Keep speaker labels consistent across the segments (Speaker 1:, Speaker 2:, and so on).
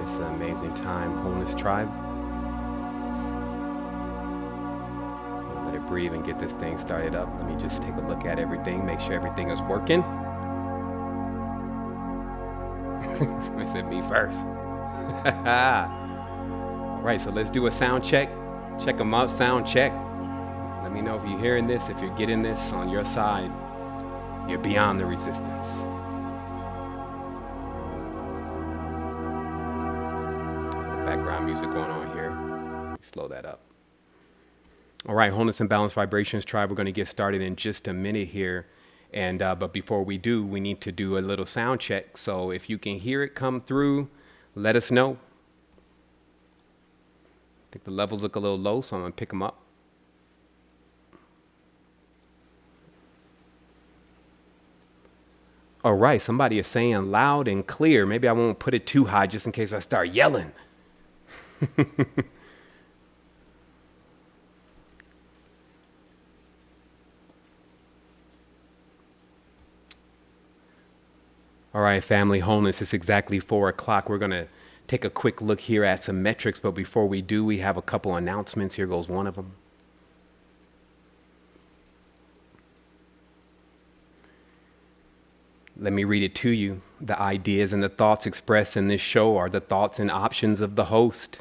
Speaker 1: It's an amazing time, Wholeness Tribe. We'll let it breathe and get this thing started up. Let me just take a look at everything, make sure everything is working. Somebody said me first. All right, so let's do a sound check. Check them out, sound check. Let me know if you're hearing this, if you're getting this on your side. You're beyond the resistance. Background music going on here. Slow that up. All right, Wholeness and Balance Vibrations Tribe, we're going to get started in just a minute here. And but before we do, we need to do a little sound check. So if you can hear it come through, let us know. I think the levels look a little low, so I'm going to pick them up. All right, somebody is saying loud and clear. Maybe I won't put it too high just in case I start yelling. All right, family, Wholeness, it's exactly 4 o'clock. We're going to take a quick look here at some metrics, but before we do, we have a couple announcements. Here goes one of them. Let me read it to you. The ideas and the thoughts expressed in this show are the thoughts and options of the host.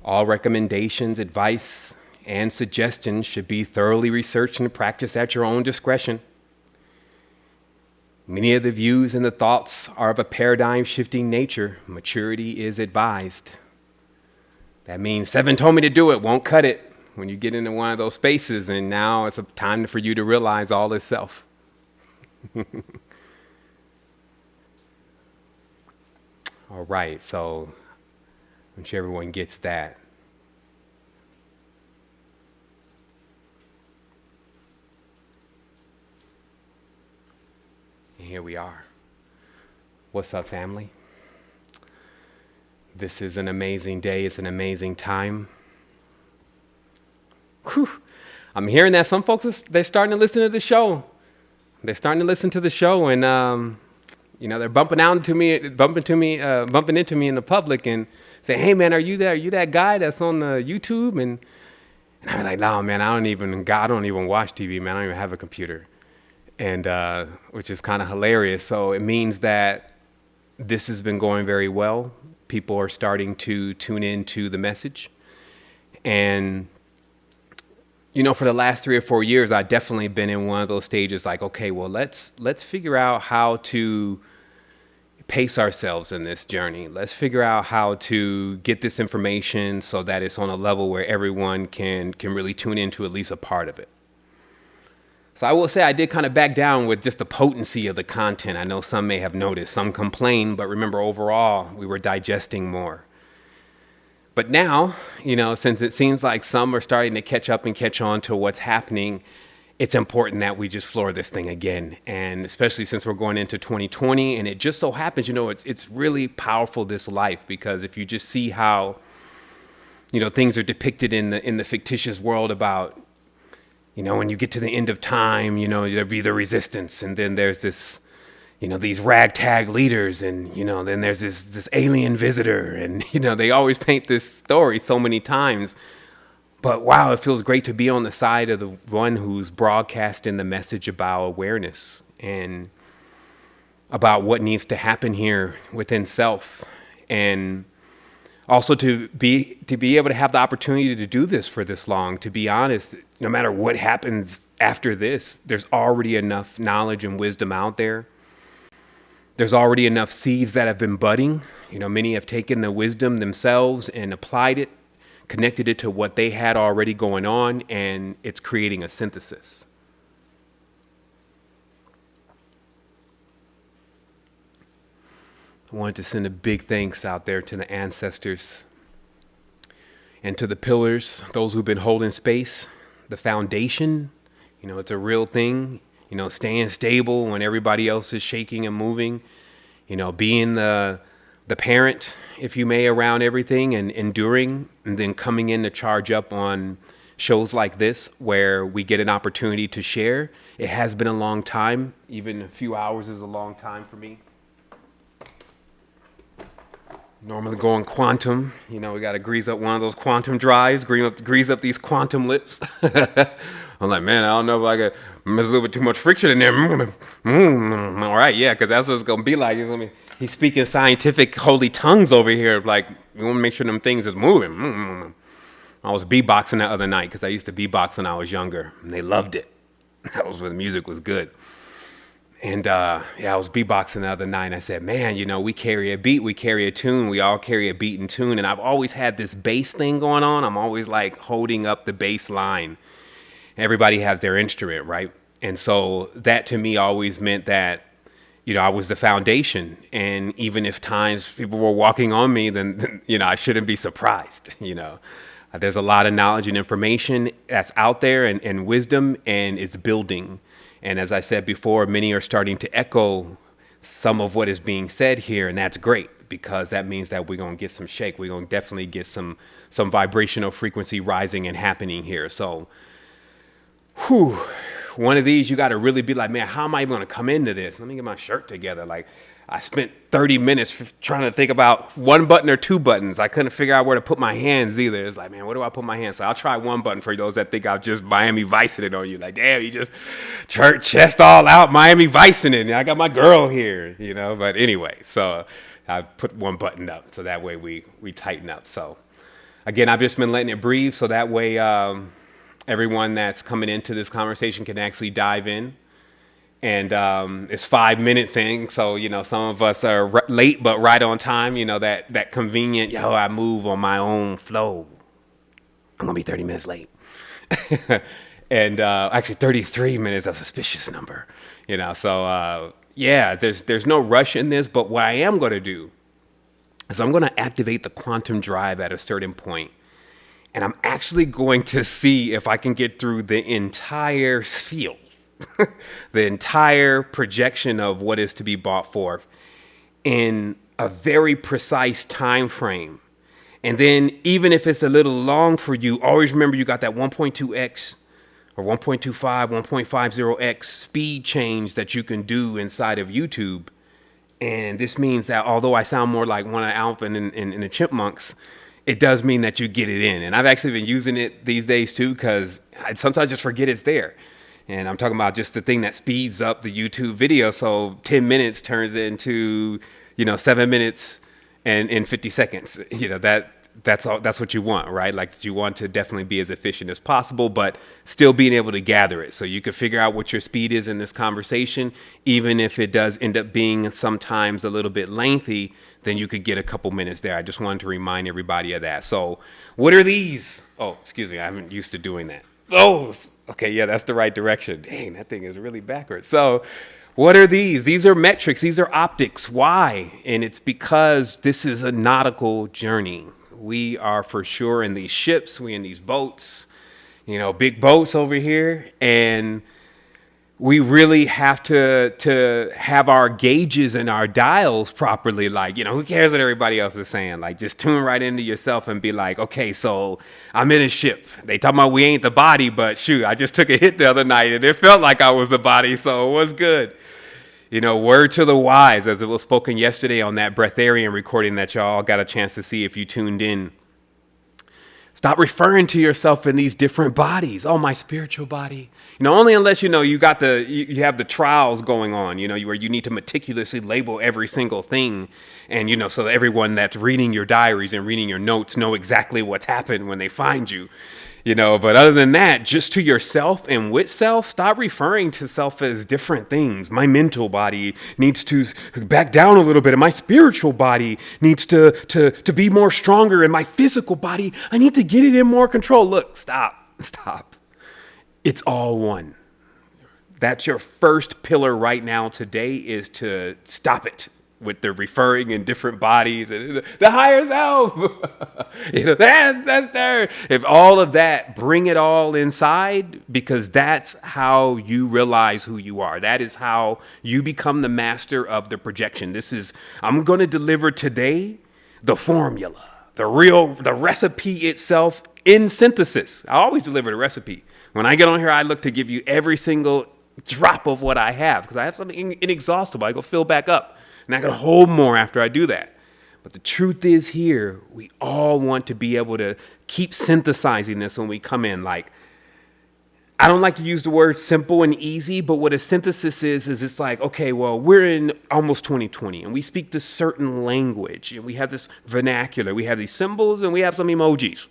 Speaker 1: All recommendations, advice, and suggestions should be thoroughly researched and practiced at your own discretion. Many of the views and the thoughts are of a paradigm-shifting nature. Maturity is advised. That means 7 told me to do it, won't cut it. When you get into one of those spaces, and now it's a time for you to realize all is self. All right, so I'm sure everyone gets that. And here we are. What's up, family? This is an amazing day. It's an amazing time. Whew. I'm hearing that some folks, they're starting to listen to the show. They're starting to listen to the show, and they're bumping into me in the public and saying, "Hey, man, are you there? Are you that guy that's on the YouTube?" And I'm like, "No, man, I don't even watch TV, man. I don't even have a computer," and which is kind of hilarious. So it means that this has been going very well. People are starting to tune into the message, and for the last 3 or 4 years, I've definitely been in one of those stages like, okay, well, let's figure out how to pace ourselves in this journey. Let's figure out how to get this information so that it's on a level where everyone can really tune into at least a part of it. So I will say I did kind of back down with just the potency of the content. I know some may have noticed, some complained, but remember overall, we were digesting more. But now, since it seems like some are starting to catch up and catch on to what's happening, it's important that we just floor this thing again. And especially since we're going into 2020, and it just so happens, it's really powerful, this life, because if you just see how, things are depicted in the fictitious world about, when you get to the end of time, there'll be the resistance, and then there's this, these ragtag leaders, and, then there's this alien visitor, and, they always paint this story so many times. But wow, it feels great to be on the side of the one who's broadcasting the message about awareness and about what needs to happen here within self. And also to be able to have the opportunity to do this for this long. To be honest, no matter what happens after this, there's already enough knowledge and wisdom out there. There's already enough seeds that have been budding. Many have taken the wisdom themselves and applied it, connected it to what they had already going on, and it's creating a synthesis. I wanted to send a big thanks out there to the ancestors and to the pillars, those who've been holding space, the foundation. It's a real thing. Staying stable when everybody else is shaking and moving, being the parent, if you may, around everything and enduring, and then coming in to charge up on shows like this where we get an opportunity to share. It has been a long time. Even a few hours is a long time for me. Normally going quantum, we got to grease up one of those quantum drives, grease up these quantum lips. I'm like, man, I don't know if I could. There's a little bit too much friction in there. All right, yeah, because that's what it's gonna be like. He's speaking scientific holy tongues over here. Like, we want to make sure them things is moving. I was beatboxing that other night because I used to beatbox when I was younger, and they loved it. That was when the music was good. And I was beatboxing the other night, and I said, man, we carry a beat, we carry a tune, we all carry a beat and tune. And I've always had this bass thing going on. I'm always like holding up the bass line. Everybody has their instrument, right? And so that to me always meant that, I was the foundation. And even if times people were walking on me, then I shouldn't be surprised, There's a lot of knowledge and information that's out there and wisdom, and it's building. And as I said before, many are starting to echo some of what is being said here, and that's great because that means that we're going to get some shake. We're going to definitely get some vibrational frequency rising and happening here. So, one of these, you got to really be like, man, how am I even going to come into this? Let me get my shirt together. Like, I spent 30 minutes trying to think about one button or two buttons. I couldn't figure out where to put my hands either. It's like, man, where do I put my hands? So I'll try one button for those that think I've just Miami Vicing it on you. Like, damn, you just chest all out, Miami Vicing it. I got my girl here, But anyway, so I put one button up so that way we tighten up. So again, I've just been letting it breathe so that way everyone that's coming into this conversation can actually dive in. And it's 5 minutes in, so, some of us are late but right on time, that convenient, I move on my own flow. I'm going to be 30 minutes late. And actually 33 minutes, a suspicious number, So, there's no rush in this, but what I am going to do is I'm going to activate the quantum drive at a certain point. And I'm actually going to see if I can get through the entire field. The entire projection of what is to be brought forth in a very precise time frame. And then even if it's a little long for you, always remember you got that 1.2x or 1.25, 1.50x speed change that you can do inside of YouTube. And this means that although I sound more like one of Alpha and the Chipmunks, it does mean that you get it in. And I've actually been using it these days too, because I sometimes just forget it's there. And I'm talking about just the thing that speeds up the YouTube video. So 10 minutes turns into, 7 minutes and 50 seconds. That's what you want, right? Like, you want to definitely be as efficient as possible, but still being able to gather it. So you can figure out what your speed is in this conversation. Even if it does end up being sometimes a little bit lengthy, then you could get a couple minutes there. I just wanted to remind everybody of that. So what are these? Oh, excuse me. I haven't used to doing that. Those. Okay, yeah, that's the right direction. Dang, that thing is really backwards. So what are these? These are metrics. These are optics. Why? And it's because this is a nautical journey. We are for sure in these ships. We in these boats, big boats over here. And we really have to have our gauges and our dials properly. Like, who cares what everybody else is saying? Like, just tune right into yourself and be like, okay, so I'm in a ship. They talking about we ain't the body, but shoot, I just took a hit the other night and it felt like I was the body, so it was good. Word to the wise, as it was spoken yesterday on that breatharian recording that y'all got a chance to see if you tuned in. Stop referring to yourself in these different bodies. Oh, my spiritual body. Only unless you have the trials going on, where you need to meticulously label every single thing. And, so that everyone that's reading your diaries and reading your notes know exactly what's happened when they find you. But other than that, just to yourself and with self, stop referring to self as different things. My mental body needs to back down a little bit, and my spiritual body needs to be more stronger, and my physical body, I need to get it in more control. Look, stop. It's all one. That's your first pillar right now today, is to stop it with the referring in different bodies, the higher self, that's there. If all of that, bring it all inside, because that's how you realize who you are. That is how you become the master of the projection. I'm going to deliver today the formula, the recipe itself in synthesis. I always deliver the recipe. When I get on here, I look to give you every single drop of what I have, because I have something inexhaustible. I go fill back up. And I can hold more after I do that. But the truth is here, we all want to be able to keep synthesizing this when we come in. Like, I don't like to use the word simple and easy, but what a synthesis is it's like, okay, well, we're in almost 2020 and we speak this certain language and we have this vernacular, we have these symbols and we have some emojis.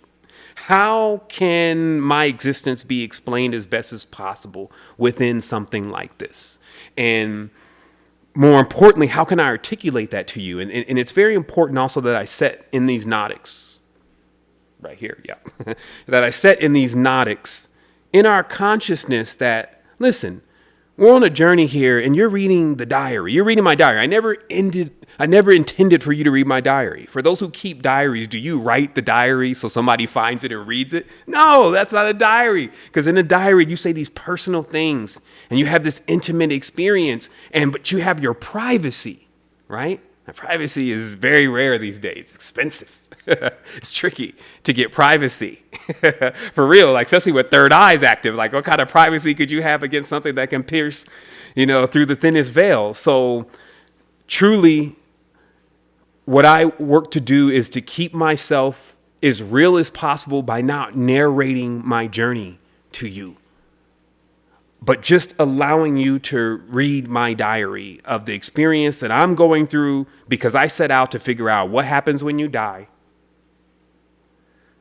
Speaker 1: How can my existence be explained as best as possible within something like this? And more importantly, how can I articulate that to you? And it's very important also that I set in these nodics, right here, yeah, that I set in these nodics in our consciousness that, listen, we're on a journey here and you're reading the diary. You're reading my diary. I never intended for you to read my diary. For those who keep diaries, do you write the diary so somebody finds it and reads it? No, that's not a diary. Because in a diary, you say these personal things and you have this intimate experience, but you have your privacy, right? Now, privacy is very rare these days. It's expensive. It's tricky to get privacy. For real, like especially with third eyes active. Like what kind of privacy could you have against something that can pierce, through the thinnest veil? So truly, what I work to do is to keep myself as real as possible by not narrating my journey to you, but just allowing you to read my diary of the experience that I'm going through, because I set out to figure out what happens when you die,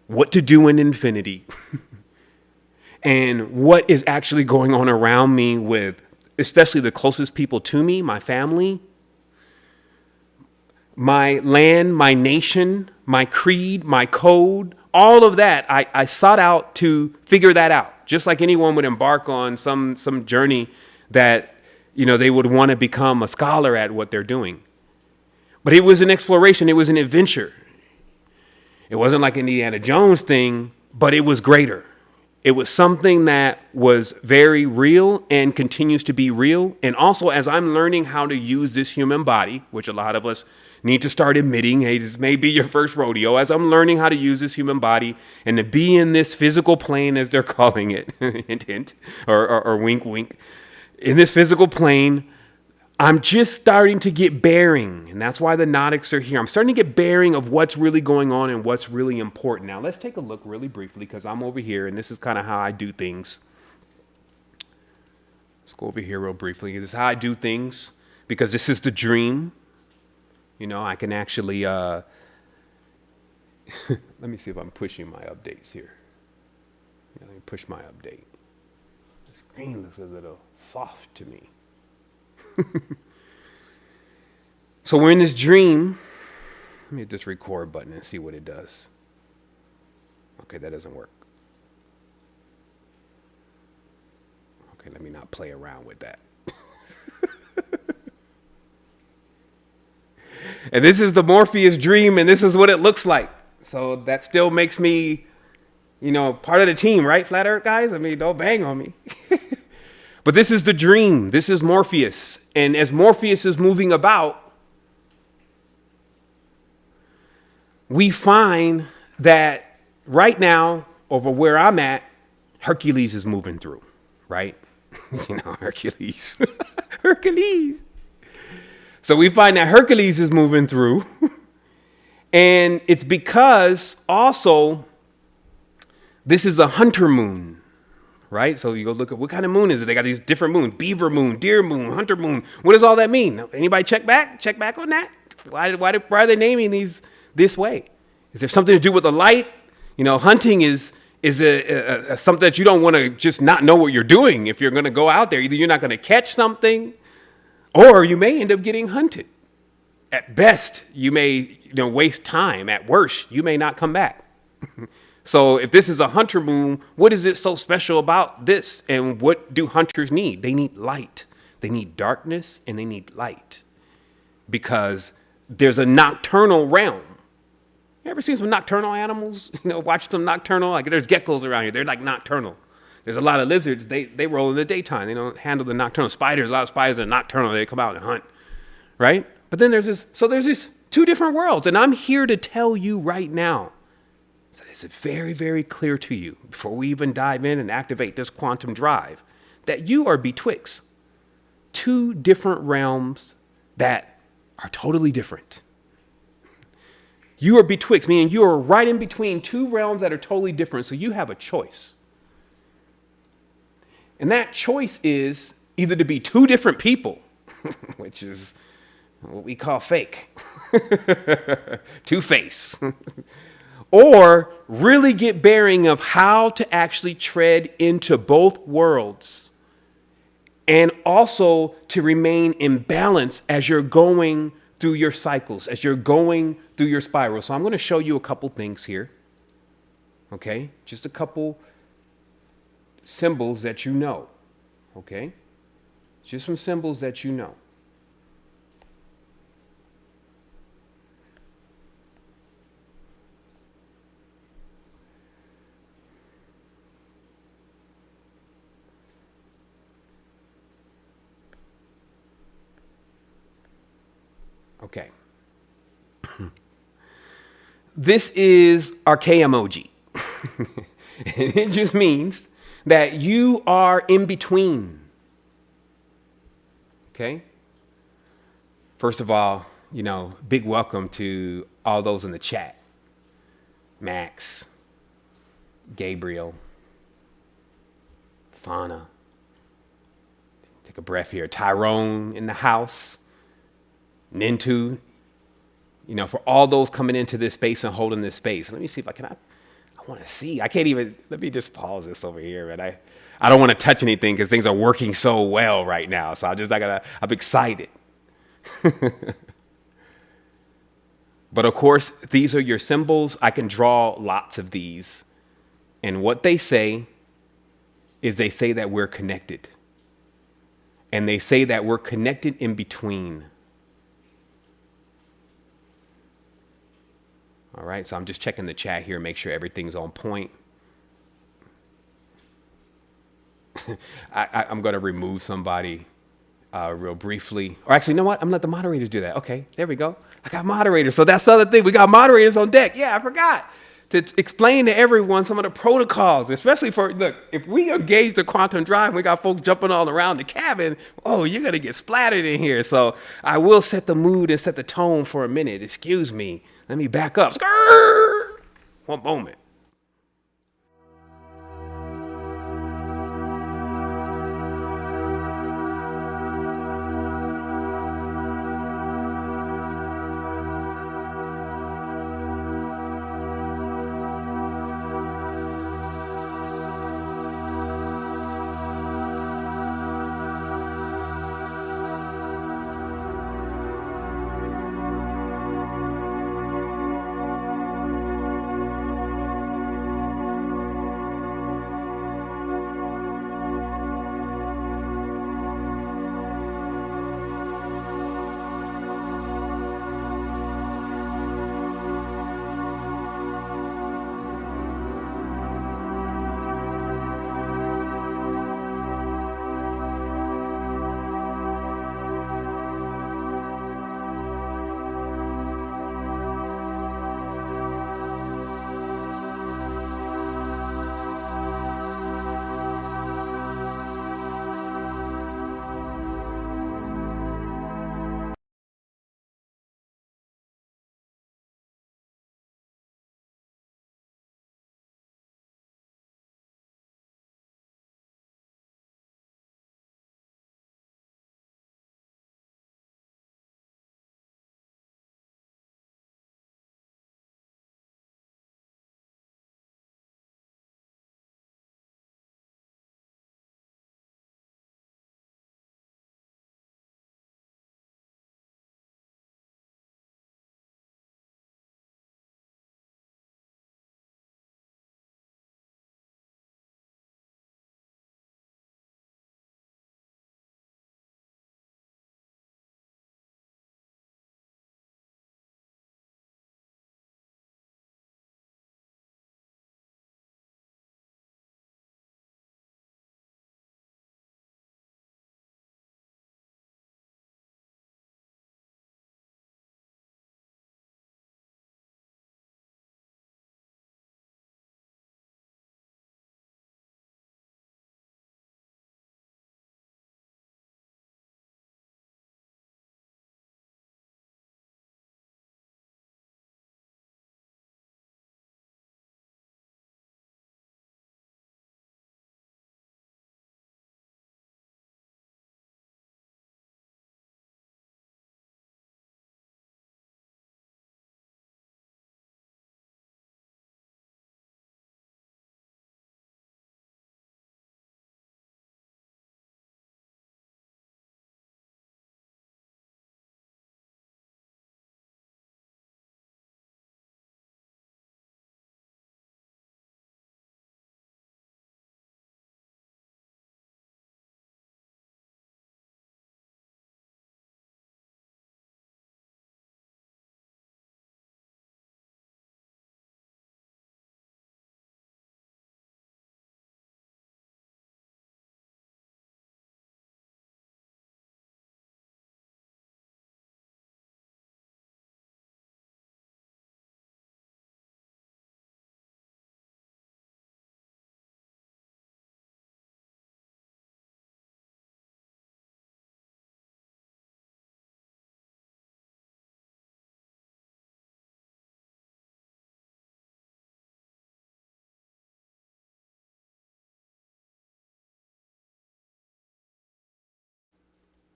Speaker 1: what to do in infinity, and what is actually going on around me with especially the closest people to me, my family, my land, my nation, my creed, my code, all of that. I sought out to figure that out, just like anyone would embark on some journey that, they would want to become a scholar at what they're doing. But it was an exploration. It was an adventure. It wasn't like an Indiana Jones thing, but it was greater. It was something that was very real and continues to be real. And also, as I'm learning how to use this human body, which a lot of us need to start admitting, hey, this may be your first rodeo. As I'm learning how to use this human body and to be in this physical plane, as they're calling it, hint, hint, or wink, wink, in this physical plane, I'm just starting to get bearing. And that's why the nodics are here. I'm starting to get bearing of what's really going on and what's really important. Now, let's take a look really briefly, because I'm over here, and this is kind of how I do things. Let's go over here real briefly. This is how I do things, because this is the dream. I can actually, let me see if I'm pushing my updates here. Let me push my update. The screen looks a little soft to me. So we're in this dream. Let me hit this record button and see what it does. Okay, that doesn't work. Okay, let me not play around with that. And this is the Morpheus dream, and this is what it looks like. So that still makes me, part of the team, right, Flat Earth guys? I mean, don't bang on me. But this is the dream. This is Morpheus. And as Morpheus is moving about, we find that right now, over where I'm at, Hercules is moving through, right? Hercules. Hercules. So we find that Hercules is moving through. And it's because also this is a hunter moon, right? So you go look at what kind of moon is it? They got these different moons: beaver moon, deer moon, hunter moon. What does all that mean? Anybody check back? Check back on that? Why are they naming these this way? Is there something to do with the light? Hunting is a something that you don't want to just not know what you're doing. If you're going to go out there, either you're not going to catch something, or you may end up getting hunted. At best, you may waste time. At worst, you may not come back. So if this is a hunter moon, what is it so special about this? And what do hunters need? They need light. They need darkness, and they need light. Because there's a nocturnal realm. You ever seen some nocturnal animals? Watch some nocturnal, like there's geckos around here. They're like nocturnal. There's a lot of lizards. They roll in the daytime. They don't handle the nocturnal. Spiders, a lot of spiders are nocturnal. They come out and hunt, right? But then there's these two different worlds. And I'm here to tell you right now, so it's very, very clear to you, before we even dive in and activate this quantum drive, that you are betwixt two different realms that are totally different. You are betwixt, meaning you are right in between two realms that are totally different. So you have a choice. And that choice is either to be two different people, which is what we call fake, two-face, or really get bearing of how to actually tread into both worlds and also to remain in balance as you're going through your cycles, as you're going through your spiral. So I'm going to show you a couple things here, okay? Just a couple symbols that you know, okay? Just some symbols that you know. Okay. This is our K emoji. It just means that you are in between. Okay? First of all, big welcome to all those in the chat. Max, Gabriel, Fauna. Take a breath here. Tyrone in the house. Nintu, for all those coming into this space and holding this space. Let me see if I want to see. I can't even, let me just pause this over here, man. I don't want to touch anything because things are working so well right now. So I'm excited. But of course, these are your symbols. I can draw lots of these. And what they say is they say that we're connected. And they say that we're connected in between. All right, so I'm just checking the chat here, make sure everything's on point. I'm going to remove somebody real briefly. Or actually, you know what? I'm going to let the moderators do that. Okay, there we go. I got moderators. So that's the other thing. We got moderators on deck. Yeah, I forgot to explain to everyone some of the protocols, especially look, if we engage the quantum drive, we got folks jumping all around the cabin. Oh, you're going to get splattered in here. So I will set the mood and set the tone for a minute. Excuse me. Let me back up. Skrrr! One moment.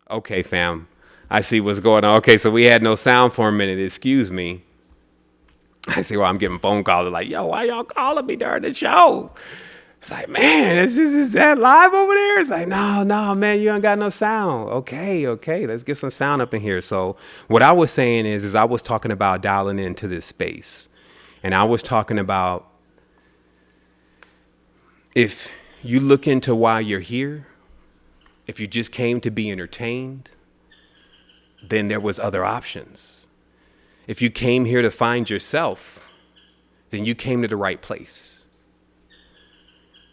Speaker 1: Okay, fam. I see what's going on. Okay, so we had no sound for a minute. Excuse me. I see why I'm getting phone calls like, yo, why y'all calling me during the show? It's like, man, is that live over there? It's like, no, man, you ain't got no sound. Okay, let's get some sound up in here. So what I was saying is I was talking about dialing into this space. And I was talking about if you look into why you're here, if you just came to be entertained, then there was other options. If you came here to find yourself, then you came to the right place.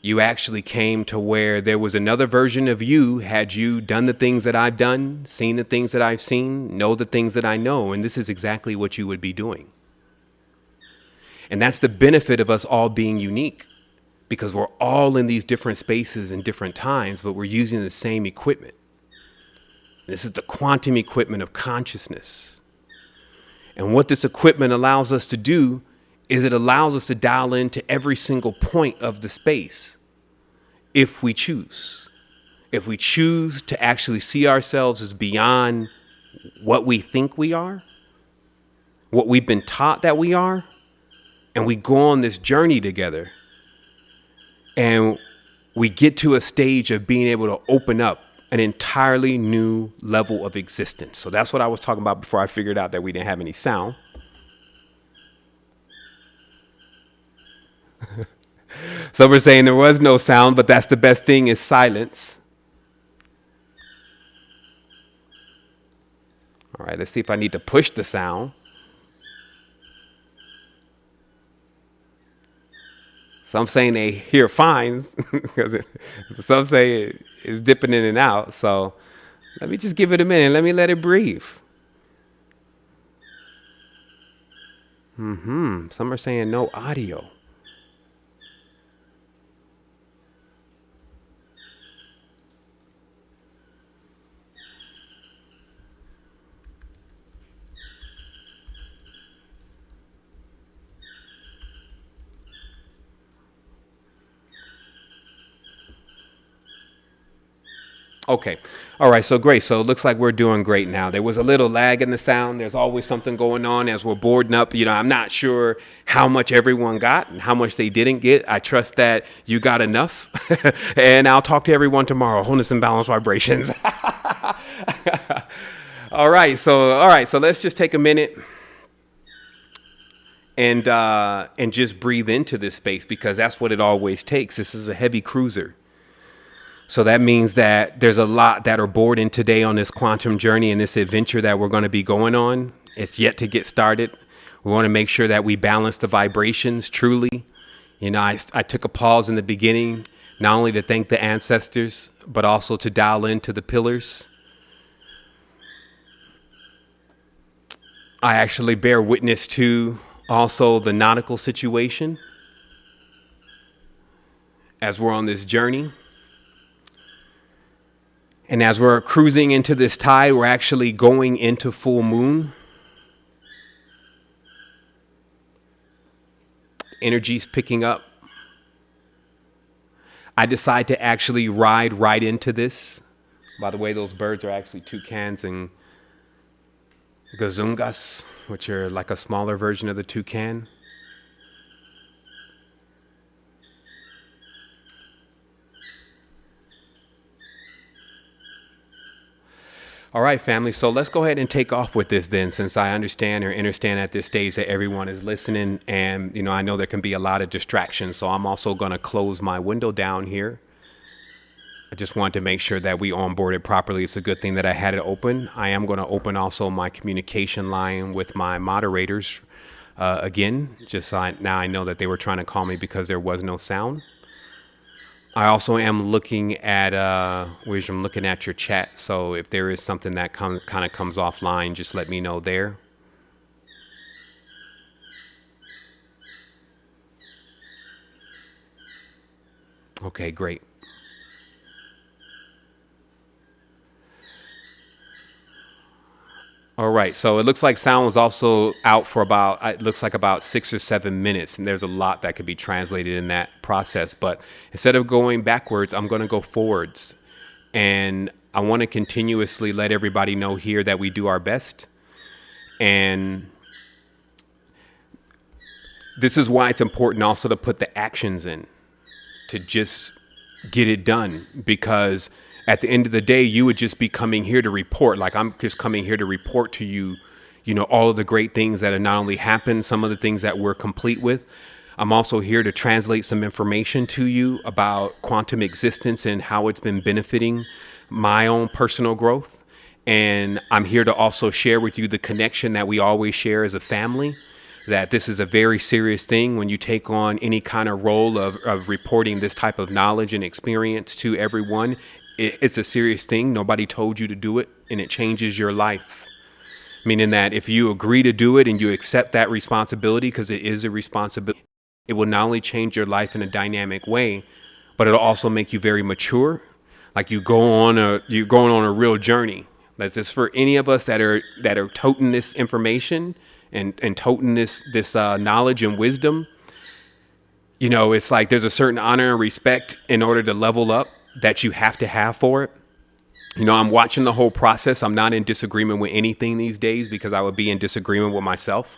Speaker 1: You actually came to where there was another version of you, had you done the things that I've done, seen the things that I've seen, know the things that I know, and this is exactly what you would be doing. And that's the benefit of us all being unique, because we're all in these different spaces and different times, but we're using the same equipment. This is the quantum equipment of consciousness. And what this equipment allows us to do is it allows us to dial into every single point of the space if we choose. If we choose to actually see ourselves as beyond what we think we are, what we've been taught that we are, and we go on this journey together, and we get to a stage of being able to open up an entirely new level of existence. So that's what I was talking about before I figured out that we didn't have any sound. So we're saying there was no sound, but that's the best thing is silence. All right, let's see if I need to push the sound. Some saying they hear fine, because some say it's dipping in and out. So let me just give it a minute. Let me let it breathe. Some are saying no audio. Okay. All right. So great. So it looks like we're doing great now. There was a little lag in the sound. There's always something going on as we're boarding up. You know, I'm not sure how much everyone got and how much they didn't get. I trust that you got enough. And I'll talk to everyone tomorrow. Wholeness and balance vibrations. All right. So let's just take a minute and just breathe into this space, because that's what it always takes. This is a heavy cruiser. So that means that there's a lot that are bored in today on this quantum journey and this adventure that we're going to be going on. It's yet to get started. We want to make sure that we balance the vibrations truly. You know, I took a pause in the beginning, not only to thank the ancestors, but also to dial into the pillars. I actually bear witness to also the nautical situation as we're on this journey. And as we're cruising into this tide, we're actually going into full moon. Energy's picking up. I decide to actually ride right into this. By the way, those birds are actually toucans and gazungas, which are like a smaller version of the toucan. All right, family. So let's go ahead and take off with this then, since I understand or understand at this stage that everyone is listening. And, you know, I know there can be a lot of distractions. So I'm also going to close my window down here. I just want to make sure that we onboarded properly. It's a good thing that I had it open. I am going to open also my communication line with my moderators again. Now I know that they were trying to call me because there was no sound. I also am looking at I'm looking at your chat. So if there is something that kind of comes offline, just let me know there. Okay, great. All right, so it looks like sound was also out for about 6 or 7 minutes, and there's a lot that could be translated in that process. But instead of going backwards, I'm going to go forwards, and I want to continuously let everybody know here that we do our best. And this is why it's important also to put the actions in, to just get it done. Because at the end of the day, you would just be coming here to report. Like, I'm just coming here to report to you, all of the great things that have not only happened, some of the things that we're complete with. I'm also here to translate some information to you about quantum existence and how it's been benefiting my own personal growth. And I'm here to also share with you the connection that we always share as a family, that this is a very serious thing when you take on any kind of role of reporting this type of knowledge and experience to everyone. It's a serious thing. Nobody told you to do it, and it changes your life. Meaning that if you agree to do it and you accept that responsibility, because it is a responsibility, it will not only change your life in a dynamic way, but it'll also make you very mature. Like you're going on a real journey. That's just for any of us that are toting this information and toting this knowledge and wisdom. It's like there's a certain honor and respect in order to level up that you have to have for it. I'm watching the whole process. I'm not in disagreement with anything these days because I would be in disagreement with myself.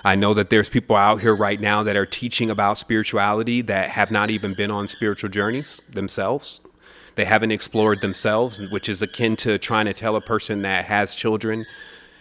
Speaker 1: I know that there's people out here right now that are teaching about spirituality that have not even been on spiritual journeys themselves. They haven't explored themselves, which is akin to trying to tell a person that has children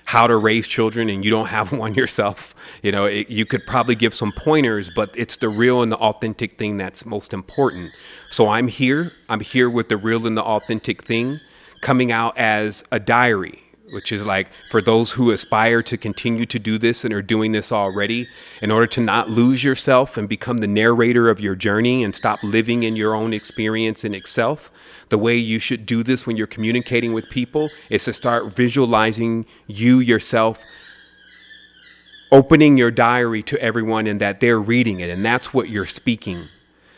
Speaker 1: how to raise children and you don't have one yourself. You could probably give some pointers, but it's the real and the authentic thing that's most important. So I'm here with the real and the authentic thing coming out as a diary, which is like for those who aspire to continue to do this and are doing this already, in order to not lose yourself and become the narrator of your journey and stop living in your own experience in itself. The way you should do this when you're communicating with people is to start visualizing you yourself opening your diary to everyone and that they're reading it. And that's what you're speaking.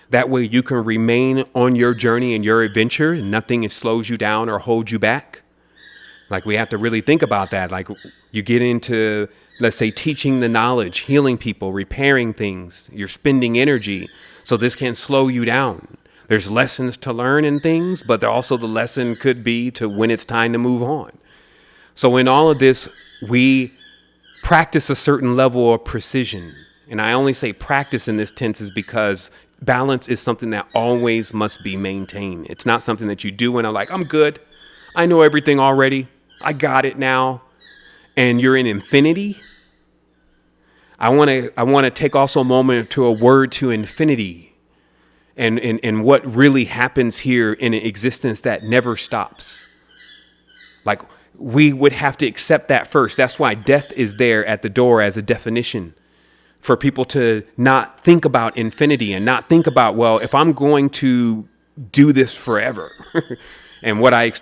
Speaker 1: That way you can remain on your journey and your adventure and nothing slows you down or holds you back. Like we have to really think about that. Like you get into, let's say, teaching the knowledge, healing people, repairing things. You're spending energy. So this can slow you down. There's lessons to learn in things, but also the lesson could be to when it's time to move on. So in all of this, we practice a certain level of precision. And I only say practice in this tense is because balance is something that always must be maintained. It's not something that you do and I'm like, I'm good. I know everything already. I got it now. And you're in infinity. I want to take also a moment to a word to infinity. And what really happens here in an existence that never stops. Like we would have to accept that first. That's why death is there at the door as a definition for people to not think about infinity and not think about, well, if I'm going to do this forever and what I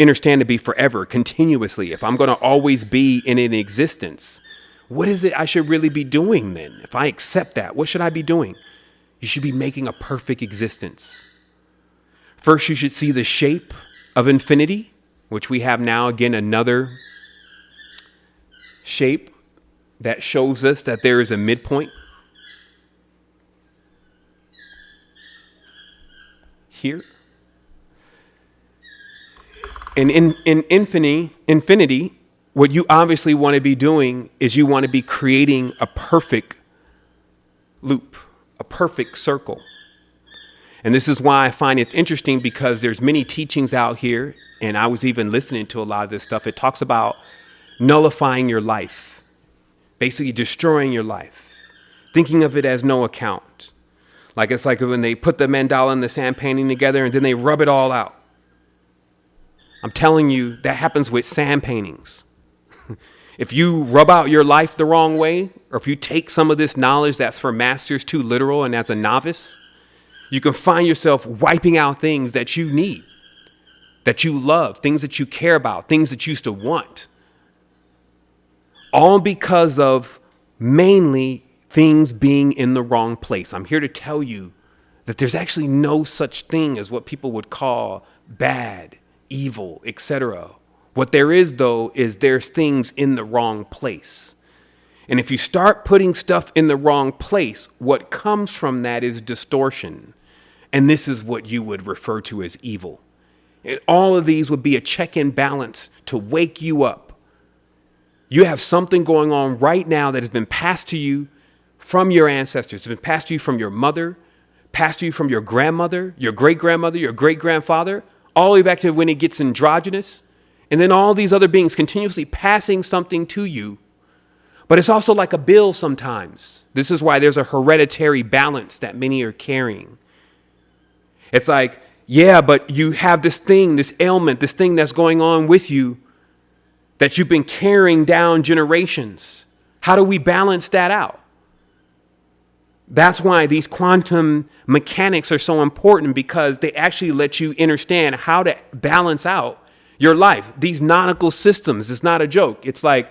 Speaker 1: understand to be forever, continuously, if I'm going to always be in an existence, what is it I should really be doing then? If I accept that, what should I be doing? You should be making a perfect existence. First, you should see the shape of infinity, which we have now, again, another shape that shows us that there is a midpoint. Here. And in infinity, what you obviously want to be doing is you want to be creating a perfect loop. A perfect circle. And this is why I find it's interesting because there's many teachings out here, and I was even listening to a lot of this stuff. It talks about nullifying your life, basically destroying your life, thinking of it as no account. Like it's like when they put the mandala and the sand painting together and then they rub it all out. I'm telling you, that happens with sand paintings. If you rub out your life the wrong way, or if you take some of this knowledge that's for masters too literal and as a novice, you can find yourself wiping out things that you need, that you love, things that you care about, things that you used to want. All because of mainly things being in the wrong place. I'm here to tell you that there's actually no such thing as what people would call bad, evil, etc. What there is, though, is there's things in the wrong place. And if you start putting stuff in the wrong place, what comes from that is distortion. And this is what you would refer to as evil. And all of these would be a check and balance to wake you up. You have something going on right now that has been passed to you from your ancestors. It's been passed to you from your mother, passed to you from your grandmother, your great-grandmother, your great-grandfather, all the way back to when it gets androgynous. And then all these other beings continuously passing something to you. But it's also like a bill sometimes. This is why there's a hereditary balance that many are carrying. It's like, yeah, but you have this thing, this ailment, this thing that's going on with you that you've been carrying down generations. How do we balance that out? That's why these quantum mechanics are so important, because they actually let you understand how to balance out your life. These nautical systems, it's not a joke. It's like,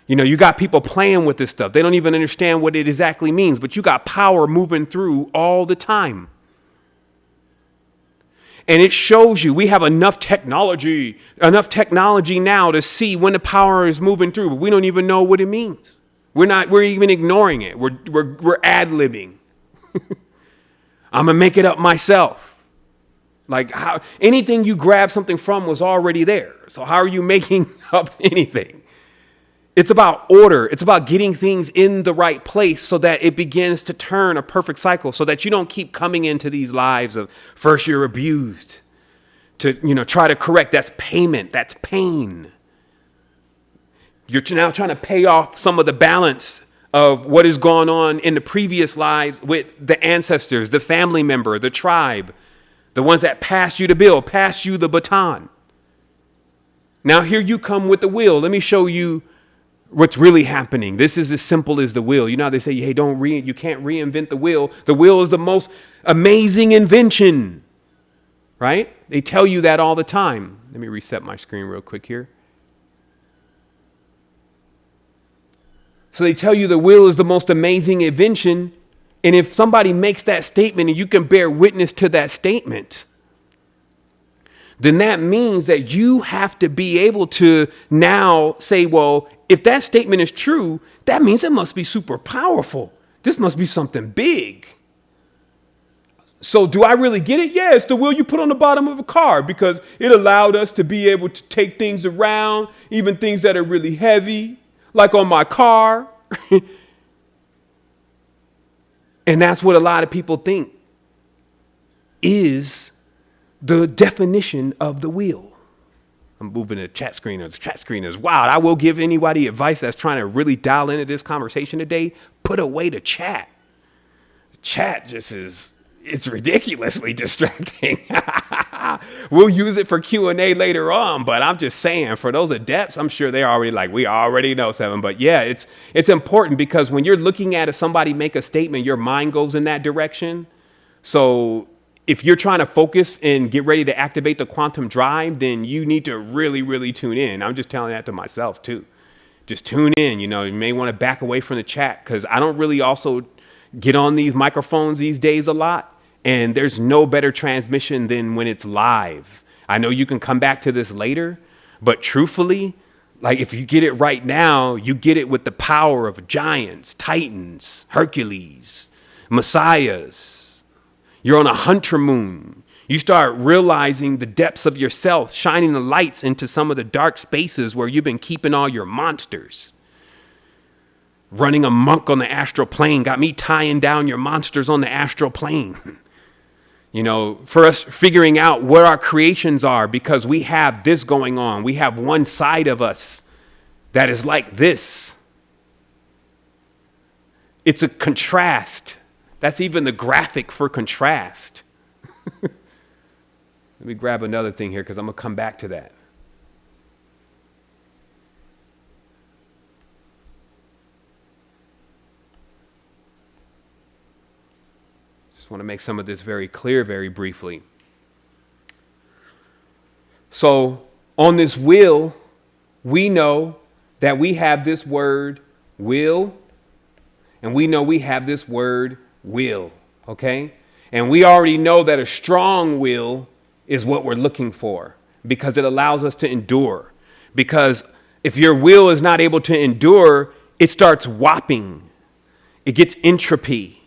Speaker 1: you got people playing with this stuff. They don't even understand what it exactly means, but you got power moving through all the time. And it shows you we have enough technology now to see when the power is moving through, but we don't even know what it means. We're even ignoring it. We're ad-libbing. I'm going to make it up myself. Like anything you grab something from was already there. So how are you making up anything? It's about order. It's about getting things in the right place so that it begins to turn a perfect cycle, so that you don't keep coming into these lives of first you're abused to, try to correct. That's payment. That's pain. You're now trying to pay off some of the balance of what has gone on in the previous lives with the ancestors, the family member, the tribe, the ones that passed you the bill, passed you the baton. Now here you come with the wheel. Let me show you what's really happening. This is as simple as the wheel. You know how they say, hey, you can't reinvent the wheel. The wheel is the most amazing invention, right? They tell you that all the time. Let me reset my screen real quick here. So they tell you the wheel is the most amazing invention. And if somebody makes that statement and you can bear witness to that statement, then that means that you have to be able to now say, well, if that statement is true, that means it must be super powerful. This must be something big. So do I really get it? Yeah, it's the wheel you put on the bottom of a car, because it allowed us to be able to take things around, even things that are really heavy, like on my car. And that's what a lot of people think is the definition of the wheel. I'm moving to chat screen. The chat screen is wild. I will give anybody advice that's trying to really dial into this conversation today. Put away the chat. Chat it's ridiculously distracting. We'll use it for Q&A later on, but I'm just saying, for those adepts, I'm sure they're already like, we already know, Seven. But yeah, it's important, because when you're looking at somebody make a statement, your mind goes in that direction. So if you're trying to focus and get ready to activate the quantum drive, then you need to really, really tune in. I'm just telling that to myself too. Just tune in. You may want to back away from the chat, because I don't really also get on these microphones these days a lot. And there's no better transmission than when it's live. I know you can come back to this later, but truthfully, like if you get it right now, you get it with the power of giants, titans, Hercules, messiahs. You're on a hunter moon. You start realizing the depths of yourself, shining the lights into some of the dark spaces where you've been keeping all your monsters. Running amok on the astral plane got me tying down your monsters on the astral plane. For us figuring out what our creations are, because we have this going on. We have one side of us that is like this. It's a contrast. That's even the graphic for contrast. Let me grab another thing here, because I'm going to come back to that. I want to make some of this very clear, very briefly. So on this wheel, we know that we have this word will, and we know we have this word will, okay? And we already know that a strong will is what we're looking for, because it allows us to endure. Because if your will is not able to endure, it starts whopping. It gets entropy.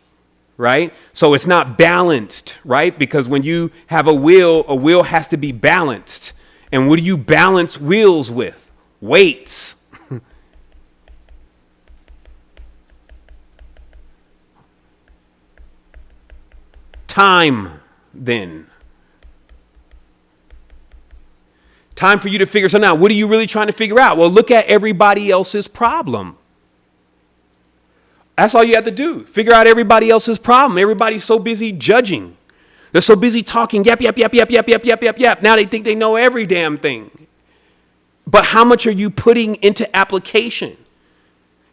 Speaker 1: right? So it's not balanced, right? Because when you have a wheel has to be balanced. And what do you balance wheels with? Weights. Time, then. Time for you to figure something out. What are you really trying to figure out? Well, look at everybody else's problem. That's all you have to do. Figure out everybody else's problem. Everybody's so busy judging. They're so busy talking, yap, yap, yap, yap, yap, yap, yap, yap, yap. Now they think they know every damn thing. But how much are you putting into application?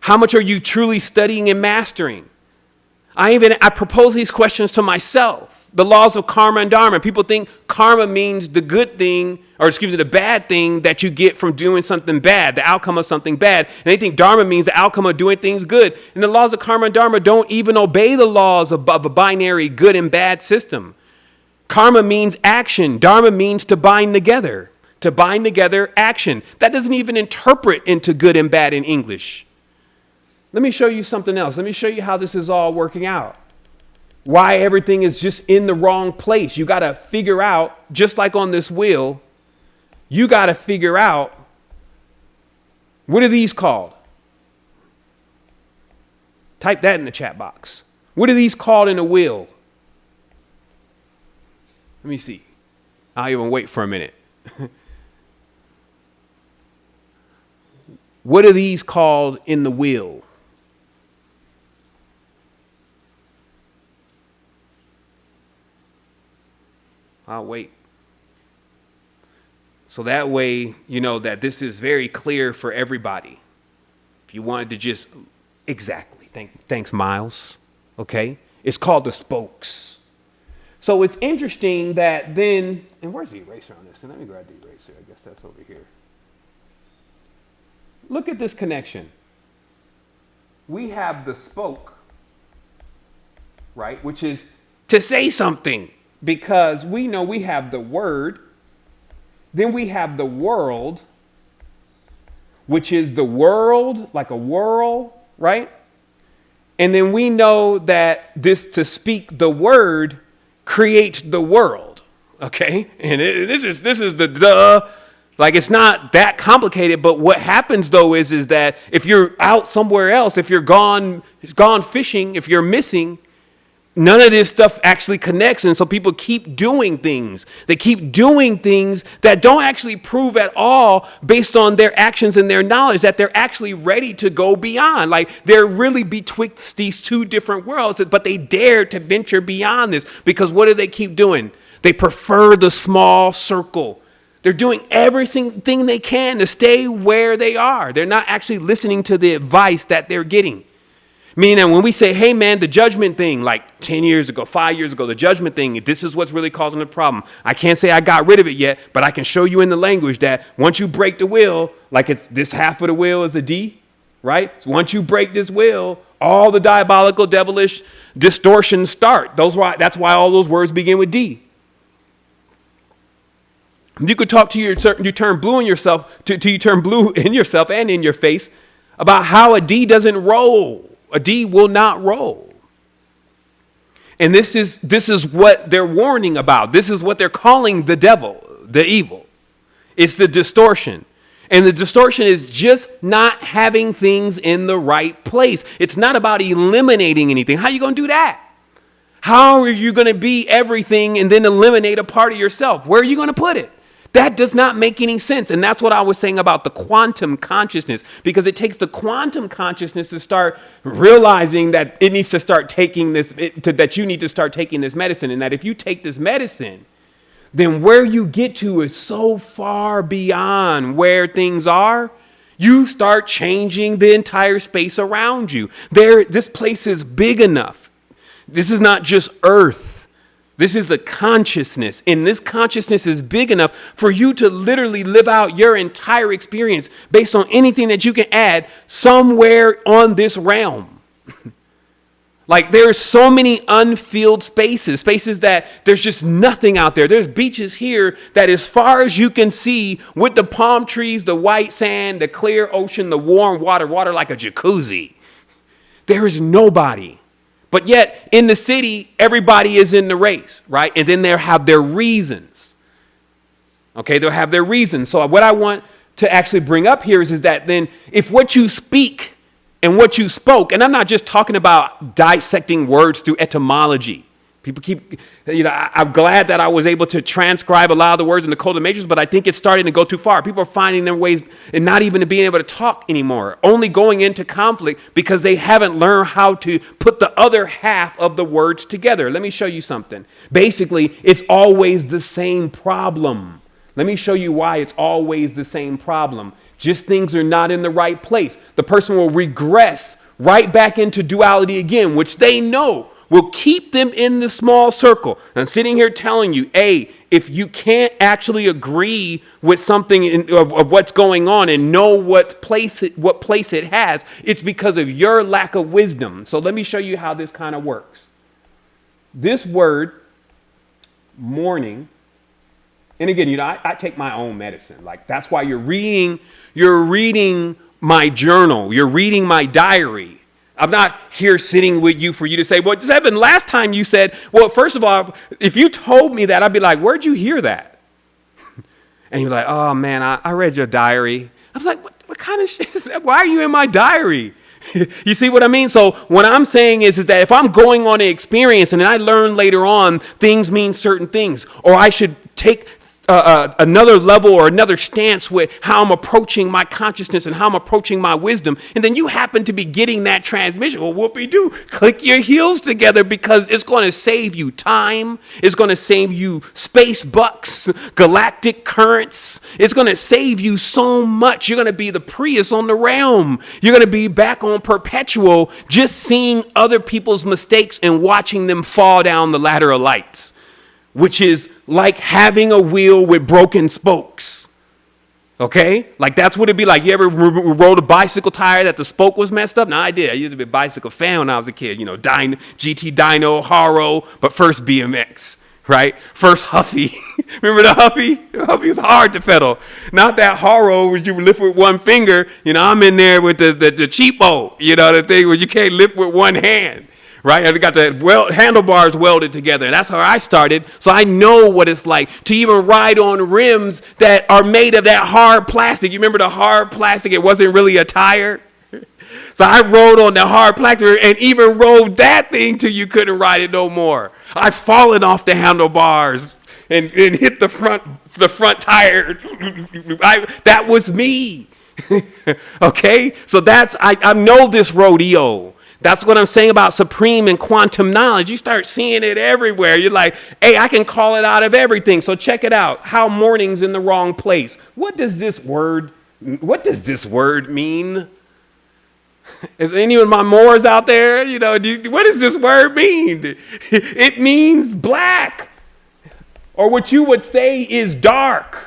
Speaker 1: How much are you truly studying and mastering? I propose these questions to myself. The laws of karma and dharma. People think karma means the good thing, or the bad thing that you get from doing something bad, the outcome of something bad. And they think dharma means the outcome of doing things good. And the laws of karma and dharma don't even obey the laws of a binary good and bad system. Karma means action. Dharma means to bind together. To bind together action. That doesn't even interpret into good and bad in English. Let me show you something else. Let me show you how this is all working out. Why everything is just in the wrong place. You got to figure out, just like on this wheel, you got to figure out, what are these called? Type that in the chat box. What are these called in the wheel? Let me see. I'll even wait for a minute. What are these called in the wheel? I'll wait. So that way, you know that this is very clear for everybody. If you wanted to just, exactly. Thanks, Miles. Okay. It's called the spokes. So it's interesting that then, and where's the eraser on this? And let me grab the eraser. I guess that's over here. Look at this connection. We have the spoke, right? Which is to say something. Because we know we have the word, then we have the world, which is the world, like a whirl, right? And then we know that this to speak the word creates the world, okay? And this is the like it's not that complicated, but what happens though is that if you're out somewhere else, if you're gone fishing, if you're missing, none of this stuff actually connects. And so people keep doing things. They keep doing things that don't actually prove at all based on their actions and their knowledge that they're actually ready to go beyond. Like they're really betwixt these two different worlds, but they dare to venture beyond this because what do they keep doing? They prefer the small circle. They're doing everything they can to stay where they are. They're not actually listening to the advice that they're getting. Meaning that when we say, hey, man, the judgment thing, like 10 years ago, 5 years ago, the judgment thing, this is what's really causing the problem. I can't say I got rid of it yet, but I can show you in the language that once you break the wheel, like it's this half of the wheel is a D, right? So once you break this wheel, all the diabolical, devilish distortions start. That's why all those words begin with D. You could talk to you turn blue in yourself, till you turn blue in yourself and in your face about how a D doesn't roll. A D will not roll. And this is what they're warning about. This is what they're calling the devil, the evil. It's the distortion. And the distortion is just not having things in the right place. It's not about eliminating anything. How are you going to do that? How are you going to be everything and then eliminate a part of yourself? Where are you going to put it? That does not make any sense. And that's what I was saying about the quantum consciousness, because it takes the quantum consciousness to start realizing that it needs to start taking this, that you need to start taking this medicine. And that if you take this medicine, then where you get to is so far beyond where things are. You start changing the entire space around you. This place is big enough. This is not just earth. This is a consciousness, and this consciousness is big enough for you to literally live out your entire experience based on anything that you can add somewhere on this realm. Like there's so many unfilled spaces that there's just nothing out there. There's beaches here that as far as you can see with the palm trees, the white sand, the clear ocean, the warm water like a jacuzzi, there is nobody. But yet in the city, everybody is in the race, right? And then they'll have their reasons. Okay, they'll have their reasons. So what I want to actually bring up here is that then if what you speak and what you spoke, and I'm not just talking about dissecting words through etymology. People keep, I'm glad that I was able to transcribe a lot of the words in the Code of Matrix, but I think it's starting to go too far. People are finding their ways and not even being able to talk anymore, only going into conflict because they haven't learned how to put the other half of the words together. Let me show you something. Basically, it's always the same problem. Let me show you why it's always the same problem. Just things are not in the right place. The person will regress right back into duality again, which they know will keep them in the small circle. And I'm sitting here telling you, if you can't actually agree with something of what's going on and know what place it has, it's because of your lack of wisdom. So let me show you how this kind of works. This word, morning, and again, I take my own medicine. Like, that's why you're reading my journal. You're reading my diary. I'm not here sitting with you for you to say, well, Zevin, last time you said, well, first of all, if you told me that, I'd be like, where'd you hear that? And you're like, oh, man, I read your diary. I was like, what kind of shit is that? Why are you in my diary? You see what I mean? So what I'm saying is that if I'm going on an experience and then I learn later on things mean certain things, or I should take another level or another stance with how I'm approaching my consciousness and how I'm approaching my wisdom, and then you happen to be getting that transmission, well, whoopee-doo, click your heels together, because it's going to save you time. It's going to save you space bucks, galactic currents. It's going to save you so much. You're going to be the Prius on the realm. You're going to be back on perpetual, just seeing other people's mistakes and watching them fall down the ladder of lights, which is like having a wheel with broken spokes. Okay? Like, that's what it'd be like. You ever rode a bicycle tire that the spoke was messed up? No, I did. I used to be a bicycle fan when I was a kid. GT Dyno, Haro, but first BMX, right? First Huffy. Remember the Huffy? The Huffy was hard to pedal. Not that Haro, which you lift with one finger. I'm in there with the cheapo, the thing where you can't lift with one hand. Right? I got the handlebars welded together. And that's how I started. So I know what it's like to even ride on rims that are made of that hard plastic. You remember the hard plastic? It wasn't really a tire. So I rode on the hard plastic and even rode that thing till you couldn't ride it no more. I've fallen off the handlebars and hit the front tire. That was me. Okay? So I know this rodeo. That's what I'm saying about supreme and quantum knowledge. You start seeing it everywhere. You're like, hey, I can call it out of everything. So check it out. How morning's in the wrong place. What does this word mean? Is any of my Moors out there? What does this word mean? It means black. Or what you would say is dark.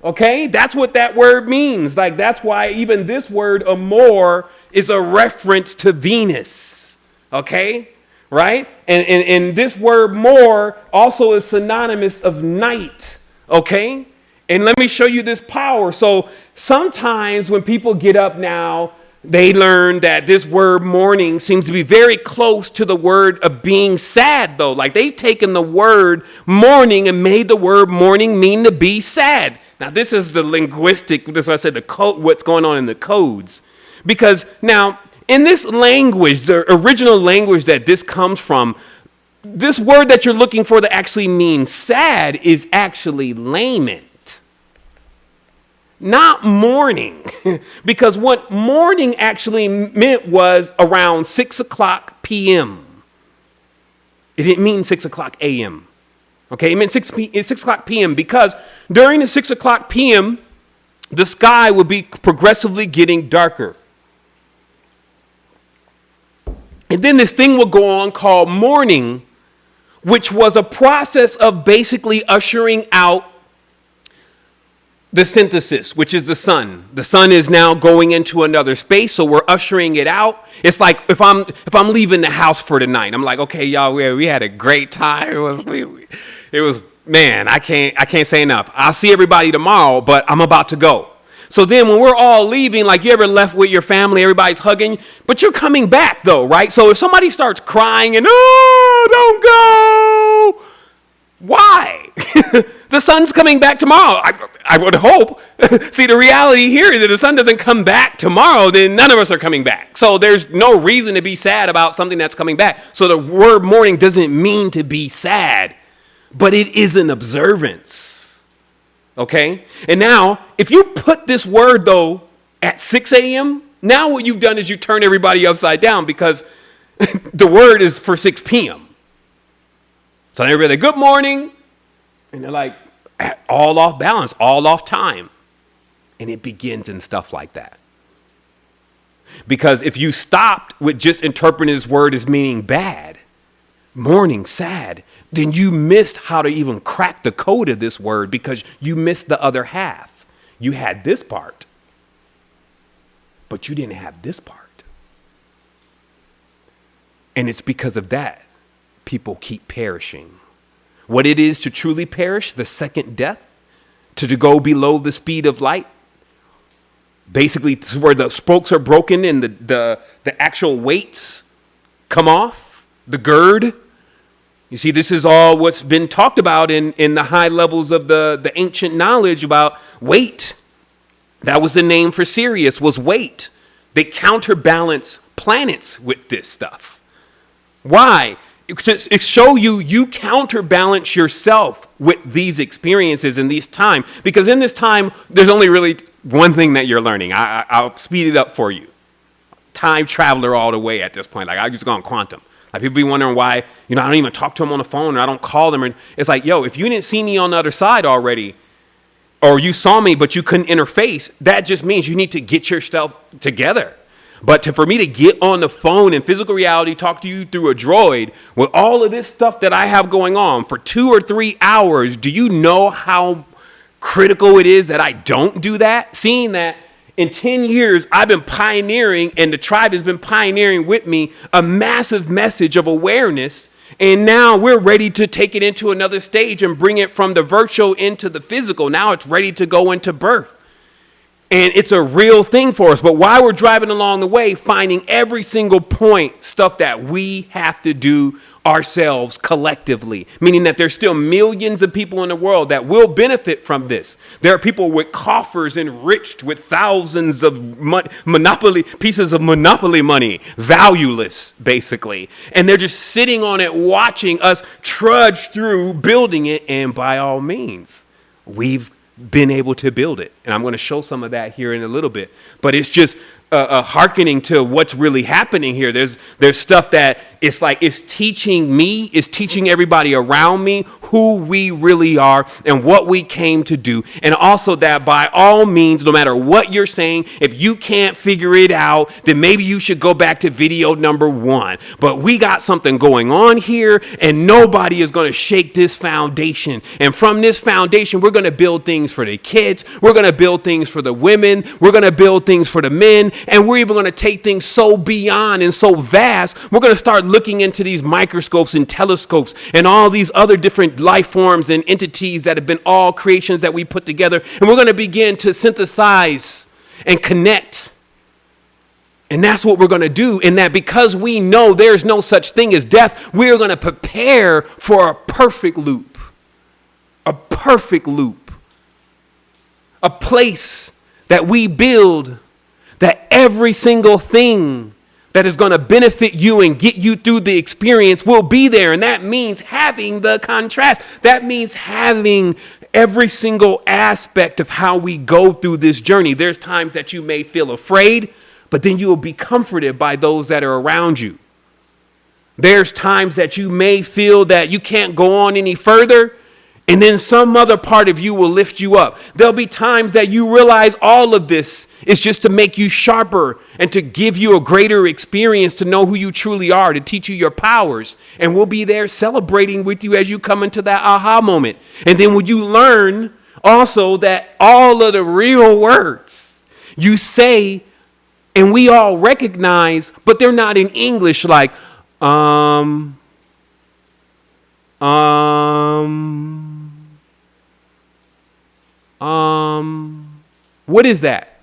Speaker 1: Okay? That's what that word means. Like, that's why even this word, amor, is a reference to Venus, okay, right? And this word more also is synonymous of night, okay? And let me show you this power. So sometimes when people get up now, they learn that this word morning seems to be very close to the word of being sad, though. Like, they've taken the word morning and made the word morning mean to be sad. Now, this is the linguistic, this is what I said, the code, what's going on in the codes. Because now, in this language, the original language that this comes from, this word that you're looking for that actually means sad is actually lament, not mourning. Because what mourning actually meant was around 6 o'clock p.m. It didn't mean 6 o'clock a.m. Okay, it meant 6 o'clock p.m. because during the 6 o'clock p.m., the sky would be progressively getting darker. And then this thing will go on called morning, which was a process of basically ushering out the synthesis, which is the sun. The sun is now going into another space, so we're ushering it out. It's like if I'm leaving the house for the night, I'm like, okay, y'all, we had a great time. It was man, I can't say enough. I'll see everybody tomorrow, but I'm about to go. So then when we're all leaving, like you ever left with your family, everybody's hugging, but you're coming back though, right? So if somebody starts crying and, oh, don't go, why? The sun's coming back tomorrow. I would hope. See, the reality here is that the sun doesn't come back tomorrow, then none of us are coming back. So there's no reason to be sad about something that's coming back. So the word mourning doesn't mean to be sad, but it is an observance. Okay? And now, if you put this word, though, at 6 a.m., now what you've done is you turn everybody upside down because the word is for 6 p.m. So everybody, good morning. And they're like, all off balance, all off time. And it begins in stuff like that. Because if you stopped with just interpreting this word as meaning bad, mourning, sad, then you missed how to even crack the code of this word because you missed the other half. You had this part, but you didn't have this part. And it's because of that people keep perishing. What it is to truly perish, the second death, to go below the speed of light, basically to where the spokes are broken and the actual weights come off, the gird. You see, this is all what's been talked about in the high levels of the ancient knowledge about weight. That was the name for Sirius, was weight. They counterbalance planets with this stuff. Why? It show you counterbalance yourself with these experiences in these time. Because in this time, there's only really one thing that you're learning. I'll speed it up for you. Time traveler all the way at this point. Like, I just gone quantum. Like, people be wondering why, I don't even talk to them on the phone or I don't call them. It's like, yo, if you didn't see me on the other side already, or you saw me but you couldn't interface, that just means you need to get yourself together. But for me to get on the phone in physical reality, talk to you through a droid with all of this stuff that I have going on for 2 or 3 hours, do you know how critical it is that I don't do that? Seeing that in 10 years, I've been pioneering and the tribe has been pioneering with me a massive message of awareness. And now we're ready to take it into another stage and bring it from the virtual into the physical. Now it's ready to go into birth. And it's a real thing for us. But while we're driving along the way, finding every single point, stuff that we have to do ourselves collectively, meaning that there's still millions of people in the world that will benefit from this. There are people with coffers enriched with thousands of pieces of monopoly money, valueless, basically. And they're just sitting on it, watching us trudge through building it. And by all means, we've been able to build it. And I'm going to show some of that here in a little bit. But it's just hearkening to what's really happening here. There's stuff that it's like it's teaching everybody around me who we really are and what we came to do. And also that by all means, no matter what you're saying, if you can't figure it out, then maybe you should go back to video number 1. But we got something going on here and nobody is going to shake this foundation. And from this foundation, we're going to build things for the kids. We're going to build things for the women. We're going to build things for the men. And we're even going to take things so beyond and so vast. We're going to start looking into these microscopes and telescopes and all these other different life forms and entities that have been all creations that we put together. And we're going to begin to synthesize and connect. And that's what we're going to do. And that because we know there's no such thing as death, we're going to prepare for a perfect loop. A perfect loop. A place that we build that every single thing that is going to benefit you and get you through the experience will be there. And that means having the contrast. That means having every single aspect of how we go through this journey. There's times that you may feel afraid, but then you will be comforted by those that are around you. There's times that you may feel that you can't go on any further, and then some other part of you will lift you up. There'll be times that you realize all of this is just to make you sharper and to give you a greater experience to know who you truly are, to teach you your powers. And we'll be there celebrating with you as you come into that aha moment. And then when you learn also that all of the real words you say and we all recognize, but they're not in English like, What is that?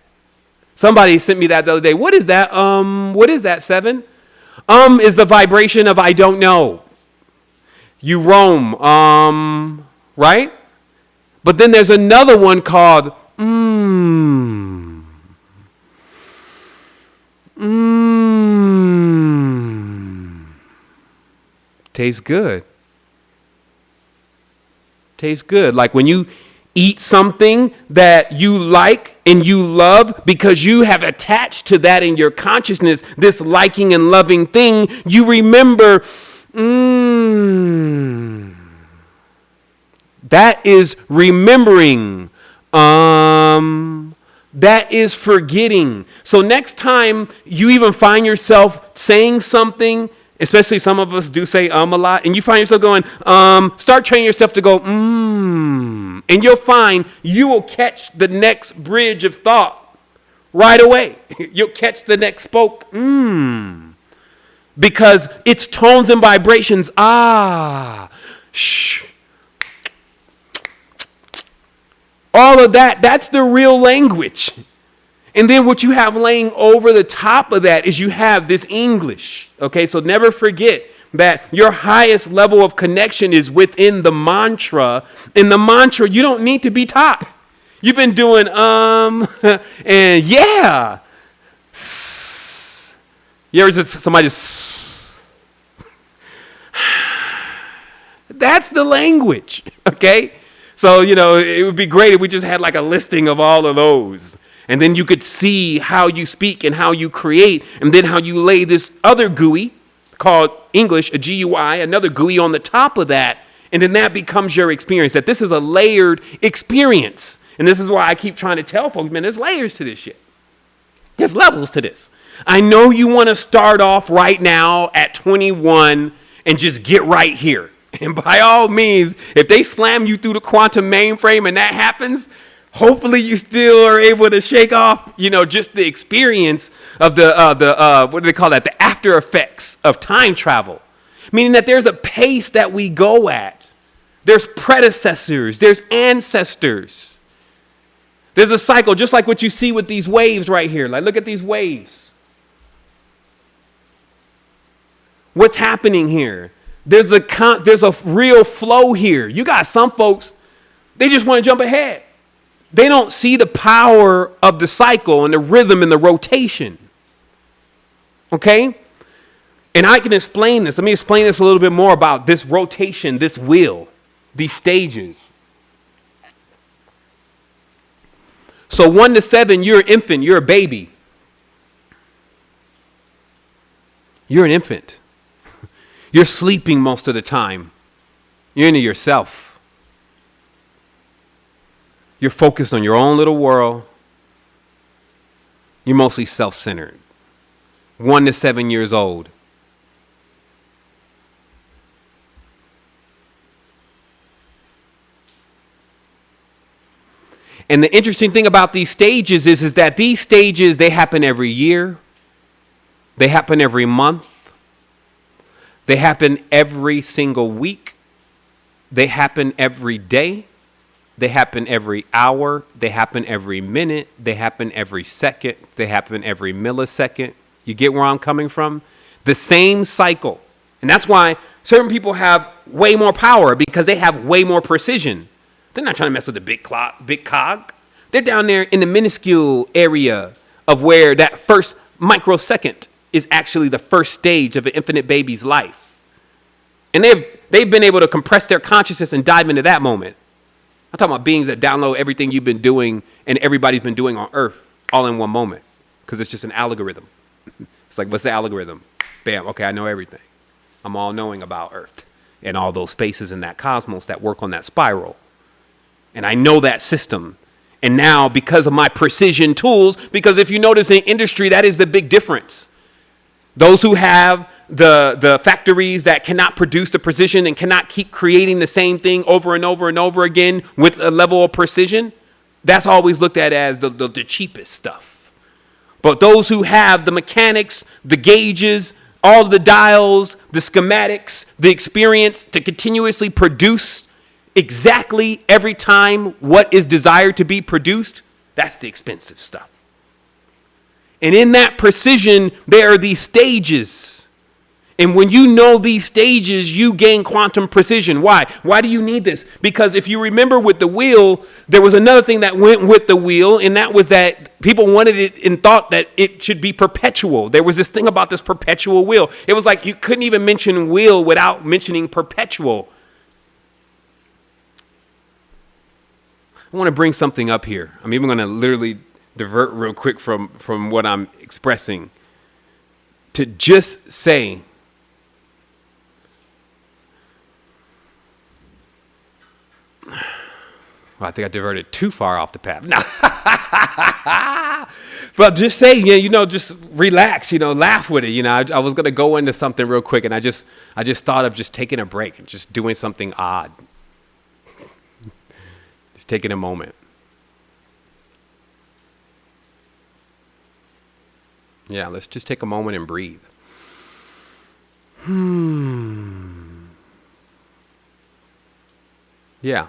Speaker 1: Somebody sent me that the other day. What is that? What is that, Seven? Is the vibration of I don't know. You roam, right? But then there's another one called Tastes good. Tastes good. Like when you eat something that you like and you love because you have attached to that in your consciousness, this liking and loving thing, you remember, that is remembering. That is forgetting. So next time you even find yourself saying something, especially some of us do say a lot, and you find yourself going, start training yourself to go, and you'll find you will catch the next bridge of thought right away. You'll catch the next spoke, because it's tones and vibrations. Shh. All of that, that's the real language. And then what you have laying over the top of that is you have this English. Okay, so never forget that your highest level of connection is within the mantra. In the mantra, you don't need to be taught. You've been doing and yeah. You ever just somebody just that's the language, okay? So, it would be great if we just had like a listing of all of those. And then you could see how you speak and how you create, and then how you lay this other GUI called English, a GUI, another GUI on the top of that. And then that becomes your experience, that this is a layered experience. And this is why I keep trying to tell folks, man, there's layers to this shit. There's levels to this. I know you want to start off right now at 21 and just get right here. And by all means, if they slam you through the quantum mainframe and that happens, hopefully you still are able to shake off, just the experience of the what do they call that? The after effects of time travel. Meaning that there's a pace that we go at. There's predecessors. There's ancestors. There's a cycle, just like what you see with these waves right here. Like, look at these waves. What's happening here? There's a real flow here. You got some folks, they just want to jump ahead. They don't see the power of the cycle and the rhythm and the rotation. Okay? And I can explain this. Let me explain this a little bit more about this rotation, this wheel, these stages. So 1 to 7, you're an infant, you're a baby. You're an infant. You're sleeping most of the time. You're into yourself. You're focused on your own little world. You're mostly self-centered. 1 to 7 years old. And the interesting thing about these stages is that these stages, they happen every year. They happen every month. They happen every single week. They happen every day. They happen every hour. They happen every minute. They happen every second. They happen every millisecond. You get where I'm coming from? The same cycle. And that's why certain people have way more power, because they have way more precision. They're not trying to mess with the big cog. They're down there in the minuscule area of where that first microsecond is actually the first stage of an infinite baby's life. And they've been able to compress their consciousness and dive into that moment. I'm talking about beings that download everything you've been doing and everybody's been doing on Earth all in one moment, because it's just an algorithm. It's like, what's the algorithm? Bam, okay, I know everything. I'm all knowing about Earth and all those spaces in that cosmos that work on that spiral. And I know that system. And now, because of my precision tools, because if you notice in industry, that is the big difference. Those who have the factories that cannot produce the precision and cannot keep creating the same thing over and over and over again with a level of precision, that's always looked at as the cheapest stuff. But those who have the mechanics, the gauges, all the dials, the schematics, the experience to continuously produce exactly every time what is desired to be produced, That's the expensive stuff. And in that precision, there are these stages. And when you know these stages, you gain quantum precision. Why? Why do you need this? Because if you remember with the wheel, there was another thing that went with the wheel, and that was that people wanted it and thought that it should be perpetual. There was this thing about this perpetual wheel. It was like you couldn't even mention wheel without mentioning perpetual. I want to bring something up here. I'm even going to literally divert real quick from what I'm expressing. To just say, well, I think I diverted too far off the path. No. But just say, just relax, laugh with it. I was going to go into something real quick, and I just thought of just taking a break and just doing something odd. Just taking a moment. Yeah, let's just take a moment and breathe. Yeah.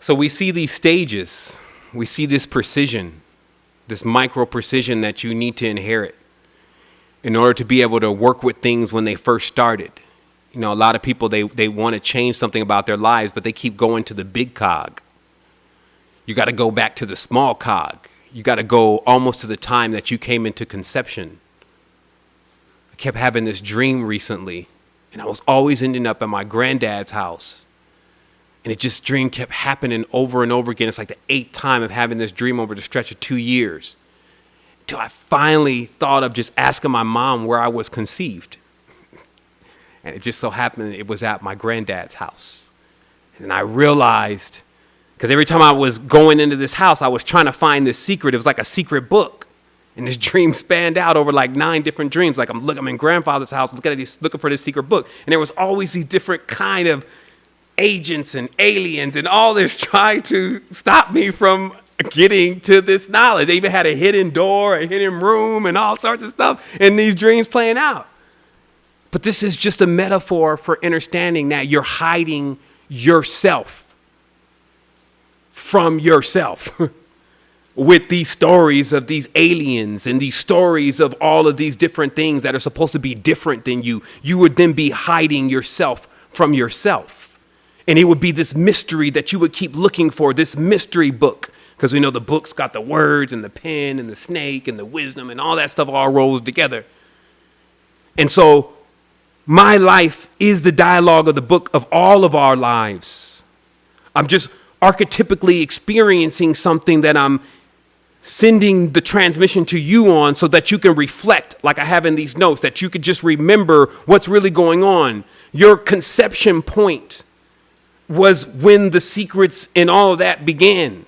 Speaker 1: So we see these stages. We see this precision, this micro precision that you need to inherit in order to be able to work with things when they first started. A lot of people, they want to change something about their lives, but they keep going to the big cog. You got to go back to the small cog. You got to go almost to the time that you came into conception. I kept having this dream recently, and I was always ending up at my granddad's house. And dream kept happening over and over again. It's like the 8th time of having this dream over the stretch of 2 years. Until I finally thought of just asking my mom where I was conceived. And it just so happened it was at my granddad's house. And I realized, because every time I was going into this house, I was trying to find this secret. It was like a secret book. And this dream spanned out over like 9 different dreams. Like I'm in grandfather's house looking for this secret book. And there was always these different kind of agents and aliens and all this trying to stop me from getting to this knowledge. They even had a hidden door, a hidden room, and all sorts of stuff in these dreams playing out. But this is just a metaphor for understanding that you're hiding yourself from yourself with these stories of these aliens and these stories of all of these different things that are supposed to be different than you. You would then be hiding yourself from yourself. And it would be this mystery that you would keep looking for, this mystery book. Because we know the book's got the words and the pen and the snake and the wisdom and all that stuff all rolls together. And so my life is the dialogue of the book of all of our lives. I'm just archetypically experiencing something that I'm sending the transmission to you on so that you can reflect, like I have in these notes, that you could just remember what's really going on. Your conception point was when the secrets and all of that began.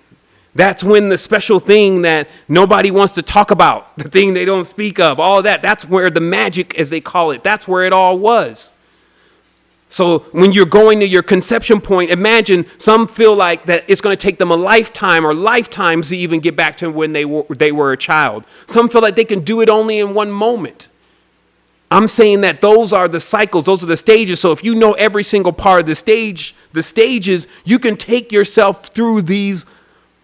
Speaker 1: That's when the special thing that nobody wants to talk about, the thing they don't speak of, all of that, that's where the magic, as they call it, that's where it all was. So when you're going to your conception point, imagine some feel like that it's going to take them a lifetime or lifetimes to even get back to when they were a child. Some feel like they can do it only in one moment. I'm saying that those are the cycles, those are the stages. So if you know every single part of the stages, you can take yourself through these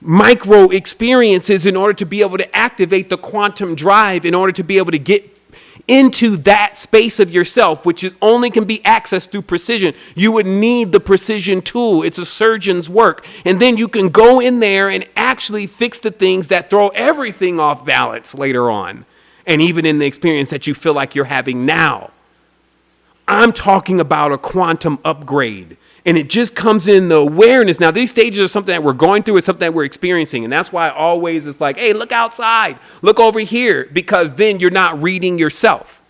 Speaker 1: micro experiences in order to be able to activate the quantum drive, in order to be able to get into that space of yourself, which only can be accessed through precision. You would need the precision tool. It's a surgeon's work. And then you can go in there and actually fix the things that throw everything off balance later on. And even in the experience that you feel like you're having now. I'm talking about a quantum upgrade. And it just comes in the awareness. Now, these stages are something that we're going through. It's something that we're experiencing. And that's why always it's like, hey, look outside. Look over here. Because then you're not reading yourself.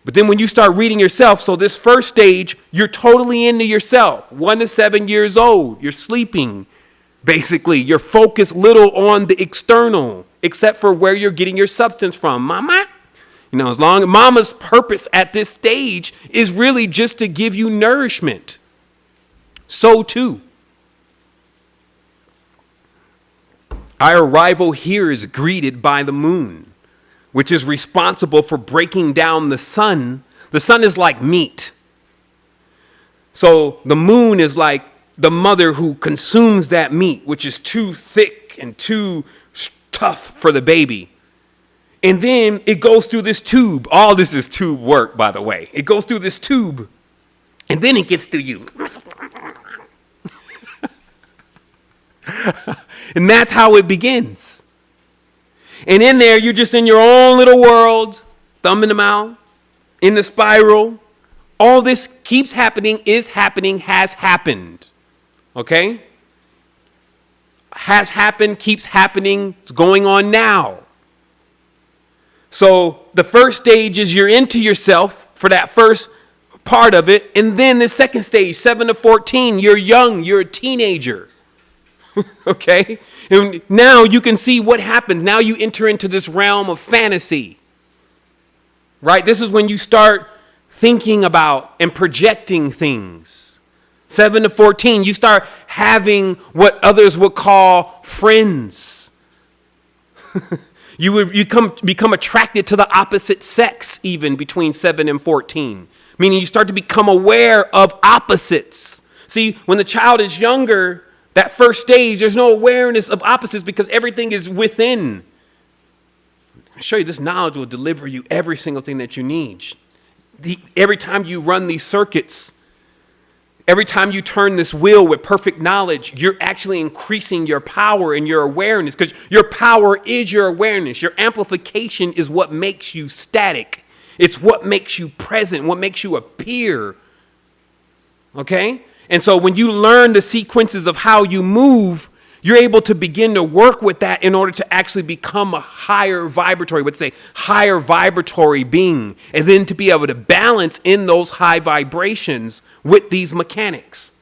Speaker 1: But then when you start reading yourself, so this first stage, you're totally into yourself. 1 to 7 years old. You're sleeping. Basically, you're focused little on the external, except for where you're getting your substance from. Mama, as long as mama's purpose at this stage is really just to give you nourishment. So too. Our arrival here is greeted by the moon, which is responsible for breaking down the sun. The sun is like meat. So the moon is like the mother who consumes that meat, which is too thick and too tough for the baby. And then it goes through this tube. All this is tube work, by the way. It goes through this tube, and then it gets to you. And that's how it begins. And in there, you're just in your own little world, thumb in the mouth, in the spiral. All this keeps happening, is happening, has happened. Okay? Has happened, keeps happening, it's going on now. So the first stage is you're into yourself for that first part of it. And then the second stage, 7 to 14, you're young, you're a teenager. Okay? And now you can see what happens. Now you enter into this realm of fantasy. Right? This is when you start thinking about and projecting things. 7 to 14, you start having what others would call friends. You would become attracted to the opposite sex even between 7 and 14. Meaning you start to become aware of opposites. See, when the child is younger, that first stage, there's no awareness of opposites because everything is within. I'll show you this knowledge will deliver you every single thing that you need. Every time you run these circuits, every time you turn this wheel with perfect knowledge, you're actually increasing your power and your awareness because your power is your awareness. Your amplification is what makes you static. It's what makes you present, what makes you appear. Okay? And so when you learn the sequences of how you move, you're able to begin to work with that in order to actually become a higher vibratory, let's say higher vibratory being, and then to be able to balance in those high vibrations with these mechanics.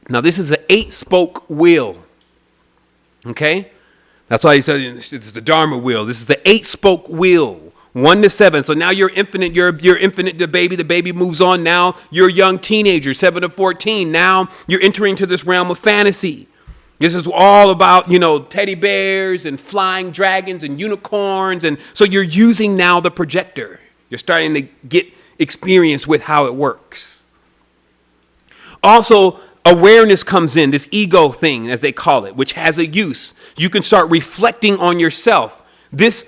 Speaker 1: Now, this is an 8-spoke wheel. Okay? That's why he said it's the Dharma wheel. This is the 8-spoke wheel. 1 to 7. So now you're infinite. You're infinite. The baby moves on. Now you're a young teenager. 7 to 14. Now you're entering into this realm of fantasy. This is all about, teddy bears and flying dragons and unicorns. And so you're using now the projector. You're starting to get experience with how it works. Also, awareness comes in, this ego thing, as they call it, which has a use. You can start reflecting on yourself. This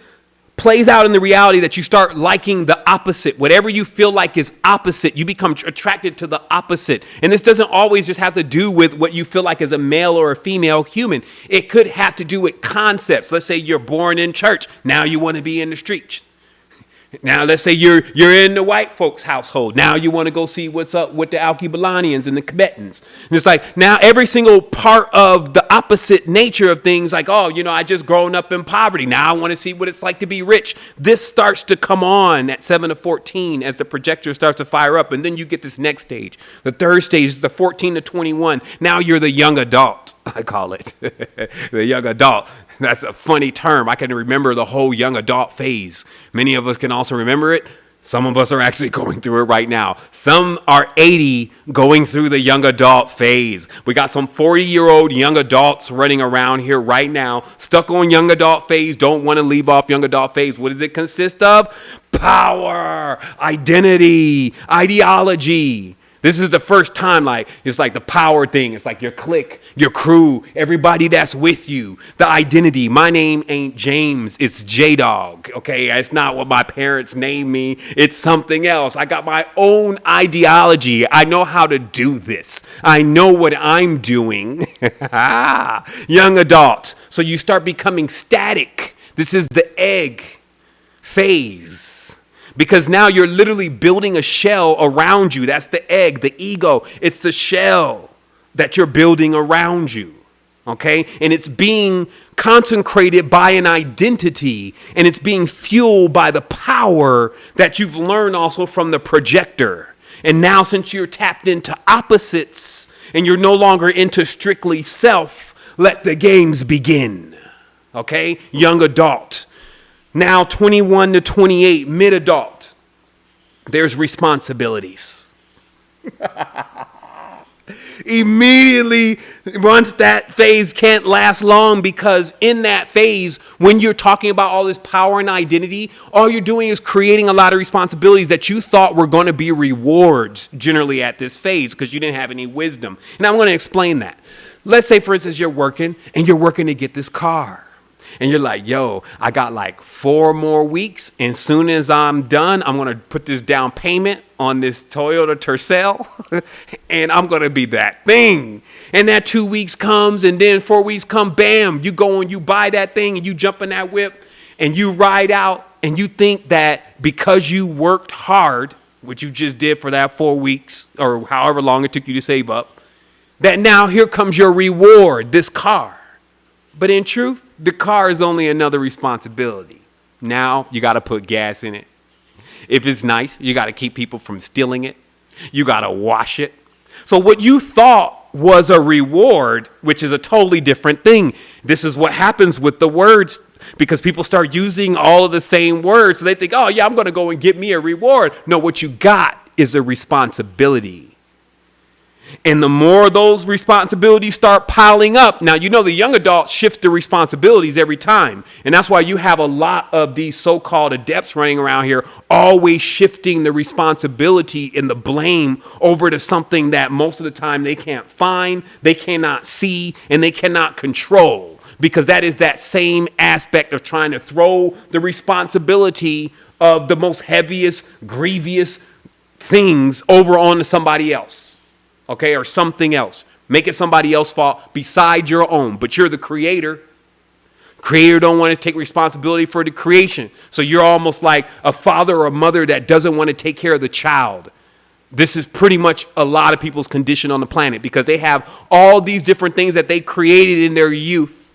Speaker 1: plays out in the reality that you start liking the opposite. Whatever you feel like is opposite, you become attracted to the opposite. And this doesn't always just have to do with what you feel like as a male or a female human. It could have to do with concepts. Let's say you're born in church. Now you want to be in the streets. Now, let's say you're in the white folks' household. Now you want to go see what's up with the Alkebalanians and the Tibetans. And it's like now every single part of the opposite nature of things, like, I just grown up in poverty. Now I want to see what it's like to be rich. This starts to come on at 7 to 14 as the projector starts to fire up. And then you get this next stage. The third stage is the 14 to 21. Now you're the young adult, I call it. The young adult. That's a funny term. I can remember the whole young adult phase. Many of us can also remember it. Some of us are actually going through it right now. Some are 80 going through the young adult phase. We got some 40-year-old young adults running around here right now, stuck on young adult phase, don't want to leave off young adult phase. What does it consist of? Power, identity, ideology. This is the first time, it's like the power thing. It's like your clique, your crew, everybody that's with you. The identity. My name ain't James. It's J-Dog. Okay, it's not what my parents named me. It's something else. I got my own ideology. I know how to do this. I know what I'm doing. Young adult. So you start becoming static. This is the egg phase. Because now you're literally building a shell around you. That's the egg, the ego. It's the shell that you're building around you. Okay? And it's being consecrated by an identity. And it's being fueled by the power that you've learned also from the projector. And now since you're tapped into opposites and you're no longer into strictly self, let the games begin. Okay? Young adult. Now 21 to 28, mid-adult, there's responsibilities. Immediately, once that phase can't last long, because in that phase, when you're talking about all this power and identity, all you're doing is creating a lot of responsibilities that you thought were going to be rewards generally at this phase because you didn't have any wisdom. And I'm going to explain that. Let's say, for instance, you're working to get this car. And you're like, yo, I got like 4 more weeks. And soon as I'm done, I'm going to put this down payment on this Toyota Tercel. And I'm going to be that thing. And that 2 weeks comes, and then 4 weeks come, bam, you go and you buy that thing and you jump in that whip and you ride out. And you think that because you worked hard, which you just did for that 4 weeks or however long it took you to save up, that now here comes your reward, this car. But in truth, the car is only another responsibility. Now you got to put gas in it. If it's nice, you got to keep people from stealing it. You got to wash it. So what you thought was a reward, which is a totally different thing. This is what happens with the words, because people start using all of the same words. So they think, oh, yeah, I'm going to go and get me a reward. No, what you got is a responsibility. And the more those responsibilities start piling up, now, you know, the young adults shift the responsibilities every time. And that's why you have a lot of these so-called adepts running around here, always shifting the responsibility and the blame over to something that most of the time they can't find, they cannot see, and they cannot control. Because that is that same aspect of trying to throw the responsibility of the most heaviest, grievous things over onto somebody else. Okay, or something else. Make it somebody else's fault beside your own. But you're the creator. Creator don't want to take responsibility for the creation. So you're almost like a father or a mother that doesn't want to take care of the child. This is pretty much a lot of people's condition on the planet, because they have all these different things that they created in their youth.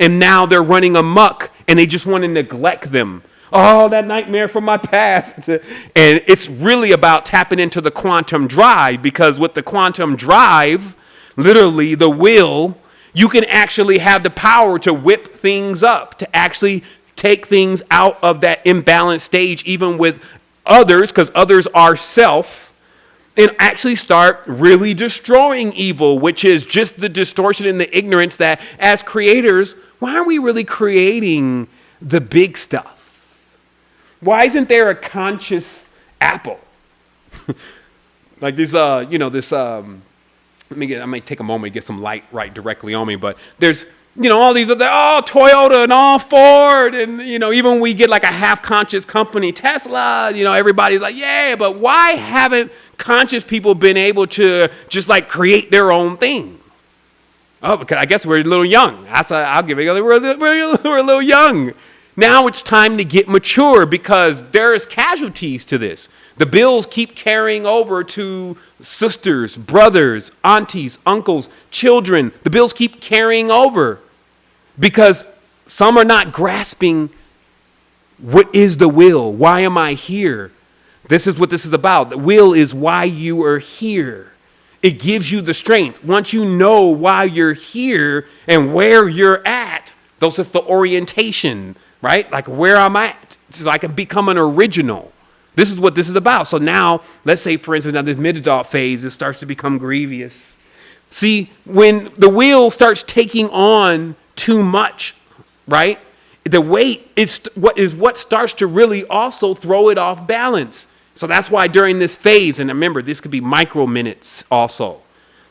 Speaker 1: And now they're running amok and they just want to neglect them. Oh, that nightmare from my past. And it's really about tapping into the quantum drive, because with the quantum drive, literally the will, you can actually have the power to whip things up, to actually take things out of that imbalanced stage, even with others, because others are self, and actually start really destroying evil, which is just the distortion and the ignorance that as creators, why are we really creating the big stuff? Why isn't there a conscious apple? Like this, I might take a moment to get some light right directly on me, but there's, all these other, Toyota and all Ford. And, even when we get like a half-conscious company, Tesla, everybody's like, yeah, but why haven't conscious people been able to just like create their own thing? Oh, because I guess we're a little young. I'll give it, we're a little young. Now it's time to get mature, because there's casualties to this. The bills keep carrying over to sisters, brothers, aunties, uncles, children. The bills keep carrying over because some are not grasping what is the will. Why am I here? This is what this is about. The will is why you are here. It gives you the strength. Once you know why you're here and where you're at, those is the orientation. Right? Like where I'm at, so I can become an original. This is what this is about. So now, let's say, for instance, now this mid-adult phase, it starts to become grievous. See, when the will starts taking on too much, right? The weight is what starts to really also throw it off balance. So that's why during this phase, and remember, this could be micro minutes also.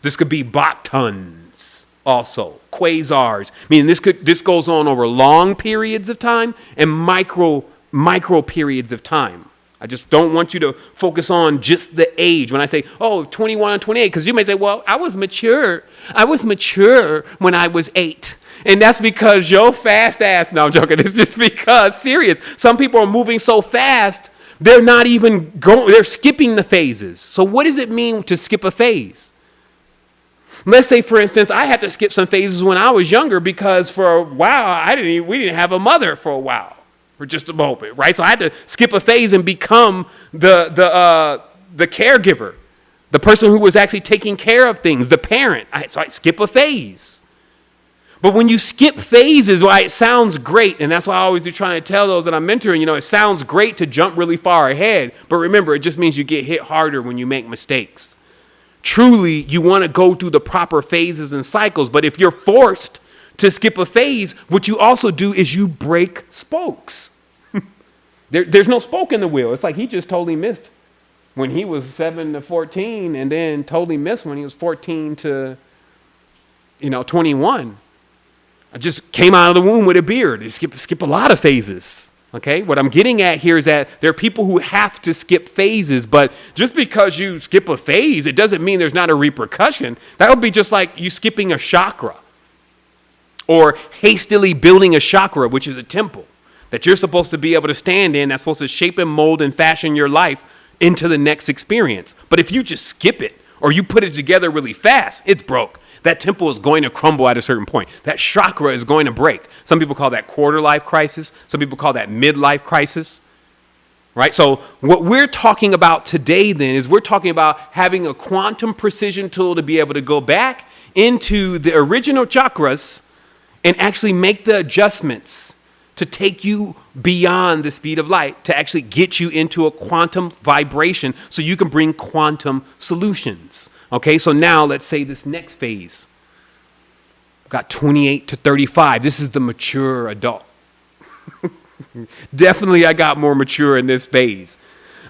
Speaker 1: This could be Bach tons. Also, quasars. This goes on over long periods of time and micro periods of time. I just don't want you to focus on just the age. When I say, 21 and 28, because you may say, well, I was mature when I was 8. And that's because your fast ass, no, I'm joking. It's just because, serious. Some people are moving so fast, they're not even going, they're skipping the phases. So what does it mean to skip a phase? Let's say, for instance, I had to skip some phases when I was younger because for a while, we didn't have a mother for a while, for just a moment, right? So I had to skip a phase and become the caregiver, the person who was actually taking care of things, the parent. So I skip a phase. But when you skip phases, it sounds great, and that's why I always do trying to tell those that I'm mentoring, it sounds great to jump really far ahead, but remember, it just means you get hit harder when you make mistakes. truly you want to go through the proper phases and cycles. But if you're forced to skip a phase, what you also do is you break spokes. There's no spoke in the wheel. It's like he just totally missed when he was 7 to 14 and then totally missed when he was 14 to 21. I just came out of the womb with a beard. You skip a lot of phases. Okay, what I'm getting at here is that there are people who have to skip phases, but just because you skip a phase, it doesn't mean there's not a repercussion. That would be just like you skipping a chakra or hastily building a chakra, which is a temple that you're supposed to be able to stand in, that's supposed to shape and mold and fashion your life into the next experience. But if you just skip it or you put it together really fast, it's broke. That temple is going to crumble at a certain point. That chakra is going to break. Some people call that quarter life crisis. Some people call that midlife crisis. Right? So what we're talking about today then is we're talking about having a quantum precision tool to be able to go back into the original chakras and actually make the adjustments to take you beyond the speed of light, to actually get you into a quantum vibration so you can bring quantum solutions. Okay, so now let's say this next phase. Got 28 to 35. This is the mature adult. Definitely I got more mature in this phase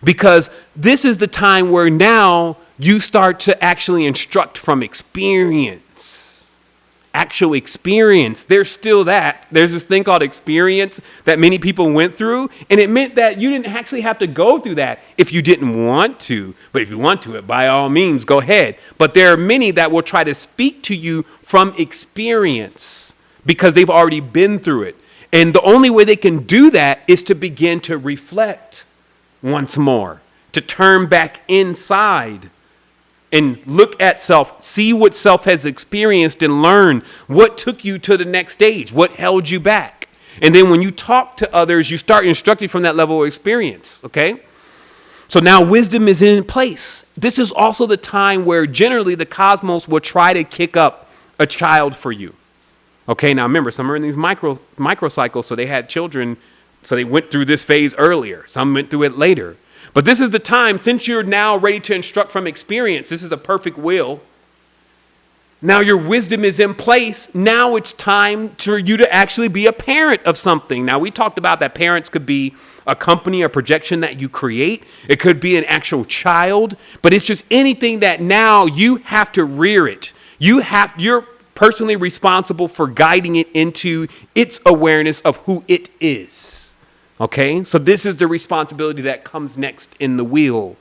Speaker 1: because this is the time where now you start to actually instruct from experience. Actual experience. There's still that. There's this thing called experience that many people went through, and it meant that you didn't actually have to go through that if you didn't want to. But if you want to, by all means, go ahead. But there are many that will try to speak to you from experience because they've already been through it. And the only way they can do that is to begin to reflect once more, to turn back inside and look at self, see what self has experienced and learn what took you to the next stage, what held you back. And then when you talk to others, you start instructing from that level of experience, okay? So now wisdom is in place. This is also the time where generally the cosmos will try to kick up a child for you. Okay, now remember, some are in these microcycles, so they had children, so they went through this phase earlier. Some went through it later. But this is the time, since you're now ready to instruct from experience, this is a perfect will. Now your wisdom is in place. Now it's time for you to actually be a parent of something. Now we talked about that parents could be a company or projection that you create. It could be an actual child, but it's just anything that now you have to rear it. You're personally responsible for guiding it into its awareness of who it is. Okay, so this is the responsibility that comes next in the wheel.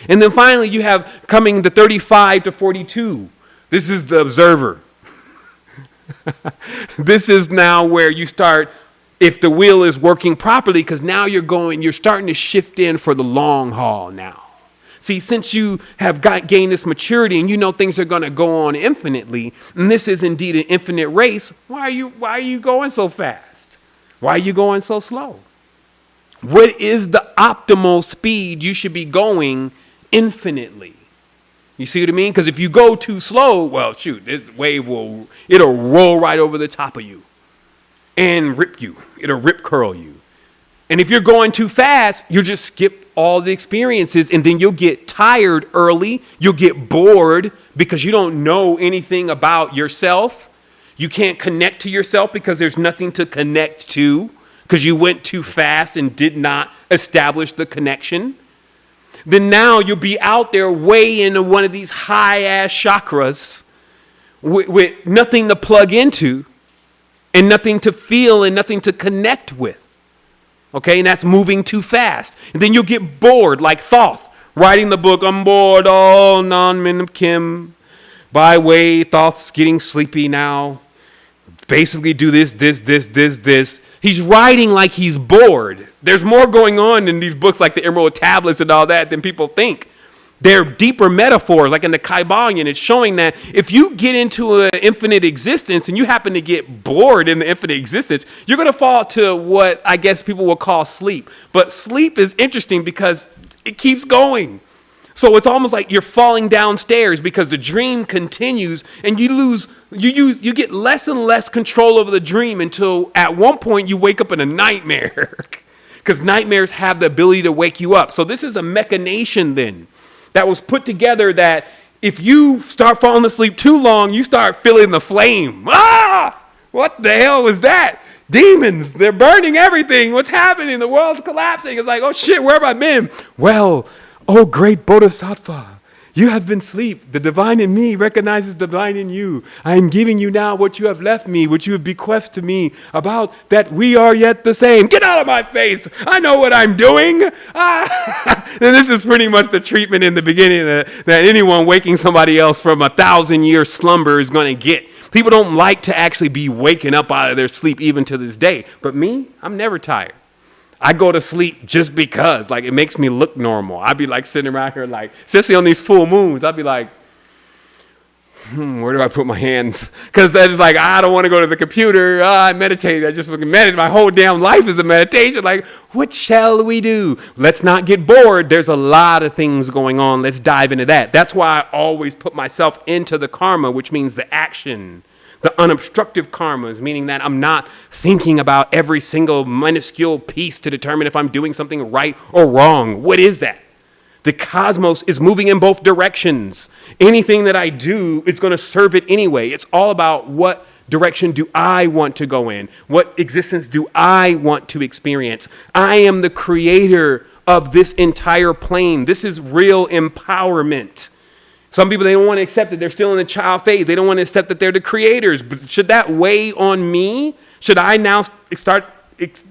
Speaker 1: And then finally, you have coming to 35 to 42. This is the observer. This is now where you start, if the wheel is working properly, because now you're starting to shift in for the long haul now. See, since you have gained this maturity and you know things are going to go on infinitely, and this is indeed an infinite race, why are you going so fast? Why are you going so slow? What is the optimal speed you should be going infinitely? You see what I mean? Because if you go too slow, well, shoot, this wave it'll roll right over the top of you and rip you. It'll rip curl you. And if you're going too fast, you'll just skip all the experiences and then you'll get tired early. You'll get bored because you don't know anything about yourself. You can't connect to yourself because there's nothing to connect to, because you went too fast and did not establish the connection. Then now you'll be out there way into one of these high-ass chakras with nothing to plug into and nothing to feel and nothing to connect with. Okay, and that's moving too fast. And then you'll get bored like Thoth, writing the book, I'm bored, all non-men of Kim. By way, Thoth's getting sleepy now. Basically do this. He's writing like he's bored. There's more going on in these books like the Emerald Tablets and all that than people think. They're deeper metaphors, like in the Kabbalion. It's showing that if you get into an infinite existence and you happen to get bored in the infinite existence, you're going to fall to what I guess people will call sleep. But sleep is interesting because it keeps going. So it's almost like you're falling downstairs because the dream continues and you get less and less control over the dream until at one point you wake up in a nightmare because nightmares have the ability to wake you up. So this is a machination then that was put together that if you start falling asleep too long, you start feeling the flame. Ah! What the hell was that? Demons, they're burning everything. What's happening? The world's collapsing. It's like, oh shit, where have I been? Well, oh great Bodhisattva, you have been asleep. The divine in me recognizes the divine in you. I am giving you now what you have left me, what you have bequeathed to me, about that we are yet the same. Get out of my face. I know what I'm doing. Ah. And this is pretty much the treatment in the beginning that anyone waking somebody else from 1,000-year slumber is going to get. People don't like to actually be waking up out of their sleep even to this day. But me, I'm never tired. I go to sleep just because, like, it makes me look normal. I'd be like sitting around here, like, especially on these full moons, I'd be like, where do I put my hands? Because I just like, I don't want to go to the computer. I meditate. I just meditate. My whole damn life is a meditation. Like, what shall we do? Let's not get bored. There's a lot of things going on. Let's dive into that. That's why I always put myself into the karma, which means the action. The unobstructive karmas, meaning that I'm not thinking about every single minuscule piece to determine if I'm doing something right or wrong. What is that? The cosmos is moving in both directions. Anything that I do is going to serve it anyway. It's all about what direction do I want to go in? What existence do I want to experience? I am the creator of this entire plane. This is real empowerment. Some people, they don't want to accept that they're still in the child phase. They don't want to accept that they're the creators. But should that weigh on me? Should I now start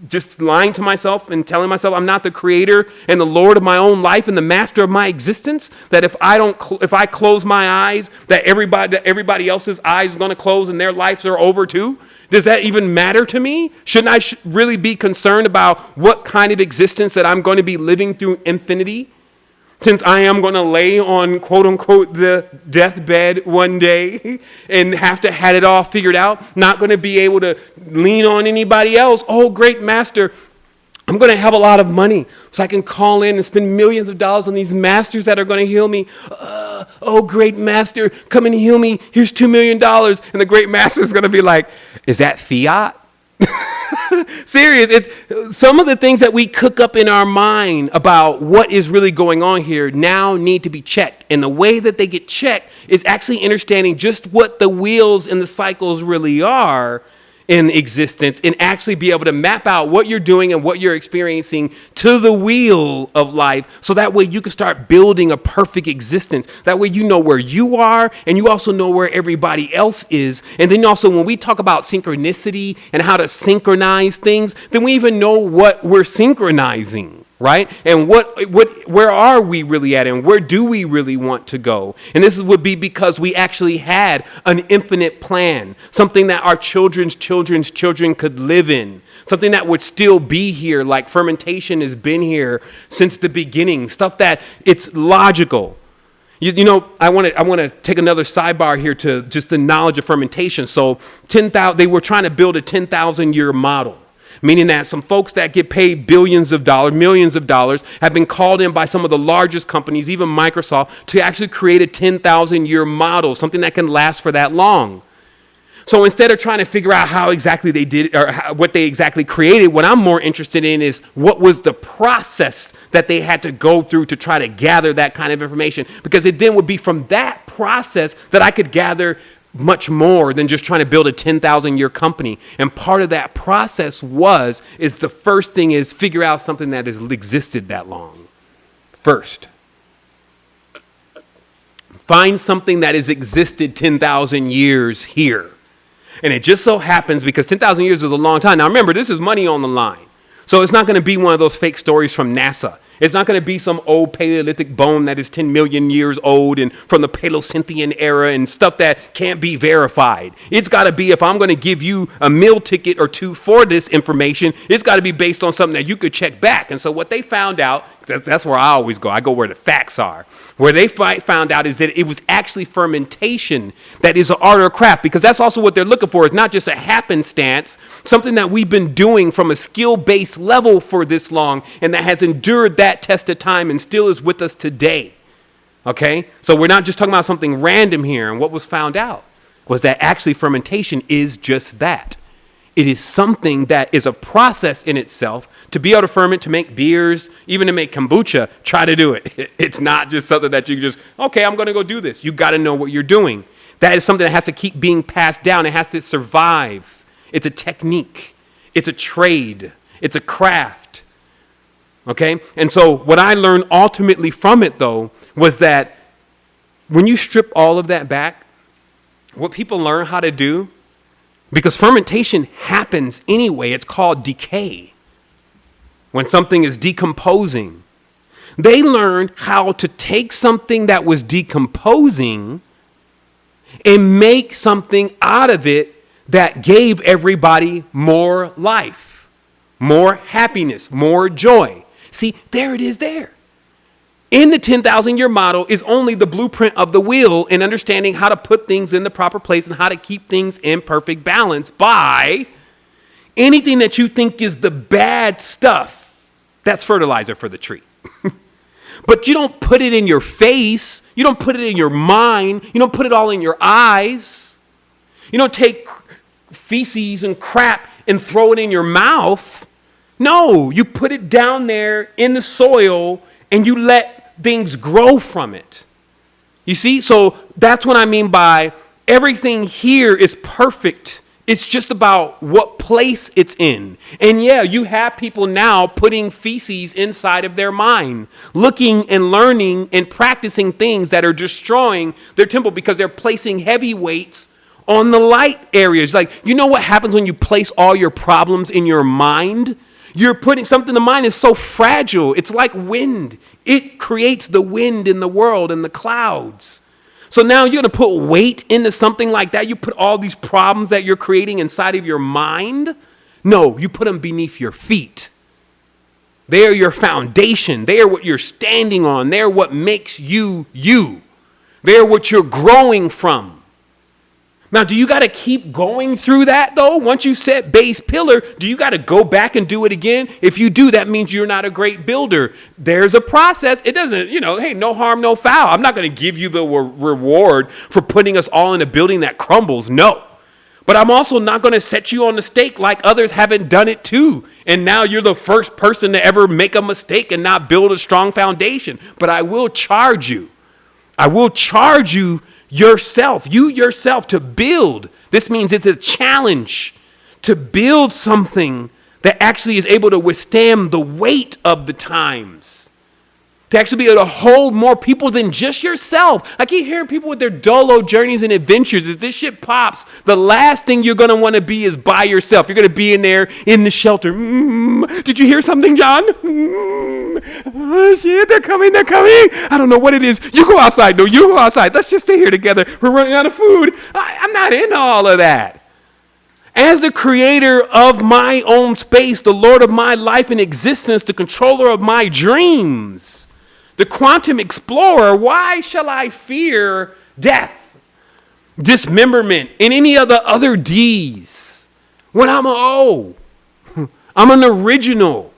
Speaker 1: just lying to myself and telling myself I'm not the creator and the Lord of my own life and the master of my existence? That if I close my eyes, that everybody else's eyes is going to close and their lives are over too? Does that even matter to me? Shouldn't I really be concerned about what kind of existence that I'm going to be living through infinity? Since I am going to lay on, quote unquote, the deathbed one day and have to have it all figured out, not going to be able to lean on anybody else. Oh, great master, I'm going to have a lot of money so I can call in and spend millions of dollars on these masters that are going to heal me. Oh, great master, come and heal me. Here's $2 million. And the great master is going to be like, is that fiat? Serious. It's some of the things that we cook up in our mind about what is really going on here now need to be checked. And the way that they get checked is actually understanding just what the wheels and the cycles really are in existence, and actually be able to map out what you're doing and what you're experiencing to the wheel of life, so that way you can start building a perfect existence. That way you know where you are, and you also know where everybody else is. And then also, when we talk about synchronicity and how to synchronize things, then we even know what we're synchronizing. Right? And where are we really at, and where do we really want to go? And this would be because we actually had an infinite plan, something that our children's children could live in, something that would still be here, like fermentation has been here since the beginning, stuff that it's logical. You know, I want to take another sidebar here to just the knowledge of fermentation. So they were trying to build a 10,000-year model. Meaning that some folks that get paid billions of dollars, millions of dollars, have been called in by some of the largest companies, even Microsoft, to actually create a 10,000-year model, something that can last for that long. So instead of trying to figure out how exactly they did it, or what they exactly created, what I'm more interested in is what was the process that they had to go through to try to gather that kind of information. Because it then would be from that process that I could gather much more than just trying to build a 10,000-year company. And part of that process is the first thing is figure out something that has existed that long. First. Find something that has existed 10,000 years here. And it just so happens, because 10,000 years is a long time. Now remember, this is money on the line. So it's not going to be one of those fake stories from NASA. It's not going to be some old Paleolithic bone that is 10 million years old and from the Paleocinthian era and stuff that can't be verified. It's got to be, if I'm going to give you a meal ticket or two for this information, it's got to be based on something that you could check back. And so what they found out, that's where I always go. I go where the facts are. Where they found out is that it was actually fermentation that is an art or craft, because that's also what they're looking for. It's not just a happenstance, something that we've been doing from a skill-based level for this long and that has endured that test of time and still is with us today. Okay? So we're not just talking about something random here. And what was found out was that actually fermentation is just that. It is something that is a process in itself. To be able to ferment, to make beers, even to make kombucha, try to do it. It's not just something that you just, okay, I'm going to go do this. You got to know what you're doing. That is something that has to keep being passed down. It has to survive. It's a technique. It's a trade. It's a craft. Okay? And so what I learned ultimately from it, though, was that when you strip all of that back, what people learn how to do, because fermentation happens anyway, it's called decay. When something is decomposing, they learned how to take something that was decomposing and make something out of it that gave everybody more life, more happiness, more joy. See, there it is there. In the 10,000-year model is only the blueprint of the wheel in understanding how to put things in the proper place and how to keep things in perfect balance by anything that you think is the bad stuff. That's fertilizer for the tree. But you don't put it in your face. You don't put it in your mind. You don't put it all in your eyes. You don't take feces and crap and throw it in your mouth. No, you put it down there in the soil and you let things grow from it. You see? So that's what I mean by everything here is perfect. It's just about what place it's in. And yeah, you have people now putting feces inside of their mind, looking and learning and practicing things that are destroying their temple because they're placing heavy weights on the light areas. Like, you know what happens when you place all your problems in your mind? You're putting something, the mind is so fragile. It's like wind. It creates the wind in the world and the clouds. So now you're going to put weight into something like that. You put all these problems that you're creating inside of your mind. No, you put them beneath your feet. They are your foundation. They are what you're standing on. They are what makes you, you. They are what you're growing from. Now, do you got to keep going through that, though? Once you set base pillar, do you got to go back and do it again? If you do, that means you're not a great builder. There's a process. It doesn't, hey, no harm, no foul. I'm not going to give you the reward for putting us all in a building that crumbles. No. But I'm also not going to set you on the stake like others haven't done it too. And now you're the first person to ever make a mistake and not build a strong foundation. But I will charge you. I will charge you yourself to build. This means it's a challenge to build something that actually is able to withstand the weight of the times. To actually be able to hold more people than just yourself. I keep hearing people with their dolo journeys and adventures. As this shit pops, the last thing you're going to want to be is by yourself. You're going to be in there in the shelter. Did you hear something, John? Oh, shit, they're coming. I don't know what it is. You go outside. No, you go outside. Let's just stay here together. We're running out of food. I'm not into all of that. As the creator of my own space, the Lord of my life and existence, the controller of my dreams, the quantum explorer, why shall I fear death, dismemberment, and any of the other D's when I'm an O? I'm an original.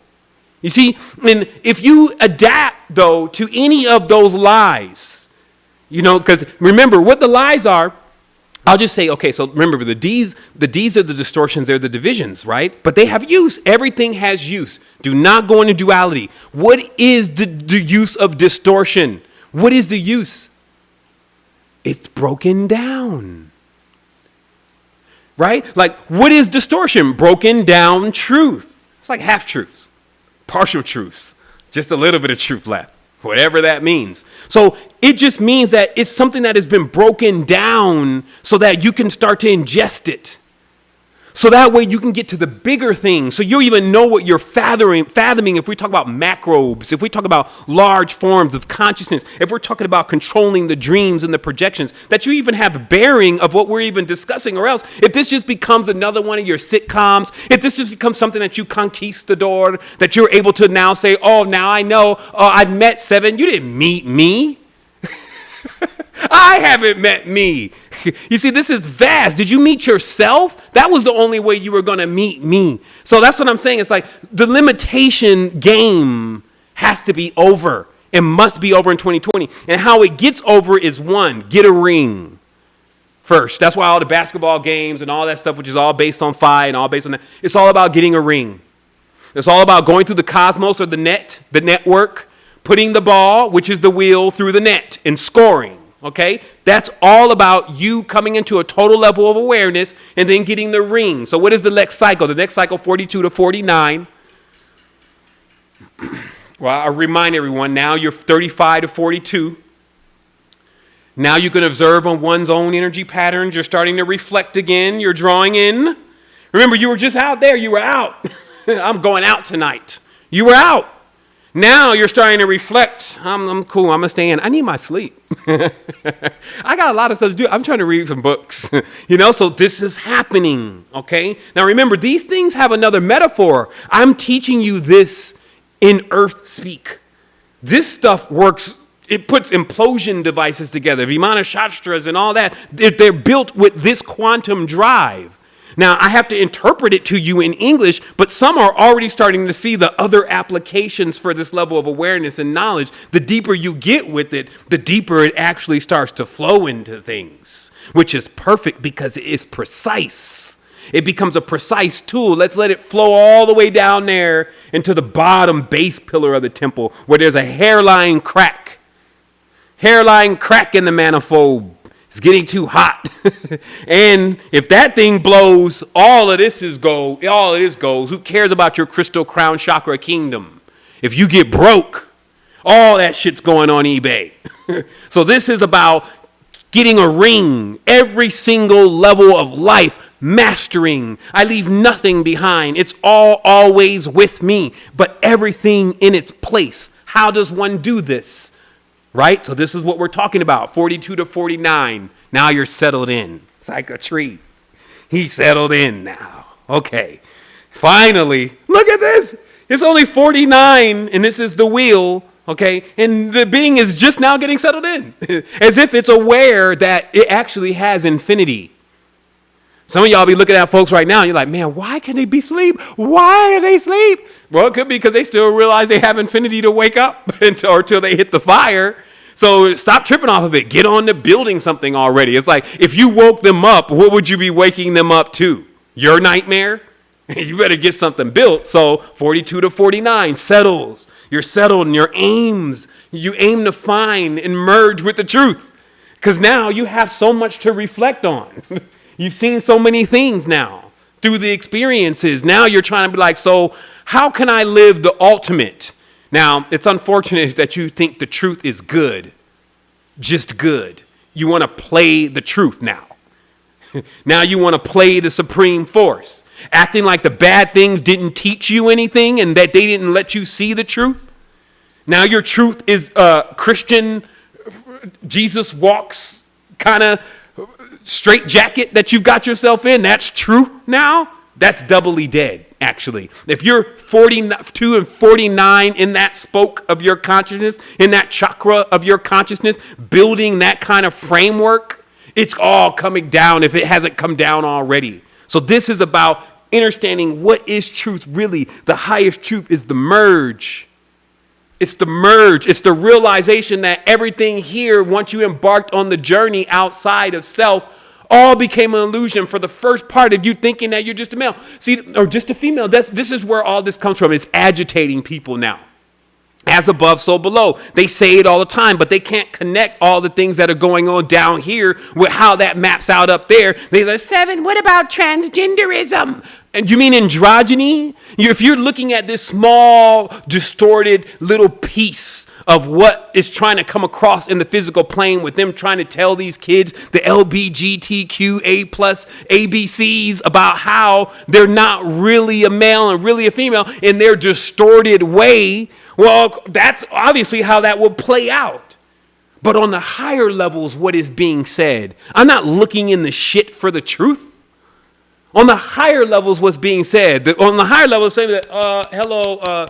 Speaker 1: You see, and if you adapt, though, to any of those lies, because remember what the lies are, I'll just say, okay, so remember the D's are the distortions, they're the divisions, right? But they have use. Everything has use. Do not go into duality. What is the use of distortion? What is the use? It's broken down. Right? Like, what is distortion? Broken down truth. It's like half-truths, partial truths, just a little bit of truth left. Whatever that means. So it just means that it's something that has been broken down so that you can start to ingest it. So that way you can get to the bigger things. So you even know what you're fathoming if we talk about macrobes, if we talk about large forms of consciousness, if we're talking about controlling the dreams and the projections, that you even have bearing of what we're even discussing. Or else, if this just becomes another one of your sitcoms, if this just becomes something that you conquistador, that you're able to now say, oh, now I know, I've met 7. You didn't meet me. I haven't met me. You see, this is vast. Did you meet yourself? That was the only way you were going to meet me. So that's what I'm saying. It's like the limitation game has to be over and must be over in 2020. And how it gets over is 1, get a ring. first. That's why all the basketball games and all that stuff, which is all based on phi and all based on that, it's all about getting a ring. It's all about going through the cosmos or the network, putting the ball, which is the wheel, through the net and scoring. Okay? That's all about you coming into a total level of awareness and then getting the ring. So what is the next cycle? The next cycle, 42 to 49. Well, I remind everyone, now you're 35 to 42. Now you can observe on one's own energy patterns. You're starting to reflect again. You're drawing in. Remember, you were just out there. You were out. I'm going out tonight. You were out. Now you're starting to reflect. I'm cool. I'm going to stay in. I need my sleep. I got a lot of stuff to do. I'm trying to read some books. So this is happening. Okay? Now remember, these things have another metaphor. I'm teaching you this in earth speak. This stuff works. It puts implosion devices together, Vimana Shastras and all that. They're built with this quantum drive. Now, I have to interpret it to you in English, but some are already starting to see the other applications for this level of awareness and knowledge. The deeper you get with it, the deeper it actually starts to flow into things, which is perfect because it is precise. It becomes a precise tool. Let's let it flow all the way down there into the bottom base pillar of the temple where there's a hairline crack. Hairline crack in the manifold. It's getting too hot. And if that thing blows, all of this is gold. All of this goes. Who cares about your crystal crown chakra kingdom? If you get broke, all that shit's going on eBay. So this is about getting a ring. Every single level of life, mastering. I leave nothing behind. It's all always with me, but everything in its place. How does one do this? Right? So this is what we're talking about. 42 to 49. Now you're settled in. It's like a tree. He's settled in now. Okay. Finally, look at this. It's only 49, and this is the wheel. Okay. And the being is just now getting settled in. As if it's aware that it actually has infinity. Some of y'all be looking at folks right now, and you're like, man, why can they be asleep? Why are they asleep? Well, it could be because they still realize they have infinity to wake up until they hit the fire. So stop tripping off of it. Get on to building something already. It's like, if you woke them up, what would you be waking them up to? Your nightmare? You better get something built. So 42 to 49 settles. You're settled in your aims. You aim to find and merge with the truth. Because now you have so much to reflect on. You've seen so many things now through the experiences. Now you're trying to be like, so how can I live the ultimate? Now, it's unfortunate that you think the truth is good, just good. You want to play the truth now. Now you want to play the supreme force, acting like the bad things didn't teach you anything and that they didn't let you see the truth. Now your truth is Christian, Jesus walks kind of straight jacket that you've got yourself in. That's true now. That's doubly dead, actually. If you're 42 and 49 in that spoke of your consciousness, in that chakra of your consciousness, building that kind of framework, it's all coming down if it hasn't come down already. So this is about understanding what is truth really. The highest truth is the merge. It's the merge. It's the realization that everything here, once you embarked on the journey outside of self, all became an illusion for the first part of you thinking that you're just a male. See, or just a female. This is where all this comes from. It's agitating people now. As above, so below. They say it all the time, but they can't connect all the things that are going on down here with how that maps out up there. They say, 7, what about transgenderism? And you mean androgyny? If you're looking at this small, distorted little piece of what is trying to come across in the physical plane with them trying to tell these kids the LBGTQA plus ABCs about how they're not really a male and really a female in their distorted way, well, that's obviously how that will play out. But on the higher levels, what is being said? I'm not looking in the shit for the truth. On the higher levels, what's being said? On the higher levels, saying that, hello,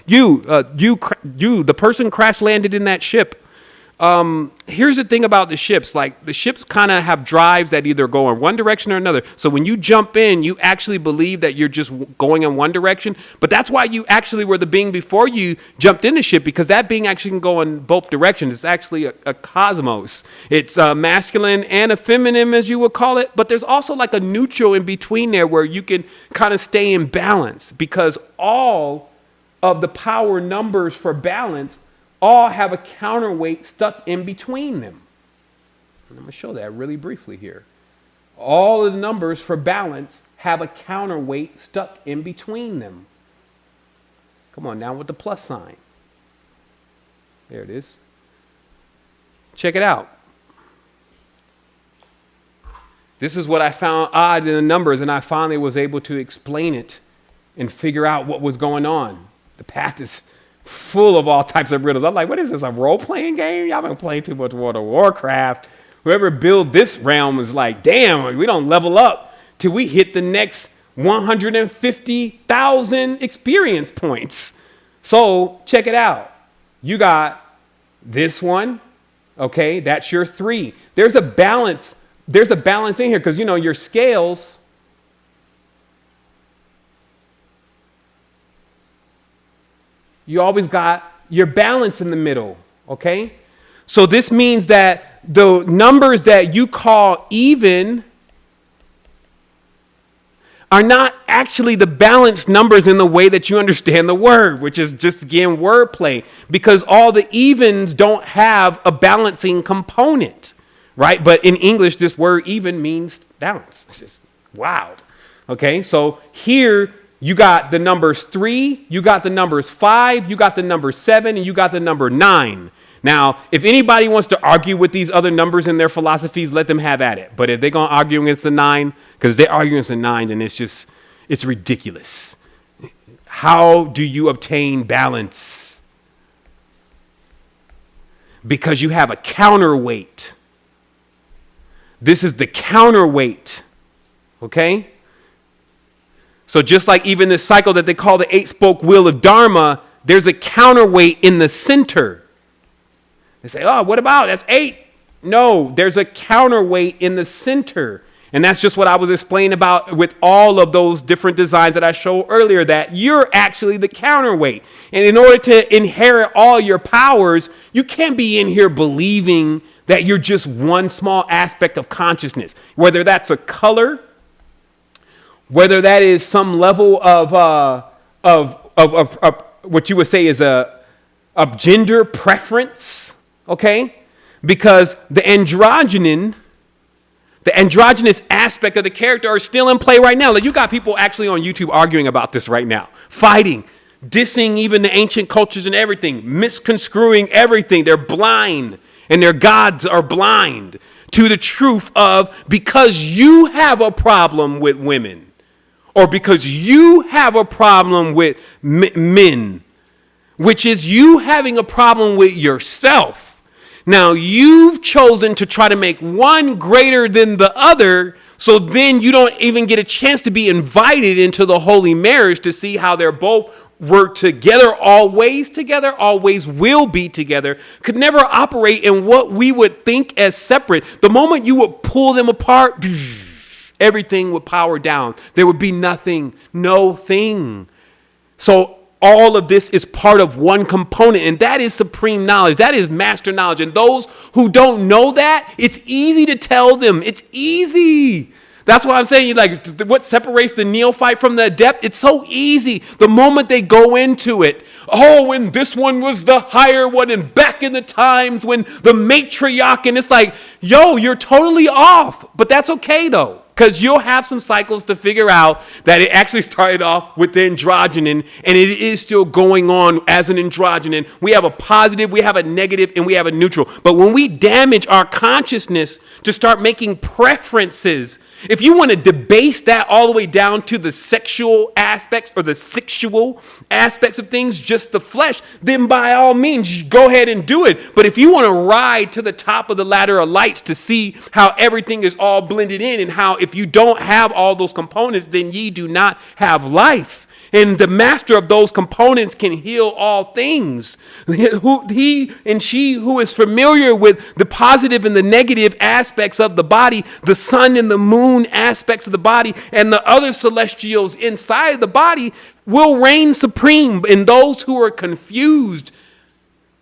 Speaker 1: you, the person crash landed in that ship. Here's the thing about the ships. Like, the ships kind of have drives that either go in one direction or another. So when you jump in, you actually believe that you're just going in one direction. But that's why you actually were the being before you jumped in the ship, because that being actually can go in both directions. It's actually a cosmos. It's masculine and a feminine, as you would call it. But there's also like a neutral in between there where you can kind of stay in balance, because all of the power numbers for balance all have a counterweight stuck in between them. And I'm going to show that really briefly here. All of the numbers for balance have a counterweight stuck in between them. Come on now with the plus sign. There it is. Check it out. This is what I found odd in the numbers, and I finally was able to explain it and figure out what was going on. The path is full of all types of riddles. I'm like, what is this, a role-playing game? Y'all been playing too much World of Warcraft. Whoever built this realm is like, damn, we don't level up till we hit the next 150,000 experience points. So check it out. You got this one, okay? That's your 3. There's a balance. There's a balance in here because, you know, your scales, you always got your balance in the middle, okay? So this means that the numbers that you call even are not actually the balanced numbers in the way that you understand the word, which is just, again, wordplay, because all the evens don't have a balancing component, right? But in English, this word even means balance. It's just wild, okay? So here, you got the numbers 3, you got the numbers 5, you got the number 7, and you got the number 9. Now, if anybody wants to argue with these other numbers in their philosophies, let them have at it. But if they're going to argue against the 9, because they're arguing against the 9, then it's ridiculous. How do you obtain balance? Because you have a counterweight. This is the counterweight, okay? So just like even this cycle that they call the 8-spoke wheel of Dharma, there's a counterweight in the center. They say, oh, what about? That's 8. No, there's a counterweight in the center. And that's just what I was explaining about with all of those different designs that I showed earlier, that you're actually the counterweight. And in order to inherit all your powers, you can't be in here believing that you're just one small aspect of consciousness, whether that's a color, whether that is some level of what you would say is of gender preference, okay? Because the androgynous aspect of the character are still in play right now. Like, you got people actually on YouTube arguing about this right now, fighting, dissing even the ancient cultures and everything, misconstruing everything. They're blind, and their gods are blind to the truth of, because you have a problem with women, or because you have a problem with men, which is you having a problem with yourself. Now, you've chosen to try to make one greater than the other, so then you don't even get a chance to be invited into the holy marriage to see how they're both work together, always will be together, could never operate in what we would think as separate. The moment you would pull them apart, everything would power down. There would be nothing, no thing. So all of this is part of one component, and that is supreme knowledge. That is master knowledge. And those who don't know that, it's easy to tell them. It's easy. That's what I'm saying. Like, what separates the neophyte from the adept? It's so easy. The moment they go into it, oh, and this one was the higher one, and back in the times when the matriarch, and it's like, yo, you're totally off. But that's okay, though, because you'll have some cycles to figure out that it actually started off with the androgynon, and it is still going on as an androgynon. We have a positive, we have a negative, and we have a neutral. But when we damage our consciousness to start making preferences, if you want to debase that all the way down to the sexual aspects or the sexual aspects of things, just the flesh, then by all means, go ahead and do it. But if you want to ride to the top of the ladder of lights to see how everything is all blended in, and how if you don't have all those components, then ye do not have life. And the master of those components can heal all things. He and she who is familiar with the positive and the negative aspects of the body, the sun and the moon aspects of the body, and the other celestials inside the body will reign supreme in those who are confused.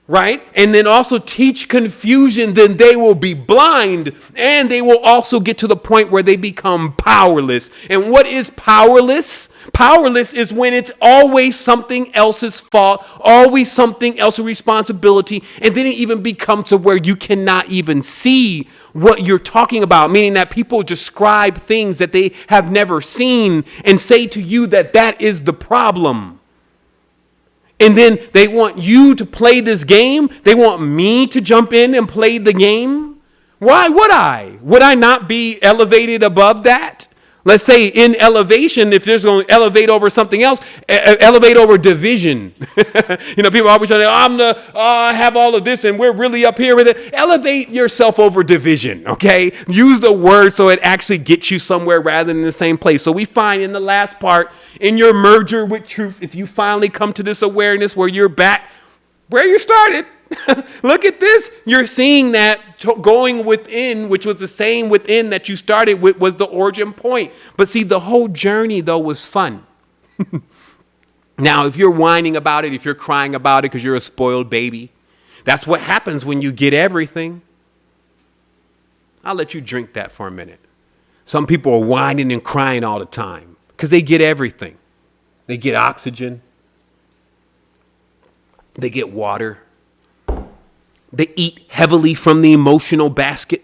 Speaker 1: Right? And then also teach confusion, then they will be blind, and they will also get to the point where they become powerless. And what is powerless? Powerless is when it's always something else's fault, always something else's responsibility, and then it even becomes to where you cannot even see what you're talking about, meaning that people describe things that they have never seen and say to you that that is the problem. And then they want you to play this game. They want me to jump in and play the game. Why would I? Would I not be elevated above that? Let's say in elevation, if there's going to elevate over something else, elevate over division. People always say, I have all of this and we're really up here with it. Elevate yourself over division, okay? Use the word so it actually gets you somewhere rather than the same place. So we find in the last part, in your merger with truth, if you finally come to this awareness where you're back where you started, look at this. You're seeing that going within, which was the same within that you started with, was the origin point. But see, the whole journey, though, was fun. Now, if you're whining about it, if you're crying about it because you're a spoiled baby, that's what happens when you get everything. I'll let you drink that for a minute. Some people are whining and crying all the time because they get everything. They get oxygen. They get water. They eat heavily from the emotional basket.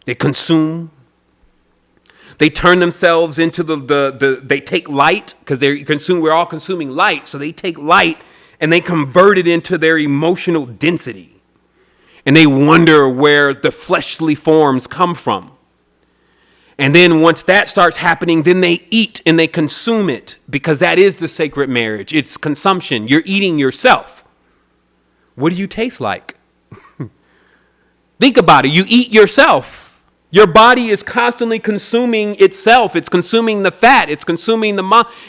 Speaker 1: They consume. They turn themselves into they take light because we're all consuming light. So they take light and they convert it into their emotional density. And they wonder where the fleshly forms come from. And then once that starts happening, then they eat and they consume it because that is the sacred marriage. It's consumption. You're eating yourself. What do you taste like? Think about it. You eat yourself. Your body is constantly consuming itself. It's consuming the fat. It's consuming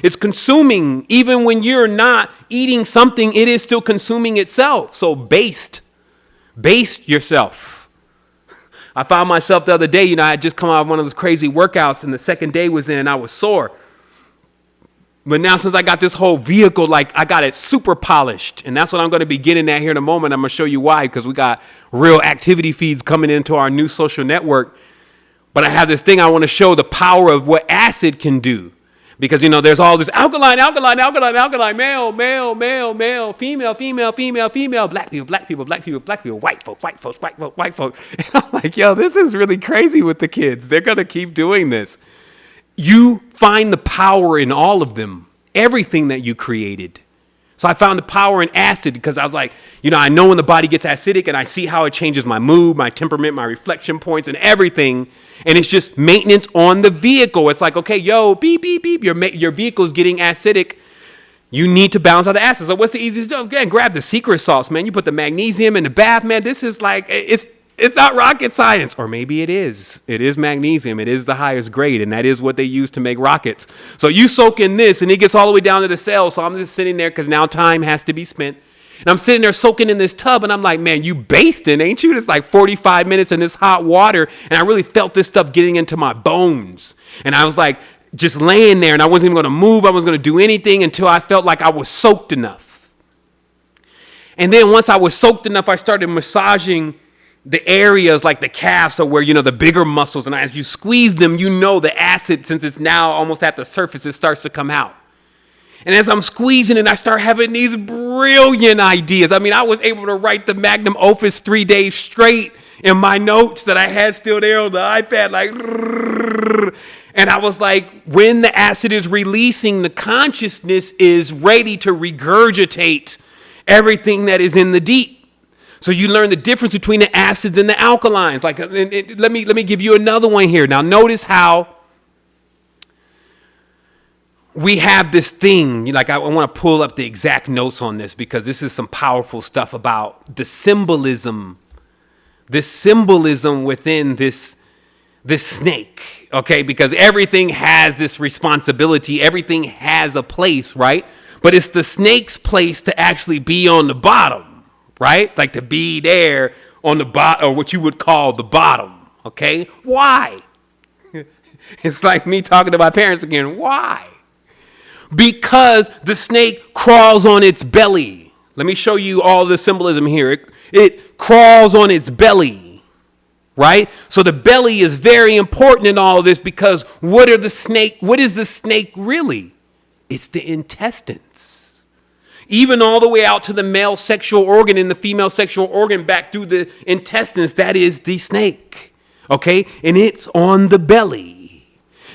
Speaker 1: it's consuming. Even when you're not eating something, it is still consuming itself. So baste yourself. I found myself the other day, I had just come out of one of those crazy workouts and the second day was in and I was sore. But now since I got this whole vehicle, I got it super polished. And that's what I'm going to be getting at here in a moment. I'm going to show you why, because we got real activity feeds coming into our new social network. But I have this thing I want to show the power of what acid can do. Because, there's all this alkaline, male, female, black people, white folks. And I'm like, yo, this is really crazy with the kids. They're going to keep doing this. You find the power in all of them, everything that you created. So I found the power in acid because I was like, I know when the body gets acidic and I see how it changes my mood, my temperament, my reflection points and everything. And it's just maintenance on the vehicle. It's like, okay, yo, beep, beep, beep. Your vehicle's getting acidic. You need to balance out the acid. So what's the easiest job? Again, grab the secret sauce, man. You put the magnesium in the bath, man. This is like, it's not rocket science. Or maybe it is. It is magnesium. It is the highest grade. And that is what they use to make rockets. So you soak in this and it gets all the way down to the cell. So I'm just sitting there because now time has to be spent. And I'm sitting there soaking in this tub and I'm like, man, you basting, ain't you? It's like 45 minutes in this hot water. And I really felt this stuff getting into my bones. And I was like just laying there and I wasn't even going to move. I wasn't going to do anything until I felt like I was soaked enough. And then once I was soaked enough, I started massaging the areas like the calves are where, the bigger muscles. And as you squeeze them, the acid, since it's now almost at the surface, it starts to come out. And as I'm squeezing it, I start having these brilliant ideas. I mean, I was able to write the magnum opus 3 days straight in my notes that I had still there on the iPad, and I was like, when the acid is releasing, the consciousness is ready to regurgitate everything that is in the deep. So you learn the difference between the acids and the alkalines. Let me give you another one here. Now notice how we have this thing. I want to pull up the exact notes on this because this is some powerful stuff about the symbolism. This symbolism within this this snake, okay? Because everything has this responsibility. Everything has a place, right? But it's the snake's place to actually be on the bottom, right? Like to be there on the bottom, or what you would call the bottom, okay? Why? It's like me talking to my parents again. Why? Because the snake crawls on its belly. Let me show you all the symbolism here. It crawls on its belly, right? So the belly is very important in all of this, because what is the snake really? It's the intestines. Even all the way out to the male sexual organ and the female sexual organ, back through the intestines, that is the snake, okay? And it's on the belly.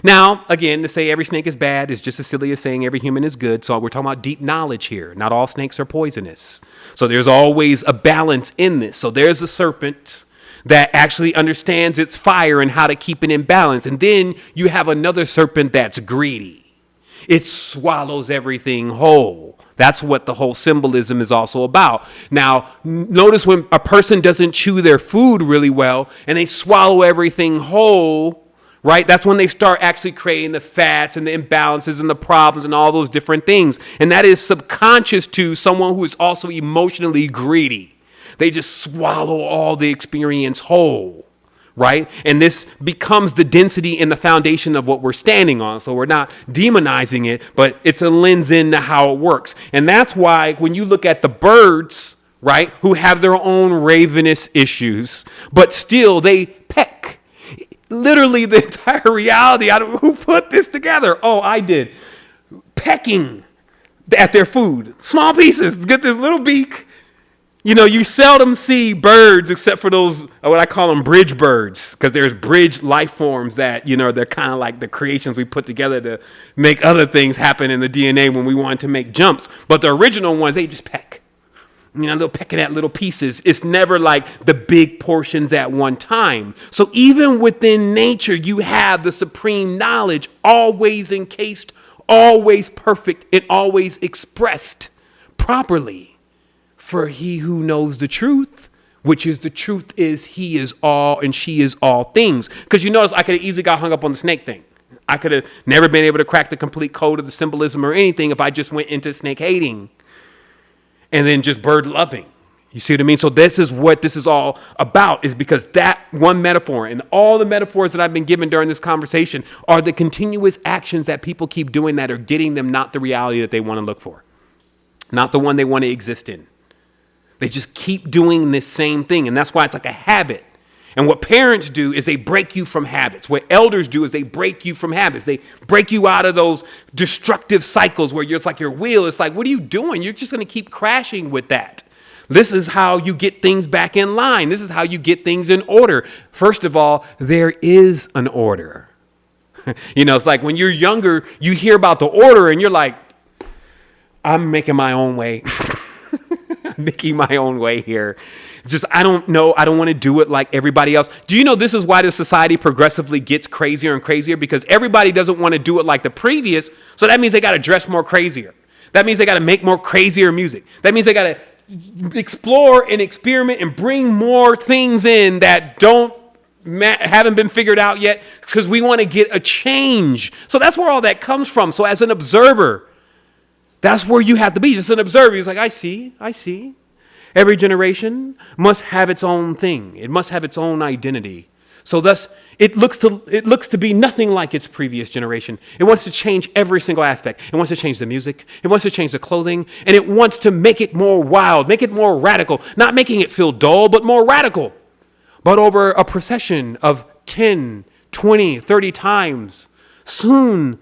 Speaker 1: Now, again, to say every snake is bad is just as silly as saying every human is good. So we're talking about deep knowledge here. Not all snakes are poisonous. So there's always a balance in this. So there's a serpent that actually understands its fire and how to keep it in balance. And then you have another serpent that's greedy. It swallows everything whole. That's what the whole symbolism is also about. Now, notice when a person doesn't chew their food really well and they swallow everything whole, right? That's when they start actually creating the fats and the imbalances and the problems and all those different things. And that is subconscious to someone who is also emotionally greedy. They just swallow all the experience whole, right? And this becomes the density and the foundation of what we're standing on. So we're not demonizing it, but it's a lens into how it works. And that's why when you look at the birds, right, who have their own ravenous issues, but still they peck. Literally the entire reality. Who put this together? Oh, I did. Pecking at their food. Small pieces. Get this little beak. You know, you seldom see birds except for those, what I call them bridge birds, because there's bridge life forms that, you know, they're kind of like the creations we put together to make other things happen in the DNA when we want to make jumps. But the original ones, they just peck. You know, they're pecking at little pieces. It's never like the big portions at one time. So even within nature, you have the supreme knowledge always encased, always perfect, and always expressed properly. For he who knows the truth, which is the truth is he is all and she is all things. Because you notice I could have easily got hung up on the snake thing. I could have never been able to crack the complete code of the symbolism or anything if I just went into snake hating. And then just bird loving. You see what I mean? So this is what this is all about, is because that one metaphor and all the metaphors that I've been given during this conversation are the continuous actions that people keep doing that are getting them not the reality that they want to look for, not the one they want to exist in. They just keep doing this same thing. And that's why it's like a habit. And what parents do is they break you from habits. What elders do is they break you from habits. They break you out of those destructive cycles where it's like your wheel. It's like, what are you doing? You're just going to keep crashing with that. This is how you get things back in line. This is how you get things in order. First of all, there is an order. You know, it's like when you're younger, you hear about the order and you're like, I'm making my own way. I'm making my own way here. It's just, I don't know. I don't want to do it like everybody else. Do you know this is why the society progressively gets crazier and crazier? Because everybody doesn't want to do it like the previous. So that means they got to dress more crazier. That means they got to make more crazier music. That means they got to explore and experiment and bring more things in that haven't been figured out yet, because we want to get a change. So that's where all that comes from. So as an observer, that's where you have to be. Just an observer. He's like, I see. Every generation must have its own thing. It must have its own identity. So thus, it looks to be nothing like its previous generation. It wants to change every single aspect. It wants to change the music. It wants to change the clothing. And it wants to make it more wild, make it more radical. Not making it feel dull, but more radical. But over a procession of 10, 20, 30 times, soon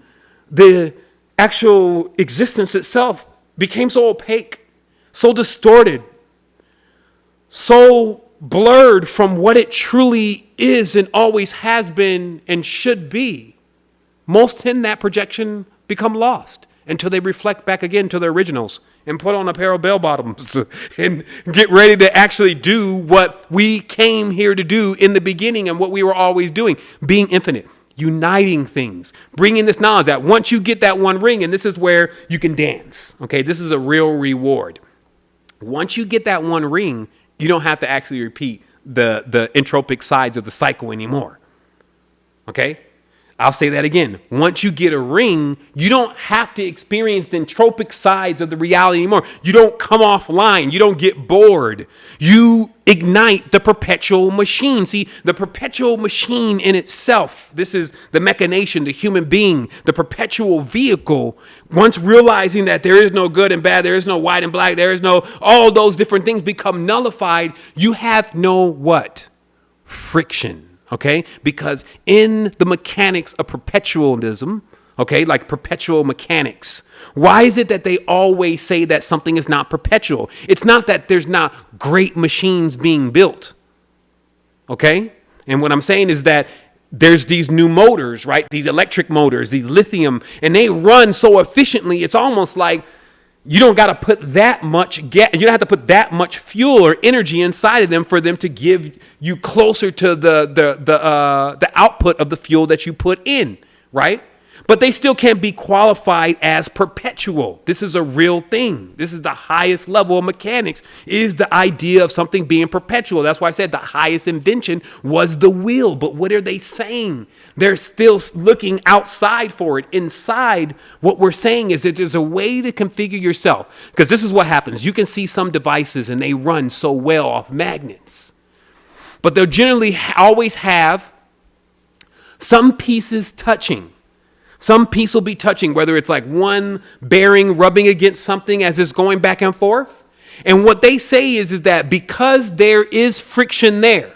Speaker 1: the actual existence itself became so opaque, so distorted, so blurred from what it truly is and always has been and should be. Most in that projection become lost until they reflect back again to their originals and put on a pair of bell bottoms and get ready to actually do what we came here to do in the beginning and what we were always doing, being infinite, uniting things, bringing this knowledge that once you get that one ring, and this is where you can dance, okay? This is a real reward. Once you get that one ring, you don't have to actually repeat the entropic sides of the cycle anymore. Okay? I'll say that again. Once you get a ring, you don't have to experience the entropic sides of the reality anymore. You don't come offline. You don't get bored. You ignite the perpetual machine. See, the perpetual machine in itself, this is the machination, the human being, the perpetual vehicle. Once realizing that there is no good and bad, there is no white and black, there is no, all those different things become nullified. You have no what? Friction. Okay, because in the mechanics of perpetualism, okay, like perpetual mechanics, why is it that they always say that something is not perpetual? It's not that there's not great machines being built. Okay, and what I'm saying is that there's these new motors, right? These electric motors, these lithium, and they run so efficiently. It's almost like you don't got to put that much gas. You don't have to put that much fuel or energy inside of them for them to give you closer to the output of the fuel that you put in, right? But they still can't be qualified as perpetual. This is a real thing. This is the highest level of mechanics, is the idea of something being perpetual. That's why I said the highest invention was the wheel. But what are they saying? They're still looking outside for it. Inside, what we're saying is that there's a way to configure yourself. Because this is what happens. You can see some devices and they run so well off magnets. But they'll generally always have some pieces touching. Some piece will be touching, whether it's like one bearing rubbing against something as it's going back and forth. And what they say is that because there is friction there,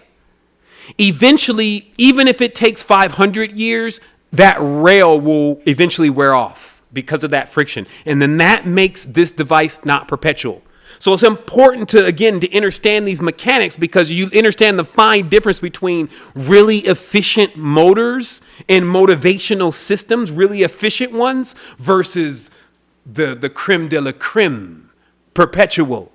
Speaker 1: eventually, even if it takes 500 years, that rail will eventually wear off because of that friction. And then that makes this device not perpetual. So it's important to, again, to understand these mechanics, because you understand the fine difference between really efficient motors and motivational systems, really efficient ones, versus the creme de la creme, perpetual.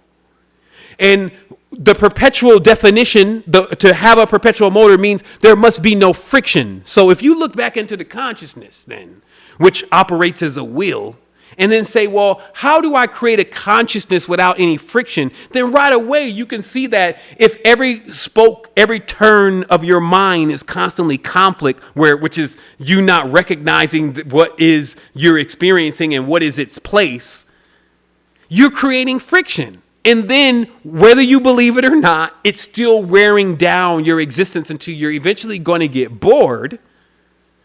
Speaker 1: And the perpetual definition, to have a perpetual motor, means there must be no friction. So if you look back into the consciousness then, which operates as a wheel, and then say, well, how do I create a consciousness without any friction? Then right away, you can see that if every spoke, every turn of your mind is constantly conflict, which is you not recognizing what is you're experiencing and what is its place, you're creating friction. And then whether you believe it or not, it's still wearing down your existence until you're eventually going to get bored,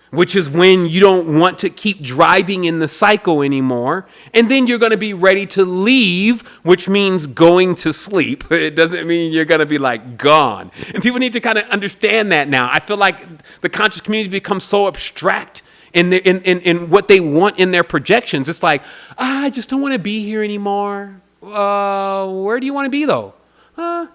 Speaker 1: which is when you don't want to keep driving in the cycle anymore. And then you're going to be ready to leave, which means going to sleep. It doesn't mean you're going to be like gone. And people need to kind of understand that now. I feel like the conscious community becomes so abstract in what they want in their projections. It's like, I just don't want to be here anymore. Where do you want to be though? I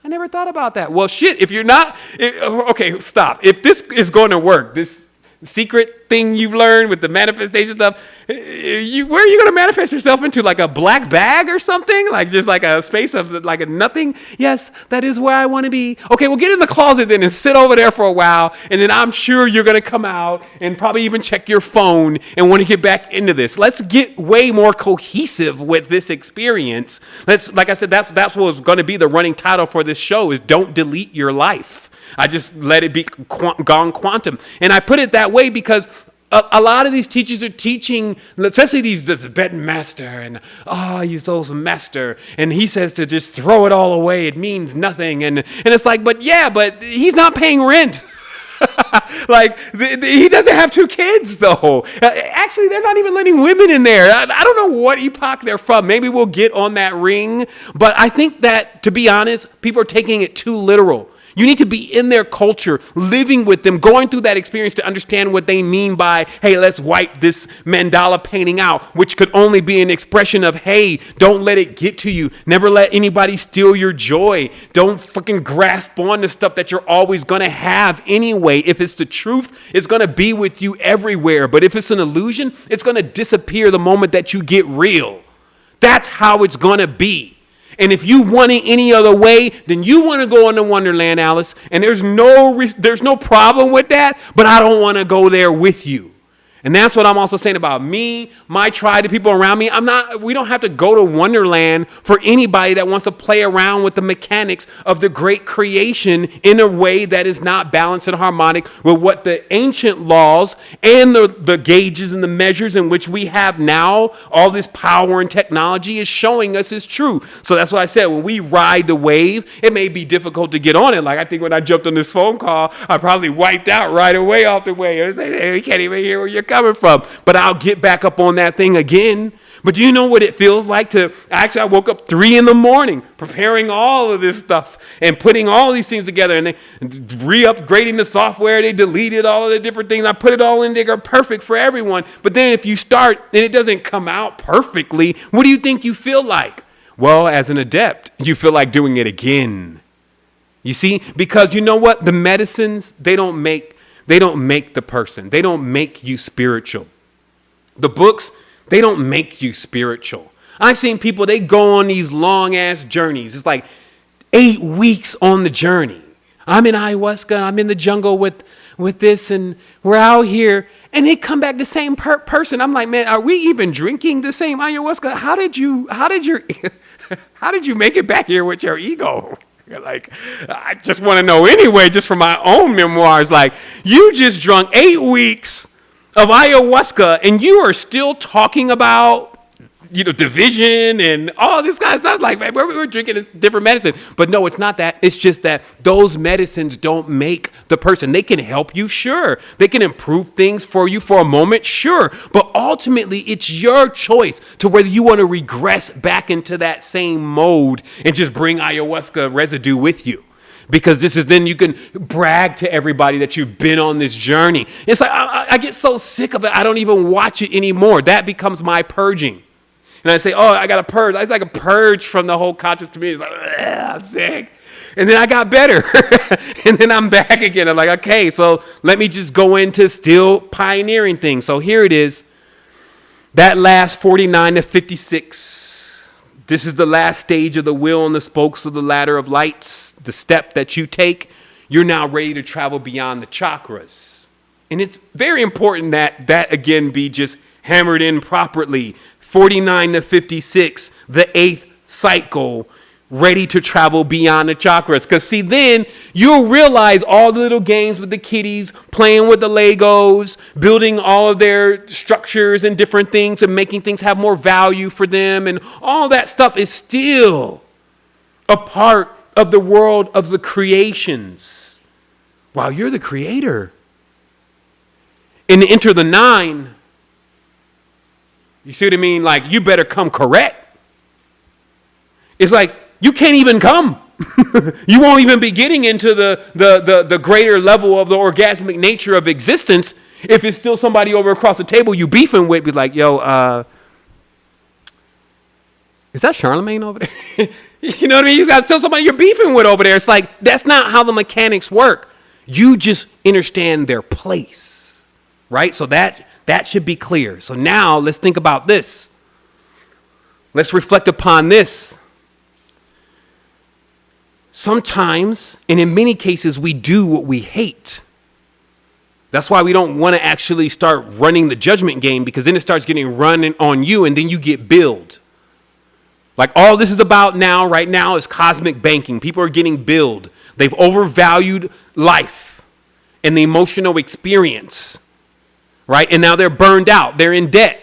Speaker 1: never thought about that. Well, shit, if you're not, okay, stop. If this is going to work, this secret thing you've learned with the manifestation stuff, where are you going to manifest yourself into? Like a black bag or something? Like just like a space of like a nothing? Yes, that is where I want to be. Okay, well, get in the closet then and sit over there for a while. And then I'm sure you're going to come out and probably even check your phone and want to get back into this. Let's get way more cohesive with this experience. Like I said, that's what's going to be the running title for this show, is Don't Delete Your Life. I just let it be gone quantum. And I put it that way because a lot of these teachers are teaching, especially the Tibetan master, and he's so master, and he says to just throw it all away. It means nothing. And it's like, but he's not paying rent. Like he doesn't have 2 kids though. Actually, they're not even letting women in there. I don't know what epoch they're from. Maybe we'll get on that ring. But I think that, to be honest, people are taking it too literal. You need to be in their culture, living with them, going through that experience to understand what they mean by, hey, let's wipe this mandala painting out, which could only be an expression of, hey, don't let it get to you. Never let anybody steal your joy. Don't fucking grasp on to stuff that you're always going to have anyway. If it's the truth, it's going to be with you everywhere. But if it's an illusion, it's going to disappear the moment that you get real. That's how it's going to be. And if you want it any other way, then you want to go into Wonderland, Alice. And there's no problem with that, but I don't want to go there with you. And that's what I'm also saying about me, my tribe, the people around me. We don't have to go to Wonderland for anybody that wants to play around with the mechanics of the great creation in a way that is not balanced and harmonic with what the ancient laws and the gauges and the measures in which we have now, all this power and technology is showing us is true. So that's what I said. When we ride the wave, it may be difficult to get on it. Like I think when I jumped on this phone call, I probably wiped out right away off the wave. I was like, hey, we can't even hear where you're coming from, but I'll get back up on that thing again. But do you know what it feels like I woke up 3 a.m. preparing all of this stuff and putting all these things together and then re-upgrading the software. They deleted all of the different things. I put it all in there, perfect for everyone. But then if you start and it doesn't come out perfectly, what do you think you feel like? Well, as an adept, you feel like doing it again. You see, because you know what? The medicines, they don't make the person. They don't make you spiritual. The books, they don't make you spiritual. I've seen people, they go on these long ass journeys. It's like 8 weeks on the journey. I'm in ayahuasca, I'm in the jungle with this, and we're out here, and they come back the same person. I'm like, man, are we even drinking the same ayahuasca? How did you make it back here with your ego? Like, I just want to know anyway, just from my own memoirs, like, you just drunk 8 weeks of ayahuasca and you are still talking about, division and all this kind of stuff. Like, man, we're drinking this different medicine. But no, it's not that. It's just that those medicines don't make the person. They can help you, sure. They can improve things for you for a moment, sure. But ultimately, it's your choice to whether you want to regress back into that same mode and just bring ayahuasca residue with you. Because then you can brag to everybody that you've been on this journey. It's like, I get so sick of it, I don't even watch it anymore. That becomes my purging. And I say, oh, I got to purge. It's like a purge from the whole conscious community. It's like, I'm sick. And then I got better. And then I'm back again. I'm like, okay, so let me just go into still pioneering things. So here it is. That last 49 to 56. This is the last stage of the wheel and the spokes of the ladder of lights. The step that you take, you're now ready to travel beyond the chakras. And it's very important that again be just hammered in properly. 49 to 56, the 8th cycle, ready to travel beyond the chakras. Because see, then you'll realize all the little games with the kiddies, playing with the Legos, building all of their structures and different things and making things have more value for them. And all that stuff is still a part of the world of the creations. Wow, you're the creator. And enter the 9. You see what I mean? Like, you better come correct. It's like, you can't even come. You won't even be getting into the greater level of the orgasmic nature of existence if it's still somebody over across the table you beefing with. Be like, yo, is that Charlemagne over there? You know what I mean? You got still somebody you're beefing with over there. It's like, that's not how the mechanics work. You just understand their place, right? So that should be clear. So now let's think about this. Let's reflect upon this. Sometimes, and in many cases, we do what we hate. That's why we don't want to actually start running the judgment game, because then it starts getting run on you and then you get billed. Like, all this is about now, right now, is cosmic banking. People are getting billed. They've overvalued life and the emotional experience. Right? And now they're burned out. They're in debt.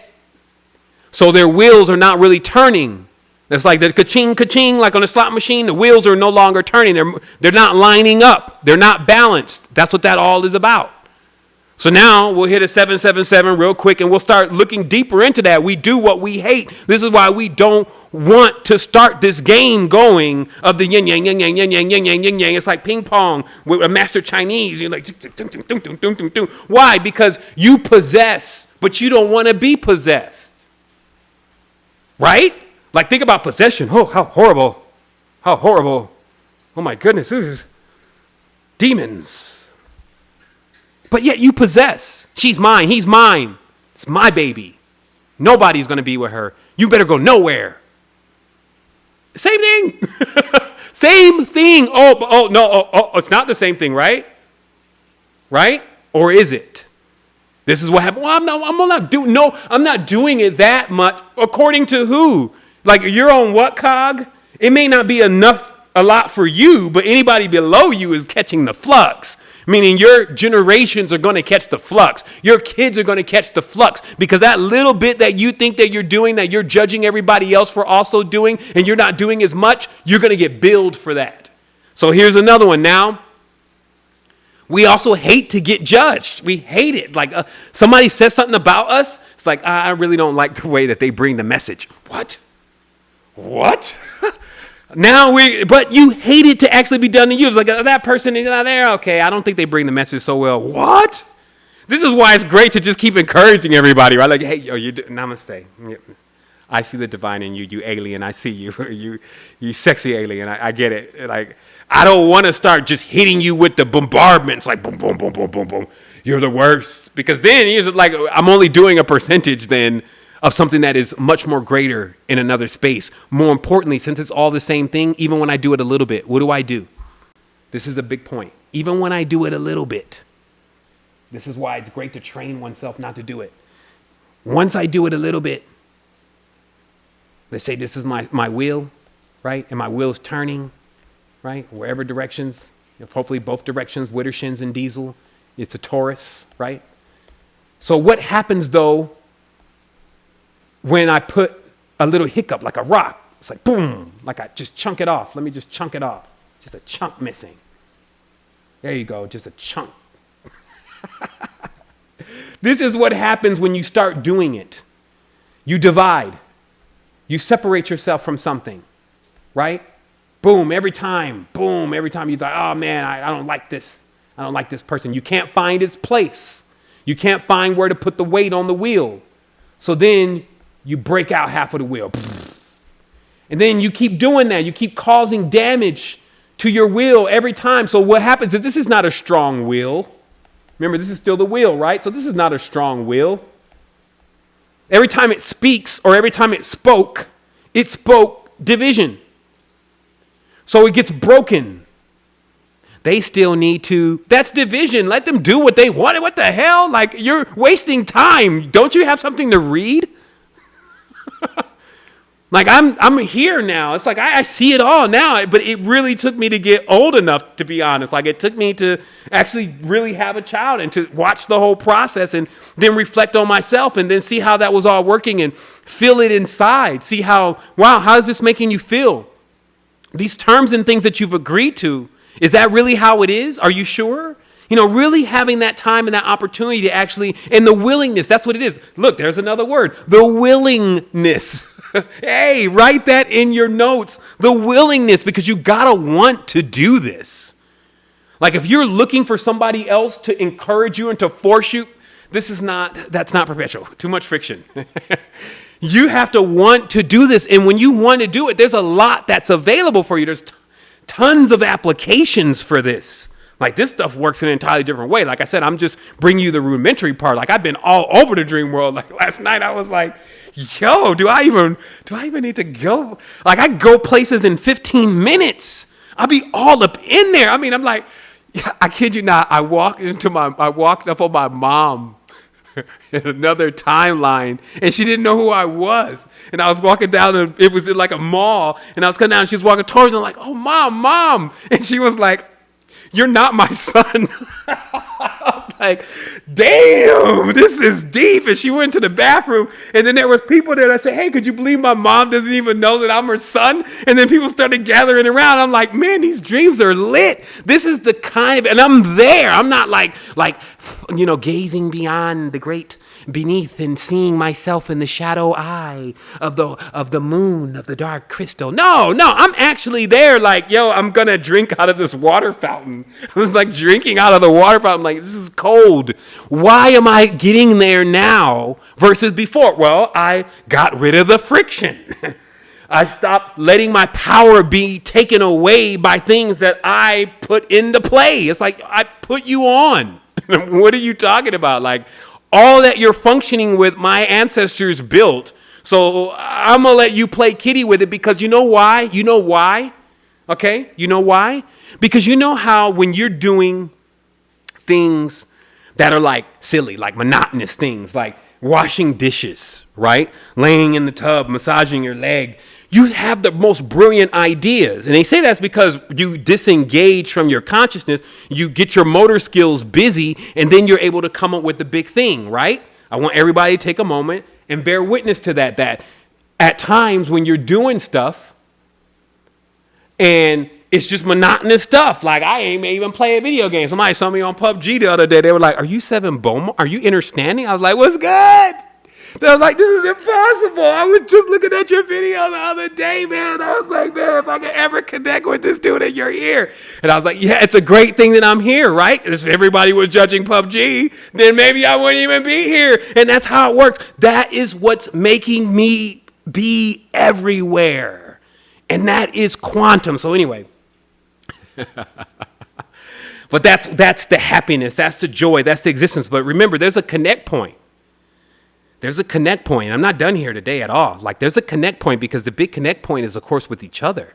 Speaker 1: So their wheels are not really turning. It's like the ka-ching, ka-ching, like on a slot machine. The wheels are no longer turning. They're not lining up. They're not balanced. That's what that all is about. So now we'll hit a 777 real quick and we'll start looking deeper into that. We do what we hate. This is why we don't want to start this game going of the yin yang, yin yang, yin yang, yin yang, yin yang. It's like ping pong with a master Chinese. You're like, why? Because you possess, but you don't want to be possessed. Right? Like, think about possession. Oh, how horrible. How horrible. Oh my goodness. This is demons. But yet you possess. She's mine. He's mine. It's my baby. Nobody's going to be with her. You better go nowhere. Same thing. Same thing. Oh, it's not the same thing, right? Right? Or is it? This is what happened. Well, I'm not doing it that much. According to who? Like you're on what cog? It may not be a lot for you, but anybody below you is catching the flux. Meaning your generations are going to catch the flux. Your kids are going to catch the flux because that little bit that you think that you're doing, that you're judging everybody else for also doing, and you're not doing as much, you're going to get billed for that. So here's another one now. We also hate to get judged. We hate it. Like somebody says something about us. It's like, I really don't like the way that they bring the message. What? But you hate it to actually be done to you. It's like that person is not there. Okay, I don't think they bring the message so well. What? This is why it's great to just keep encouraging everybody, right? Like, hey, namaste. I see the divine in you, you alien. I see you, you sexy alien. I get it. Like, I don't want to start just hitting you with the bombardments, like boom, boom, boom, boom, boom, boom. You're the worst. Because then you're like, I'm only doing a percentage then of something that is much more greater in another space. More importantly, since it's all the same thing, even when I do it a little bit, what do? This is a big point. Even when I do it a little bit, this is why it's great to train oneself not to do it. Once I do it a little bit, let's say this is my wheel, right? And my wheel is turning, right? Wherever directions, hopefully both directions, Widdershins and diesel, it's a Taurus, right? So what happens though, when I put a little hiccup, like a rock, it's like boom, like I just chunk it off. Let me just chunk it off. Just a chunk missing. There you go, just a chunk. This is what happens when you start doing it. You divide. You separate yourself from something, right? Boom, every time you're like, oh man, I don't like this. I don't like this person. You can't find its place. You can't find where to put the weight on the wheel. So then you break out half of the wheel. And then you keep doing that. You keep causing damage to your wheel every time. So what happens is this is not a strong wheel. Remember, this is still the wheel, right? So this is not a strong wheel. Every time it speaks or every time it spoke division. So it gets broken. They still need to, that's division. Let them do what they want. What the hell? Like, you're wasting time. Don't you have something to read? Like I'm here now. It's like I see it all now, but it really took me to get old enough, to be honest. Like it took me to actually really have a child and to watch the whole process and then reflect on myself and then see how that was all working and feel it inside. See how is this making you feel? These terms and things that you've agreed to, is that really how it is? Are you sure? Really having that time and that opportunity to actually, and the willingness, that's what it is. Look, there's another word, the willingness. Hey, write that in your notes. The willingness, because you gotta want to do this. Like if you're looking for somebody else to encourage you and to force you, that's not perpetual. Too much friction. You have to want to do this. And when you want to do it, there's a lot that's available for you. There's tons of applications for this. Like this stuff works in an entirely different way. Like I said, I'm just bringing you the rudimentary part. Like I've been all over the dream world. Like last night I was like, yo, do I even need to go? Like I go places in 15 minutes. I'll be all up in there. I mean, I'm like, I kid you not. I walked up on my mom in another timeline and she didn't know who I was. And I was walking down and it was in like a mall and I was coming down and she was walking towards me. I'm like, oh, mom. And she was like, you're not my son. I was like, damn, this is deep. And she went to the bathroom and then there were people there that said, hey, could you believe my mom doesn't even know that I'm her son? And then people started gathering around. I'm like, man, these dreams are lit. This is the kind of, and I'm there. I'm not like, gazing beyond the great beneath and seeing myself in the shadow eye of the moon, of the dark crystal. No, I'm actually there like, yo, I'm going to drink out of this water fountain. I was like drinking out of the water fountain. I'm like, this is cold. Why am I getting there now versus before? Well, I got rid of the friction. I stopped letting my power be taken away by things that I put into play. It's like, I put you on. What are you talking about? Like, all that you're functioning with, my ancestors built. So I'm going to let you play kitty with it because you know why? Okay? You know why? Because you know how when you're doing things that are like silly, like monotonous things, like washing dishes, right? Laying in the tub, massaging your leg. You have the most brilliant ideas. And they say that's because you disengage from your consciousness, you get your motor skills busy, and then you're able to come up with the big thing, right? I want everybody to take a moment and bear witness to that at times when you're doing stuff and it's just monotonous stuff. Like, I ain't even play a video game. Somebody saw me on PUBG the other day. They were like, "Are you Seven Boma? Are you Innerstanding?" I was like, "What's good?" They were like, "This is impossible. I was just looking at your video the other day, man." I was like, "Man, if I could ever connect with this dude and you're here." And I was like, "Yeah, it's a great thing that I'm here, right? If everybody was judging PUBG, then maybe I wouldn't even be here." And that's how it works. That is what's making me be everywhere. And that is quantum. So anyway, but that's the happiness, that's the joy, that's the existence. But remember, there's a connect point. There's a connect point. I'm not done here today at all. Like, there's a connect point, because the big connect point is, of course, with each other.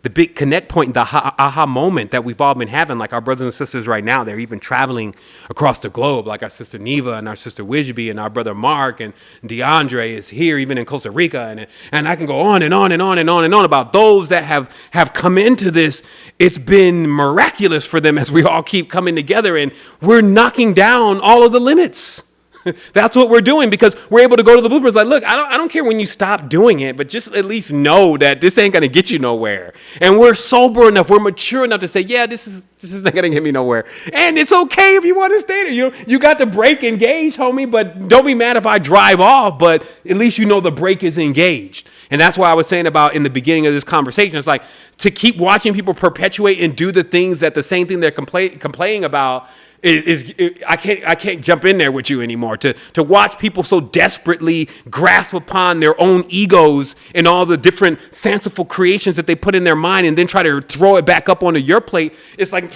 Speaker 1: The big connect point, the aha moment that we've all been having, like our brothers and sisters right now, they're even traveling across the globe, like our sister Neva and our sister Wijby and our brother Mark and DeAndre is here, even in Costa Rica. And I can go on and on and on and on and on about those that have come into this. It's been miraculous for them as we all keep coming together, and we're knocking down all of the limits. That's what we're doing, because we're able to go to the blueprints. Like, look, I don't care when you stop doing it, but just at least know that this ain't going to get you nowhere. And we're sober enough, we're mature enough to say, yeah, this is not going to get me nowhere. And it's okay if you want to stay there. You got the brake engaged, homie, but don't be mad if I drive off, but at least you know the brake is engaged. And that's why I was saying about in the beginning of this conversation, it's like to keep watching people perpetuate and do the things that the same thing they're complaining about I can't jump in there with you anymore. To watch people so desperately grasp upon their own egos and all the different fanciful creations that they put in their mind and then try to throw it back up onto your plate. It's like,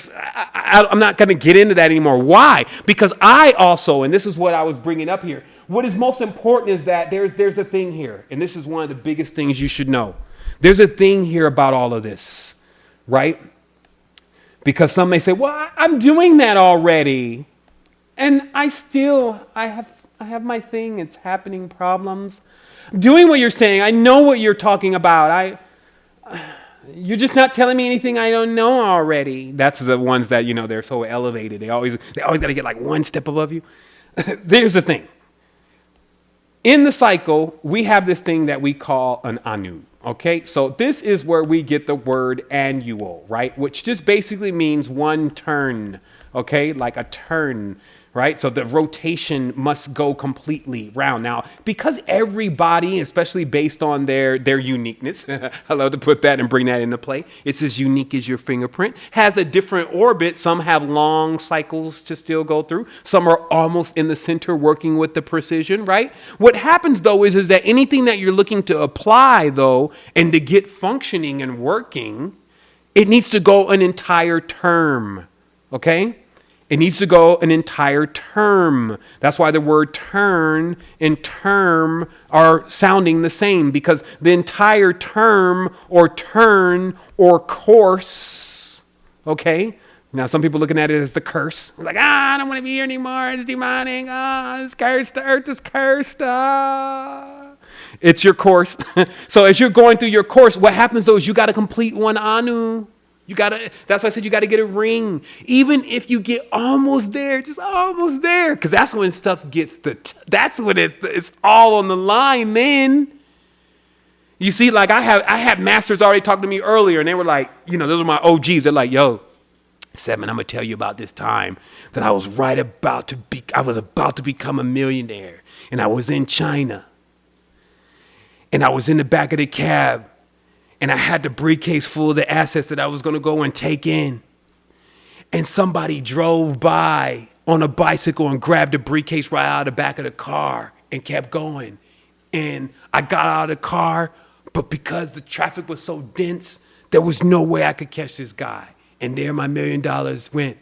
Speaker 1: I'm not going to get into that anymore. Why? Because I also, and this is what I was bringing up here, what is most important is that there's a thing here, and this is one of the biggest things you should know. There's a thing here about all of this, right? Because some may say, well, I'm doing that already. And I have my thing. It's happening problems. I'm doing what you're saying. I know what you're talking about. You're just not telling me anything I don't know already. That's the ones that, they're so elevated. They always got to get like one step above you. There's the thing. In the cycle, we have this thing that we call an anu. Okay, so this is where we get the word annual, right? Which just basically means one turn, okay? Like a turn, right? So the rotation must go completely round. Now, because everybody, especially based on their uniqueness, I love to put that and bring that into play. It's as unique as your fingerprint, has a different orbit. Some have long cycles to still go through. Some are almost in the center working with the precision, right? What happens though is that anything that you're looking to apply though, and to get functioning and working, it needs to go an entire term, okay? It needs to go an entire term. That's why the word turn and term are sounding the same, because the entire term or turn or course, okay? Now, some people looking at it as the curse. Like, I don't want to be here anymore. It's demonic. It's cursed. The earth is cursed. It's your course. So as you're going through your course, what happens though is you got to complete one anu. That's why I said you got to get a ring. Even if you get almost there, just almost there. Because that's when stuff gets that's when it's all on the line then. You see, like I had masters already talk to me earlier, and they were like, those are my OGs. They're like, yo, Seven, I'm going to tell you about this time that I was about to become a millionaire. And I was in China. And I was in the back of the cab. And I had the briefcase full of the assets that I was going to go and take in. And somebody drove by on a bicycle and grabbed the briefcase right out of the back of the car and kept going. And I got out of the car, but because the traffic was so dense, there was no way I could catch this guy. And there my $1 million went.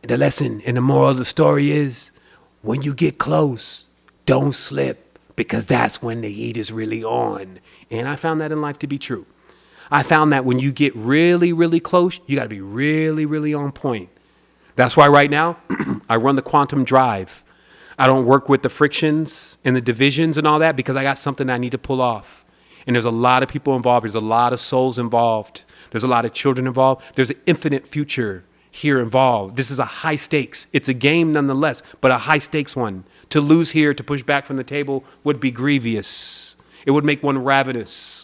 Speaker 1: And the lesson and the moral of the story is, when you get close, don't slip, because that's when the heat is really on. And I found that in life to be true. I found that when you get really, really close, you got to be really, really on point. That's why right now, I run the quantum drive. I don't work with the frictions and the divisions and all that because I got something I need to pull off. And there's a lot of people involved. There's a lot of souls involved. There's a lot of children involved. There's an infinite future here involved. This is a high stakes. It's a game nonetheless, but a high stakes one. To lose here, to push back from the table would be grievous. It would make one ravenous.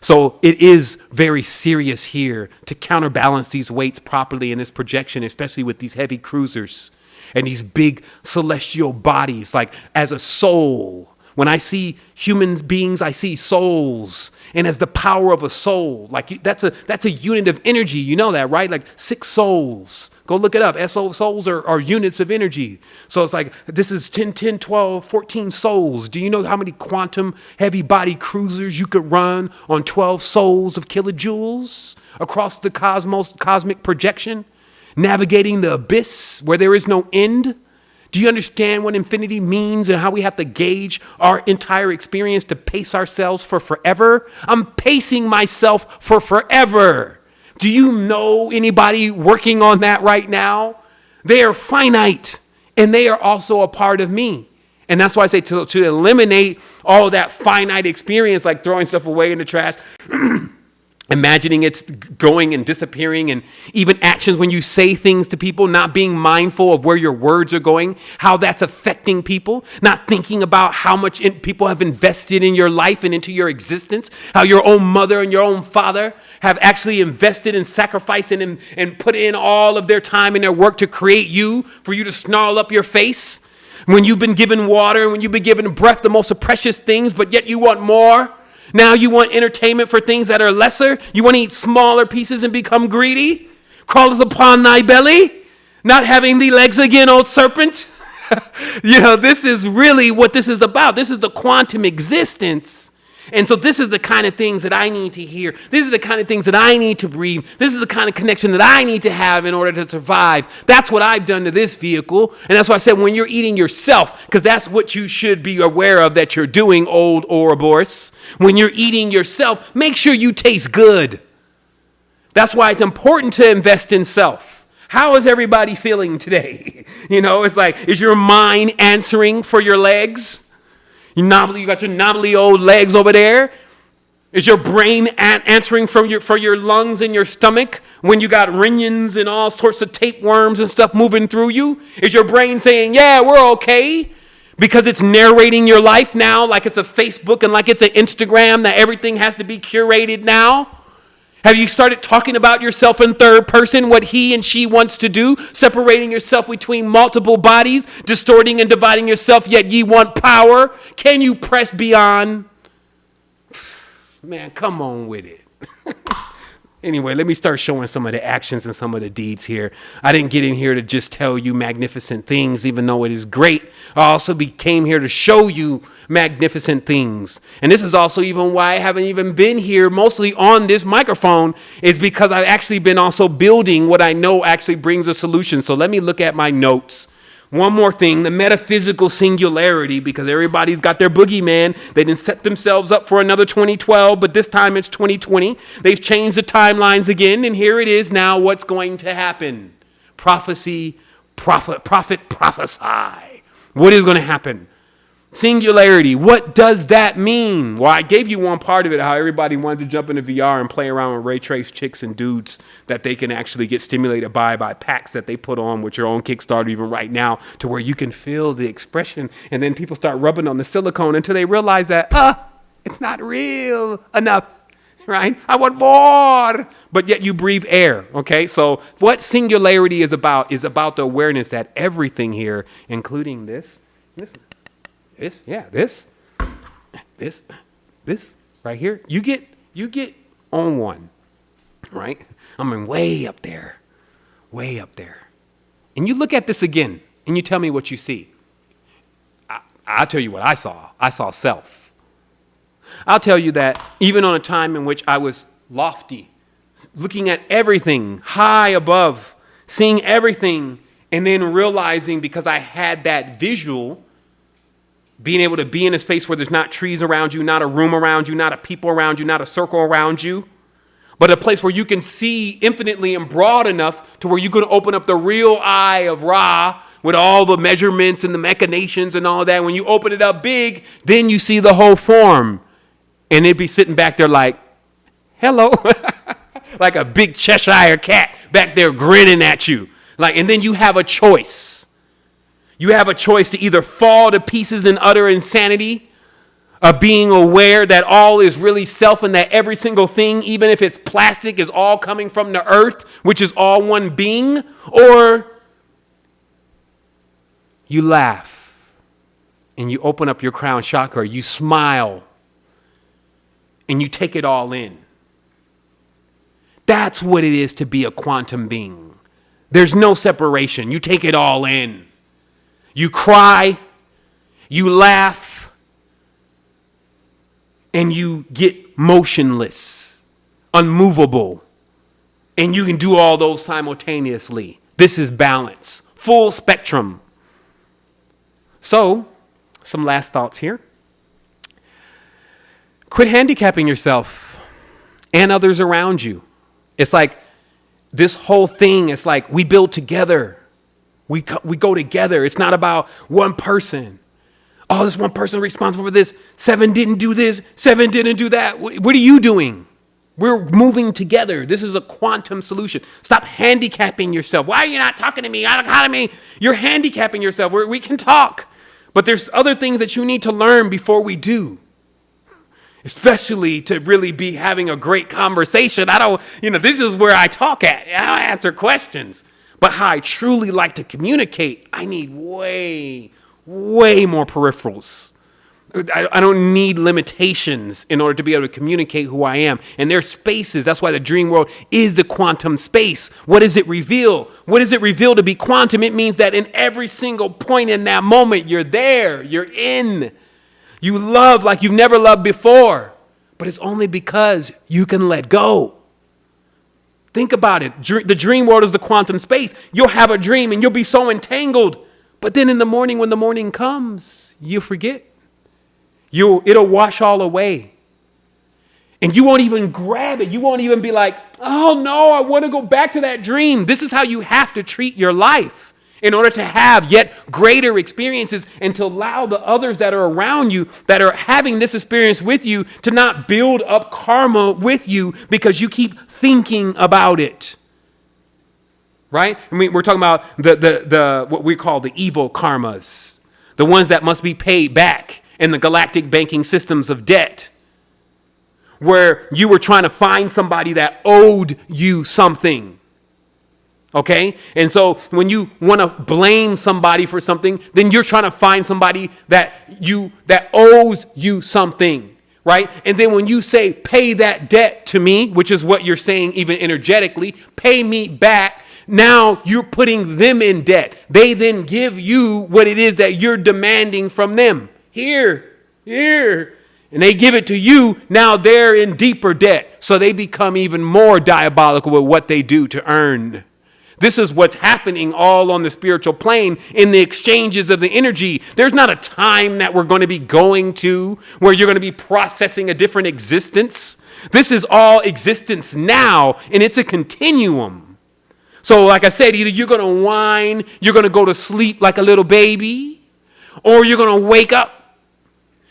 Speaker 1: So it is very serious here to counterbalance these weights properly in this projection, especially with these heavy cruisers and these big celestial bodies. Like as a soul, when I see human beings, I see souls. And as the power of a soul, like that's a unit of energy. You know that, right? Like 6 souls. Go look it up. Souls are units of energy. So it's like, this is 10, 12, 14 souls. Do you know how many quantum heavy body cruisers you could run on 12 souls of kilojoules across the cosmic projection, navigating the abyss where there is no end? Do you understand what infinity means and how we have to gauge our entire experience to pace ourselves for forever? I'm pacing myself for forever. Do you know anybody working on that right now? They are finite, and they are also a part of me. And that's why I say to eliminate all that finite experience, like throwing stuff away in the trash, imagining it's going and disappearing, and even actions when you say things to people, not being mindful of where your words are going, how that's affecting people, not thinking about how much people have invested in your life and into your existence, how your own mother and your own father have actually invested and sacrificed and put in all of their time and their work to create you, for you to snarl up your face. When you've been given water and when you've been given breath, the most precious things, but yet you want more. Now you want entertainment for things that are lesser. You want to eat smaller pieces and become greedy. Crawleth upon thy belly, not having the legs again, old serpent. This is really what this is about. This is the quantum existence. And so this is the kind of things that I need to hear. This is the kind of things that I need to breathe. This is the kind of connection that I need to have in order to survive. That's what I've done to this vehicle. And that's why I said when you're eating yourself, because that's what you should be aware of that you're doing, old Ouroboros. When you're eating yourself, make sure you taste good. That's why it's important to invest in self. How is everybody feeling today? It's like, is your mind answering for your legs? You got your knobbly old legs over there. Is your brain answering for your lungs and your stomach when you got rinions and all sorts of tapeworms and stuff moving through you? Is your brain saying, yeah, we're okay? Because it's narrating your life now like it's a Facebook and like it's an Instagram that everything has to be curated now? Have you started talking about yourself in third person, what he and she wants to do, separating yourself between multiple bodies, distorting and dividing yourself, yet ye want power? Can you press beyond? Man, come on with it. Anyway, let me start showing some of the actions and some of the deeds here. I didn't get in here to just tell you magnificent things, even though it is great. I also came here to show you magnificent things. And this is also even why I haven't even been here mostly on this microphone, is because I've actually been also building what I know actually brings a solution. So let me look at my notes. One more thing, the metaphysical singularity, because everybody's got their boogeyman. They didn't set themselves up for another 2012, but this time it's 2020. They've changed the timelines again, and here it is now what's going to happen. Prophecy, prophet, prophesy. What is going to happen? Singularity, what does that mean? Well, I gave you one part of it, how everybody wanted to jump into VR and play around with ray trace chicks and dudes that they can actually get stimulated by packs that they put on with your own Kickstarter even right now, to where you can feel the expression, and then people start rubbing on the silicone until they realize that, it's not real enough, right? I want more, but yet you breathe air, okay? So what singularity is about the awareness that everything here, including this right here, you get on one, right? I mean, way up there. And you look at this again, and you tell me what you see. I'll tell you what I saw. I saw self. I'll tell you that even on a time in which I was lofty, looking at everything high above, seeing everything, and then realizing, because I had that visual, being able to be in a space where there's not trees around you, not a room around you, not a people around you, not a circle around you, but a place where you can see infinitely and broad enough to where you can open up the real eye of Ra with all the measurements and the machinations and all of that. When you open it up big, then you see the whole form. And it'd be sitting back there like, hello, like a big Cheshire cat back there grinning at you. And then you have a choice. You have a choice to either fall to pieces in utter insanity of being aware that all is really self and that every single thing, even if it's plastic, is all coming from the earth, which is all one being, or you laugh and you open up your crown chakra, you smile, and you take it all in. That's what it is to be a quantum being. There's no separation. You take it all in. You cry, you laugh, and you get motionless, unmovable. And you can do all those simultaneously. This is balance, full spectrum. So, some last thoughts here. Quit handicapping yourself and others around you. It's like this whole thing, it's like we build together. We go together. It's not about one person. Oh, this one person responsible for this. 7 didn't do this. 7 didn't do that. What are you doing? We're moving together. This is a quantum solution. Stop handicapping yourself. Why are you not talking to me? You're handicapping yourself. We can talk. But there's other things that you need to learn before we do. Especially to really be having a great conversation. This is where I talk at. I don't answer questions. But how I truly like to communicate, I need way more peripherals. I don't need limitations in order to be able to communicate who I am. And there's spaces. That's why the dream world is the quantum space. What does it reveal? What does it reveal to be quantum? It means that in every single point in that moment, you're there. You're in. You love like you've never loved before. But it's only because you can let go. Think about it. The dream world is the quantum space. You'll have a dream and you'll be so entangled. But then in the morning, when the morning comes, you forget. It'll wash all away. And you won't even grab it. You won't even be like, oh no, I want to go back to that dream. This is how you have to treat your life in order to have yet greater experiences and to allow the others that are around you that are having this experience with you to not build up karma with you because you keep thinking about it. Right? I mean, we're talking about the what we call the evil karmas, the ones that must be paid back in the galactic banking systems of debt, where you were trying to find somebody that owed you something. Okay? And so when you want to blame somebody for something, then you're trying to find somebody that owes you something. Right? And then when you say, pay that debt to me, which is what you're saying even energetically, pay me back, now you're putting them in debt. They then give you what it is that you're demanding from them. Here. And they give it to you. Now they're in deeper debt. So they become even more diabolical with what they do to earn. This is what's happening all on the spiritual plane in the exchanges of the energy. There's not a time that we're going to be going to where you're going to be processing a different existence. This is all existence now, and it's a continuum. So like I said, either you're going to whine, you're going to go to sleep like a little baby, or you're going to wake up.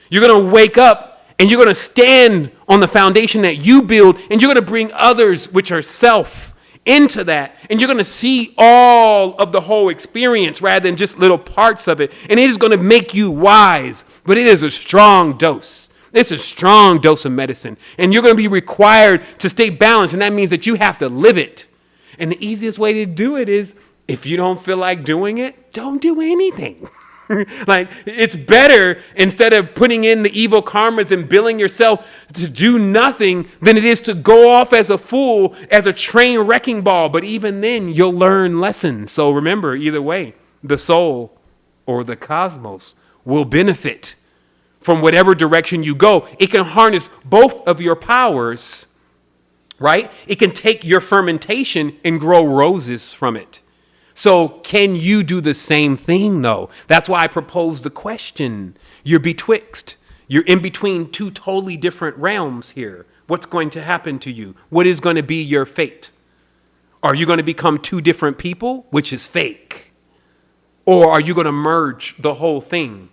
Speaker 1: You're going to wake up and you're going to stand on the foundation that you build, and you're going to bring others, which are self, into that, and you're going to see all of the whole experience rather than just little parts of it, and it is going to make you wise. But it is a strong dose. It's a strong dose of medicine, and you're going to be required to stay balanced, and that means that you have to live it. And the easiest way to do it is, if you don't feel like doing it, don't do anything. Like, it's better, instead of putting in the evil karmas and billing yourself to do nothing, than it is to go off as a fool, as a train wrecking ball. But even then, you'll learn lessons. So remember, either way, the soul or the cosmos will benefit from whatever direction you go. It can harness both of your powers, right? It can take your fermentation and grow roses from it. So can you do the same thing, though? That's why I proposed the question. You're betwixt. You're in between two totally different realms here. What's going to happen to you? What is going to be your fate? Are you going to become two different people, which is fake? Or are you going to merge the whole thing?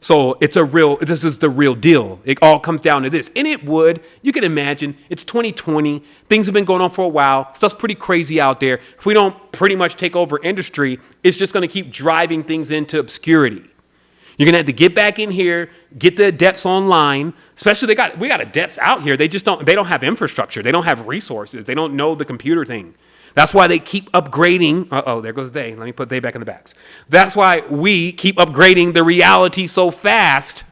Speaker 1: So this is the real deal. It all comes down to this. And you can imagine, it's 2020. Things have been going on for a while. Stuff's pretty crazy out there. If we don't pretty much take over industry, it's just going to keep driving things into obscurity. You're going to have to get back in here, get the adepts online. Especially we got adepts out here. They don't have infrastructure. They don't have resources. They don't know the computer thing. That's why they keep upgrading. There goes they. Let me put they back in the backs. That's why we keep upgrading the reality so fast,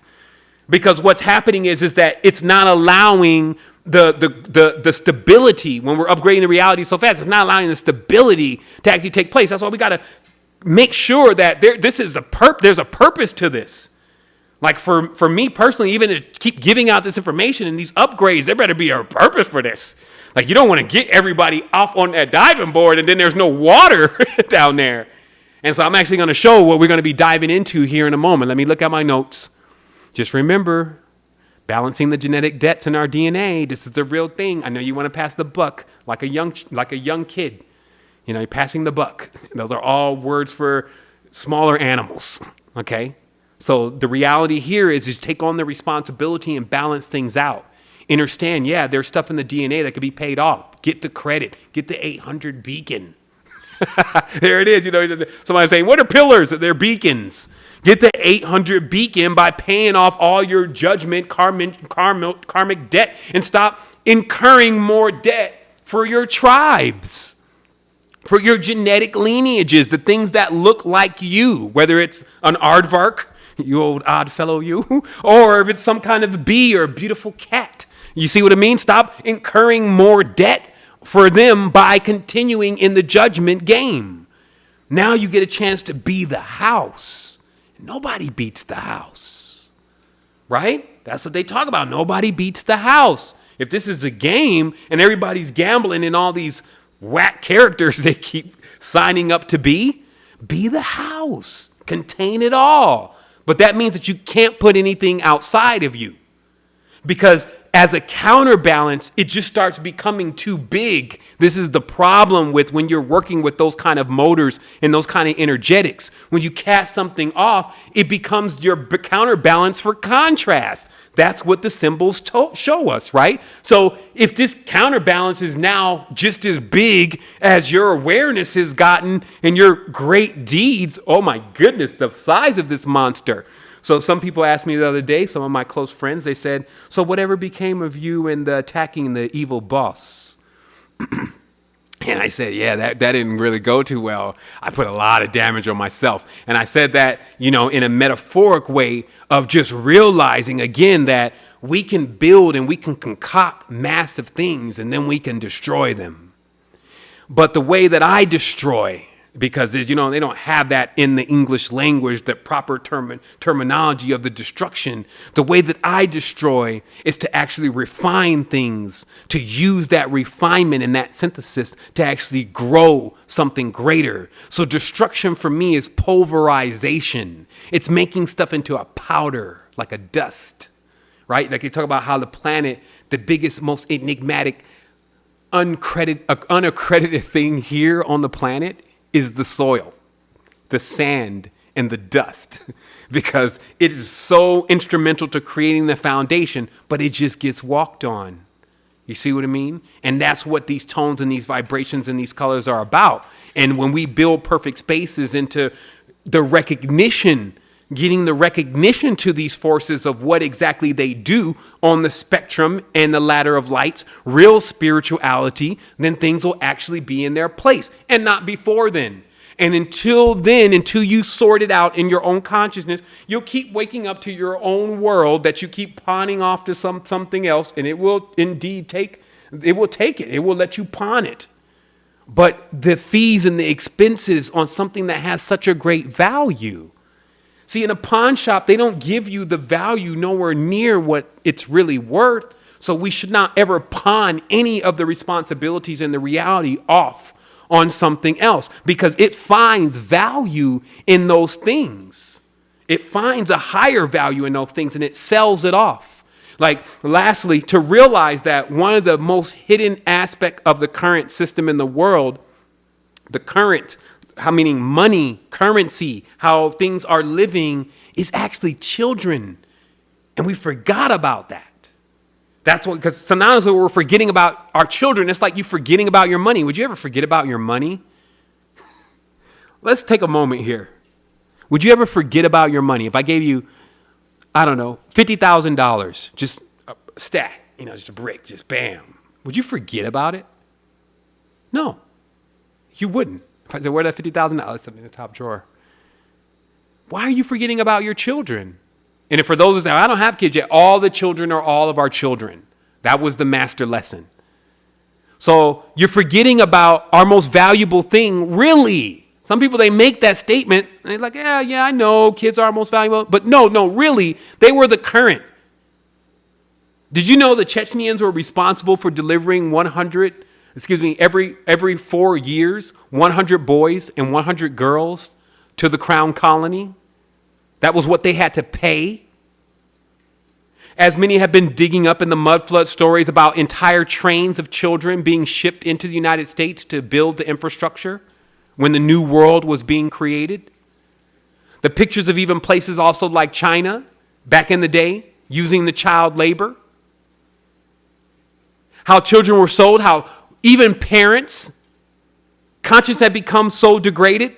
Speaker 1: because what's happening is that it's not allowing the stability. When we're upgrading the reality so fast, it's not allowing the stability to actually take place. That's why we got to make sure that there's a purpose to this. Like for me personally, even to keep giving out this information and these upgrades, there better be a purpose for this. Like, you don't want to get everybody off on that diving board and then there's no water down there. And so I'm actually going to show what we're going to be diving into here in a moment. Let me look at my notes. Just remember, balancing the genetic debts in our DNA. This is the real thing. I know you want to pass the buck like a young kid. You know, you're passing the buck. Those are all words for smaller animals. Okay? So the reality here is take on the responsibility and balance things out. Understand, there's stuff in the DNA that could be paid off. Get the credit. Get the 800 beacon. There it is. You know, somebody's saying, what are pillars? They're beacons. Get the 800 beacon by paying off all your judgment, karmic debt, and stop incurring more debt for your tribes, for your genetic lineages, the things that look like you, whether it's an aardvark, you old odd fellow you, or if it's some kind of bee or a beautiful cat. You see what I mean? Stop incurring more debt for them by continuing in the judgment game. Now you get a chance to be the house. Nobody beats the house, right? That's what they talk about. Nobody beats the house. If this is a game and everybody's gambling in all these whack characters they keep signing up to be the house. Contain it all. But that means that you can't put anything outside of you. Because as a counterbalance, it just starts becoming too big. This is the problem with when you're working with those kind of motors and those kind of energetics. When you cast something off, it becomes your counterbalance for contrast. That's what the symbols show us, right? So if this counterbalance is now just as big as your awareness has gotten and your great deeds, oh my goodness, the size of this monster. So some people asked me the other day, some of my close friends, they said, so whatever became of you in attacking the evil boss? And I said, that didn't really go too well. I put a lot of damage on myself. And I said that, in a metaphoric way of just realizing, again, that we can build and we can concoct massive things and then we can destroy them. But the way that I destroy, because they don't have that in the English language, the proper terminology of the destruction. The way that I destroy is to actually refine things, to use that refinement and that synthesis to actually grow something greater. So destruction for me is pulverization. It's making stuff into a powder, like a dust, right? Like you talk about how the planet, the biggest, most enigmatic, unaccredited thing here on the planet is the soil, the sand, and the dust, because it is so instrumental to creating the foundation, but it just gets walked on. You see what I mean? And that's what these tones and these vibrations and these colors are about. And when we build perfect spaces into the recognition, getting the recognition to these forces of what exactly they do on the spectrum and the ladder of lights, real spirituality, then things will actually be in their place and not before then. And until you sort it out in your own consciousness, you'll keep waking up to your own world that you keep pawning off to something else, and it will indeed take it. It will let you pawn it. But the fees and the expenses on something that has such a great value. See, in a pawn shop, they don't give you the value nowhere near what it's really worth. So we should not ever pawn any of the responsibilities and the reality off on something else, because it finds value in those things. It finds a higher value in those things and it sells it off. Like, lastly, to realize that one of the most hidden aspect of the current system in the world, the current how meaning money, currency, how things are living is actually children. And we forgot about that. That's what, because synonymously we're forgetting about our children. It's like you forgetting about your money. Would you ever forget about your money? Let's take a moment here. Would you ever forget about your money? If I gave you, I don't know, $50,000, just a stack, just a brick, just bam. Would you forget about it? No, you wouldn't. If I said, where'd that $50,000? It's in the top drawer. Why are you forgetting about your children? And if for those that say, I don't have kids yet, all the children are all of our children. That was the master lesson. So you're forgetting about our most valuable thing, really. Some people, they make that statement, and they're like, yeah, I know, kids are our most valuable. But no, really, they were the current. Did you know the Chechens were responsible for delivering every 4 years, 100 boys and 100 girls to the crown colony? That was what they had to pay. As many have been digging up in the mud flood stories about entire trains of children being shipped into the United States to build the infrastructure when the new world was being created. The pictures of even places also like China back in the day using the child labor. How children were sold, how even parents' conscience had become so degraded,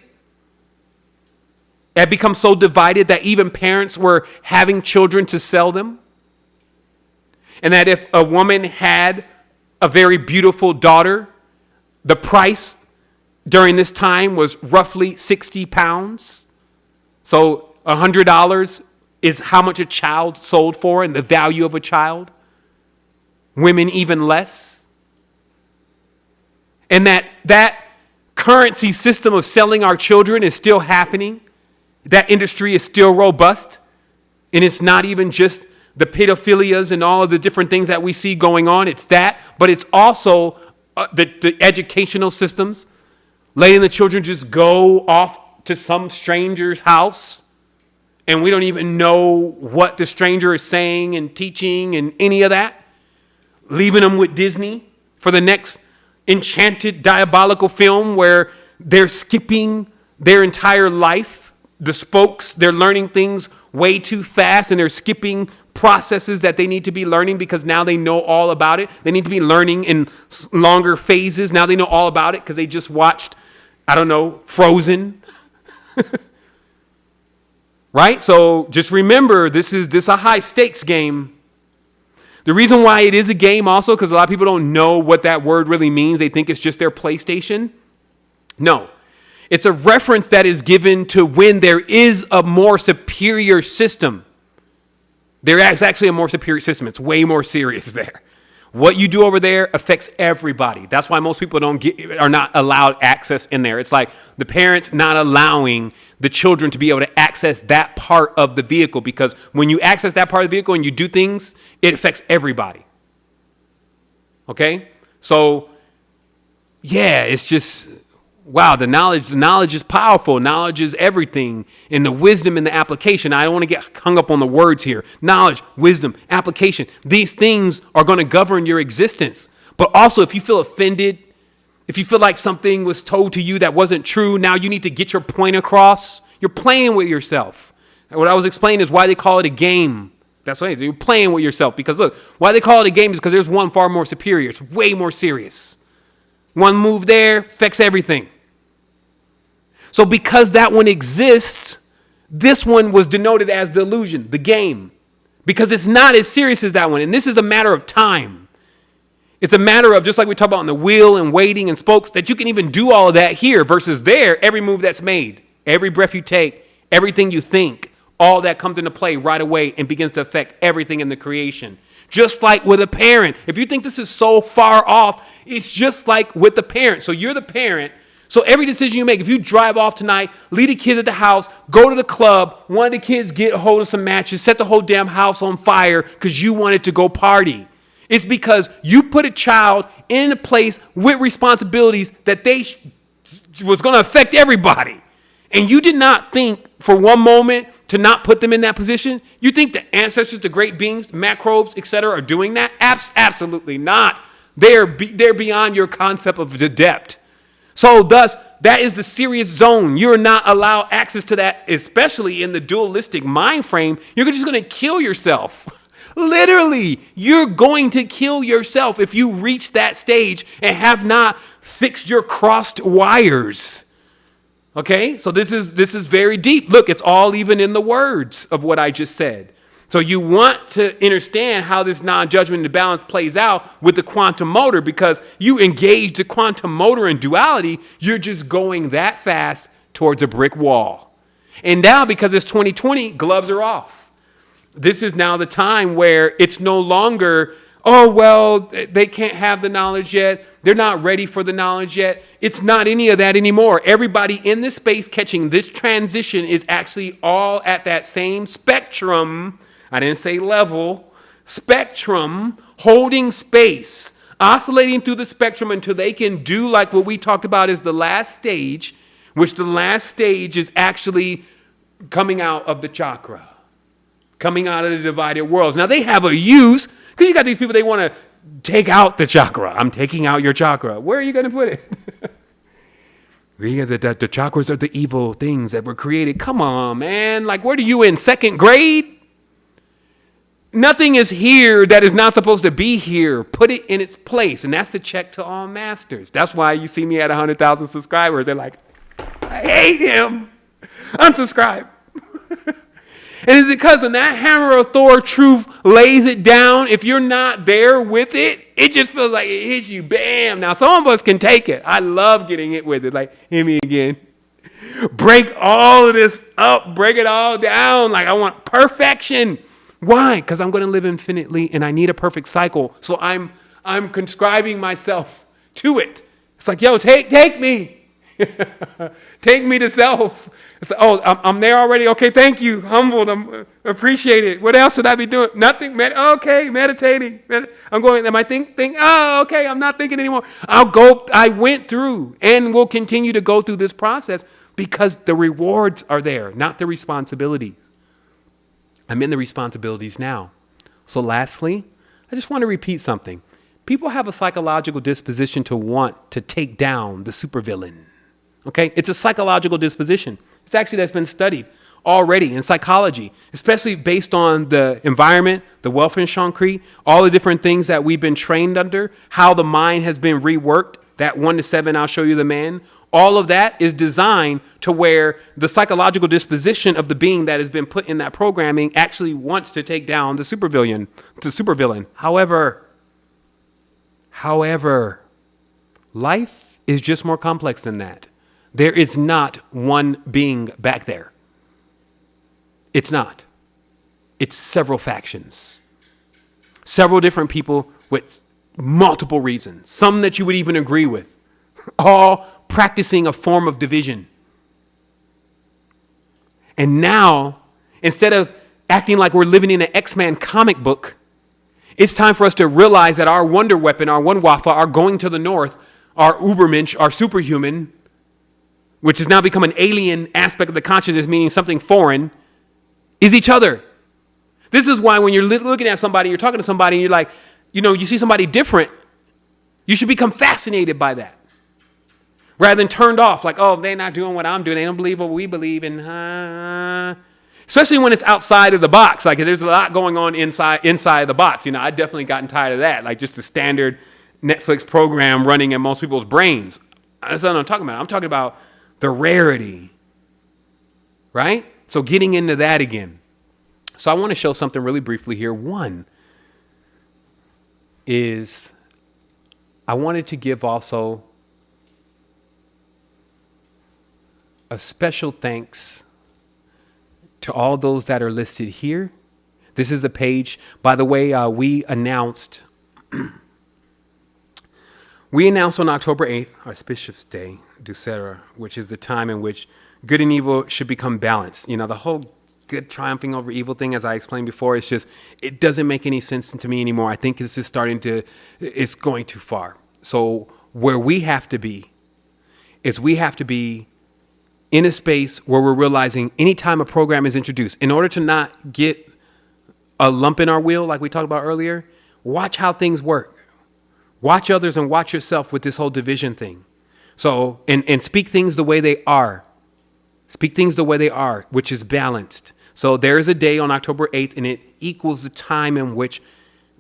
Speaker 1: had become so divided that even parents were having children to sell them. And that if a woman had a very beautiful daughter, the price during this time was roughly 60 pounds. So $100 is how much a child sold for and the value of a child. Women even less. And that currency system of selling our children is still happening. That industry is still robust. And it's not even just the pedophilias and all of the different things that we see going on. It's that, but it's also the educational systems, letting the children just go off to some stranger's house, and we don't even know what the stranger is saying and teaching and any of that, leaving them with Disney for the next enchanted, diabolical film where they're skipping their entire life. The spokes, they're learning things way too fast, and they're skipping processes that they need to be learning because now they know all about it. They need to be learning in longer phases. Now they know all about it because they just watched, Frozen. Right? So just remember, this is a high stakes game. The reason why it is a game also, because a lot of people don't know what that word really means. They think it's just their PlayStation. No. It's a reference that is given to when there is a more superior system. There is actually a more superior system. It's way more serious there. What you do over there affects everybody. That's why most people are not allowed access in there. It's like the parents not allowing the children to be able to access that part of the vehicle, because when you access that part of the vehicle and you do things, it affects everybody. Okay? So, yeah, it's just, wow, the knowledge is powerful. Knowledge is everything. And the wisdom and the application. I don't want to get hung up on the words here. Knowledge, wisdom, application. These things are going to govern your existence. But also, if you feel offended, if you feel like something was told to you that wasn't true, now you need to get your point across. You're playing with yourself. And what I was explaining is why they call it a game. That's what it is. You're playing with yourself. Because look, why they call it a game is because there's one far more superior. It's way more serious. One move there affects everything. So because that one exists, this one was denoted as the illusion, the game. Because it's not as serious as that one. And this is a matter of time. It's a matter of, just like we talk about in the wheel and waiting and spokes, that you can even do all of that here versus there. Every move that's made, every breath you take, everything you think, all that comes into play right away and begins to affect everything in the creation. Just like with a parent. If you think this is so far off, it's just like with the parent. So you're the parent. So every decision you make, if you drive off tonight, leave the kids at the house, go to the club, one of the kids get a hold of some matches, set the whole damn house on fire because you wanted to go party. It's because you put a child in a place with responsibilities that was going to affect everybody. And you did not think for one moment to not put them in that position. You think the ancestors, the great beings, macrobes, etc., are doing that? Absolutely not. They're beyond your concept of the depth. So thus, that is the serious zone. You're not allowed access to that, especially in the dualistic mind frame. You're just going to kill yourself. Literally, you're going to kill yourself if you reach that stage and have not fixed your crossed wires. Okay, so this is very deep. Look, it's all even in the words of what I just said. So you want to understand how this non-judgment and balance plays out with the quantum motor, because you engage the quantum motor in duality, you're just going that fast towards a brick wall. And now, because it's 2020, gloves are off. This is now the time where it's no longer, oh, well, they can't have the knowledge yet. They're not ready for the knowledge yet. It's not any of that anymore. Everybody in this space catching this transition is actually all at that same spectrum. I didn't say level, spectrum, holding space, oscillating through the spectrum until they can do like what we talked about is the last stage, which the last stage is actually coming out of the chakra, coming out of the divided worlds. Now they have a use, because you got these people, they want to take out the chakra. I'm taking out your chakra. Where are you going to put it? The chakras are the evil things that were created. Come on, man. Like, what are you in, second grade? Nothing is here that is not supposed to be here. Put it in its place. And that's the check to all masters. That's why you see me at 100,000 subscribers. They're like, I hate him. Unsubscribe. And it's because when that hammer of Thor truth lays it down, if you're not there with it, it just feels like it hits you. Bam. Now, some of us can take it. I love getting hit with it. Like, hit me again. Break all of this up. Break it all down. Like, I want perfection. Why? Because I'm going to live infinitely and I need a perfect cycle. So I'm conscribing myself to it. It's like, yo, take me. Take me to self. It's like, oh, I'm there already. Okay, thank you. Humbled. Appreciate it. What else should I be doing? Nothing. Okay, meditating. I'm going, am I think? Oh, okay, I'm not thinking anymore. I went through and will continue to go through this process because the rewards are there, not the responsibilities. I'm in the responsibilities now. So lastly, I just want to repeat something. People have a psychological disposition to want to take down the supervillain. Okay? It's a psychological disposition. It's actually that's been studied already in psychology, especially based on the environment, the welfare concrete, all the different things that we've been trained under, how the mind has been reworked, that 1 to 7, I'll show you the man. All of that is designed to where the psychological disposition of the being that has been put in that programming actually wants to take down the supervillain. However, life is just more complex than that. There is not one being back there. It's not. It's several factions. Several different people with multiple reasons. Some that you would even agree with. All practicing a form of division. And now, instead of acting like we're living in an X-Men comic book, it's time for us to realize that our wonder weapon, our one wafa, our going to the north, our Ubermensch, our superhuman, which has now become an alien aspect of the consciousness, meaning something foreign, is each other. This is why when you're looking at somebody, you're talking to somebody, and you're like, you see somebody different, you should become fascinated by that. Rather than turned off, like, oh, they're not doing what I'm doing. They don't believe what we believe in. Especially when it's outside of the box. Like, there's a lot going on inside the box. I definitely gotten tired of that. Like, just the standard Netflix program running in most people's brains. That's not what I'm talking about. I'm talking about the rarity. Right? So getting into that again. So I want to show something really briefly here. One is I wanted to give also a special thanks to all those that are listed here. This is a page, by the way, we announced on October 8th, Auspicious Day, Dussera, which is the time in which good and evil should become balanced. The whole good triumphing over evil thing, as I explained before, it doesn't make any sense to me anymore. I think this is it's going too far. So where we have to be is we have to be in a space where we're realizing anytime a program is introduced, in order to not get a lump in our wheel, like we talked about earlier, watch how things work. Watch others and watch yourself with this whole division thing. So, and speak things the way they are. Speak things the way they are, which is balanced. So there is a day on October 8th, and it equals the time in which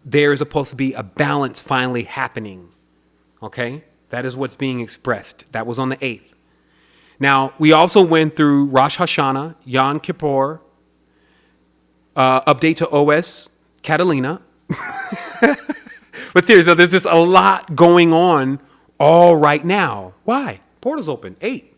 Speaker 1: there is supposed to be a balance finally happening. Okay? That is what's being expressed. That was on the 8th. Now, we also went through Rosh Hashanah, Yom Kippur, update to OS Catalina. But seriously, there's just a lot going on all right now. Why? Portal's open. 8.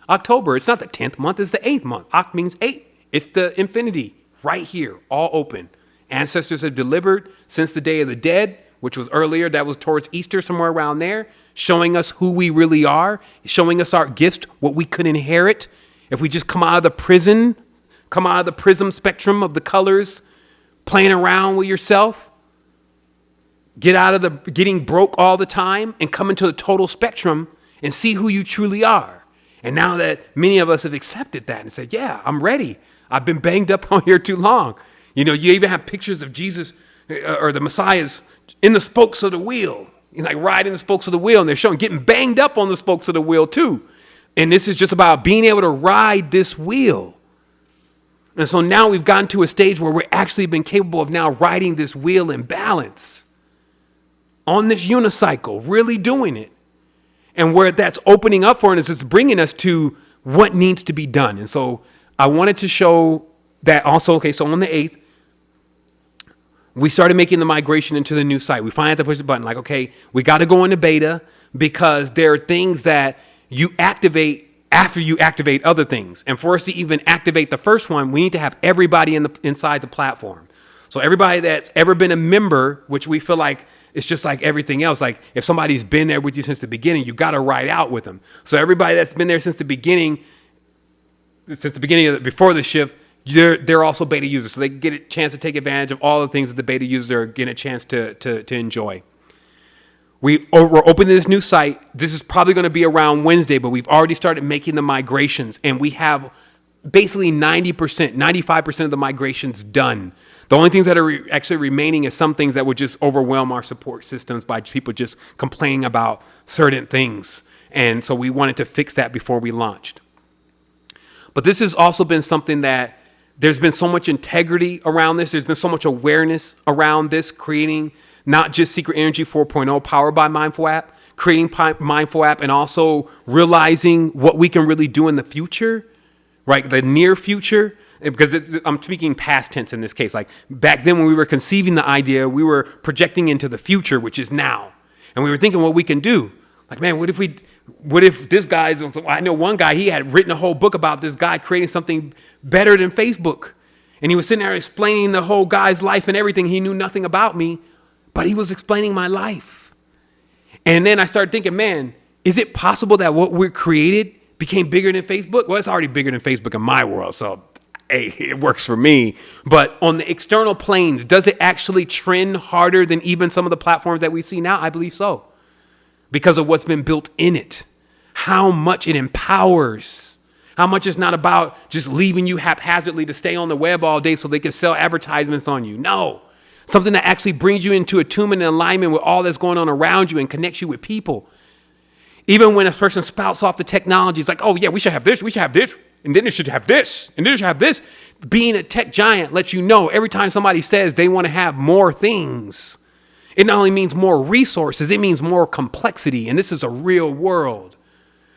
Speaker 1: October. It's not the 10th month. It's the 8th month. Oct means 8. It's the infinity right here, all open. Ancestors have delivered since the Day of the Dead, which was earlier. That was towards Easter, somewhere around there, showing us who we really are, showing us our gifts, what we could inherit if we just come out of the prison, come out of the prism spectrum of the colors, playing around with yourself. Get out of the getting broke all the time and come into the total spectrum and see who you truly are. And now that many of us have accepted that and said, yeah, I'm ready. I've been banged up on here too long. You know, you even have pictures of Jesus or the Messiahs in the spokes of the wheel, like riding the spokes of the wheel. And they're showing getting banged up on the spokes of the wheel too. And this is just about being able to ride this wheel. And so now we've gotten to a stage where we're actually been capable of now riding this wheel in balance. On this unicycle, really doing it. And where that's opening up for us, it's bringing us to what needs to be done. And so I wanted to show that also. Okay, so on the 8th, we started making the migration into the new site. We finally had to push the button like, okay, we got to go into beta because there are things that you activate after you activate other things. And for us to even activate the first one, we need to have everybody inside the platform. So everybody that's ever been a member, which we feel like it's just like everything else. Like if somebody's been there with you since the beginning, you got to ride out with them. So everybody that's been there since the beginning of before the shift, they're also beta users. So they get a chance to take advantage of all the things that the beta users are getting a chance to enjoy. We're opening this new site. This is probably going to be around Wednesday, but we've already started making the migrations, and we have basically 90%, 95% of the migrations done. The only things that are actually remaining is some things that would just overwhelm our support systems by people just complaining about certain things. And so we wanted to fix that before we launched. But this has also been something that there's been so much integrity around this. There's been so much awareness around this, creating not just Secret Energy 4.0 powered by Mindful App, creating Mindful App, and also realizing what we can really do in the future, right? The near future. Because I'm speaking past tense in this case. Like back then when we were conceiving the idea, we were projecting into the future, which is now. And we were thinking what we can do. Like, man, what if this guy's, I know one guy, he had written a whole book about this guy creating something better than Facebook. And he was sitting there explaining the whole guy's life and everything. He knew nothing about me, but he was explaining my life. And then I started thinking, man, is it possible that what we created became bigger than Facebook? Well, it's already bigger than Facebook in my world, so hey, it works for me. But on the external planes, does it actually trend harder than even some of the platforms that we see now? I believe so. Because of what's been built in it. How much it empowers. How much it's not about just leaving you haphazardly to stay on the web all day so they can sell advertisements on you. No. Something that actually brings you into attunement and alignment with all that's going on around you and connects you with people. Even when a person spouts off the technology, it's like, oh yeah, we should have this, we should have this. And then it should have this, and then it should have this. Being a tech giant lets you know every time somebody says they want to have more things, it not only means more resources, it means more complexity. And this is a real world.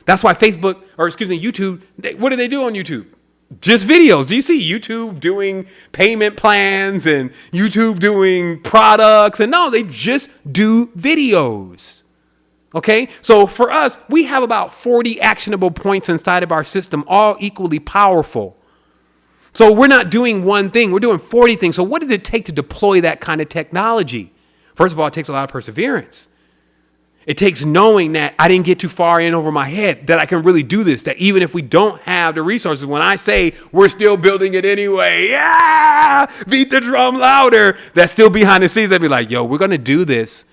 Speaker 1: That's why YouTube, what do they do on YouTube? Just videos. Do you see YouTube doing payment plans and YouTube doing products? And no, they just do videos. Okay, so for us, we have about 40 actionable points inside of our system, all equally powerful. So we're not doing one thing, we're doing 40 things. So what does it take to deploy that kind of technology? First of all, it takes a lot of perseverance. It takes knowing that I didn't get too far in over my head, that I can really do this, that even if we don't have the resources, when I say we're still building it anyway, yeah, beat the drum louder, that's still behind the scenes. I'd be like, yo, we're going to do this.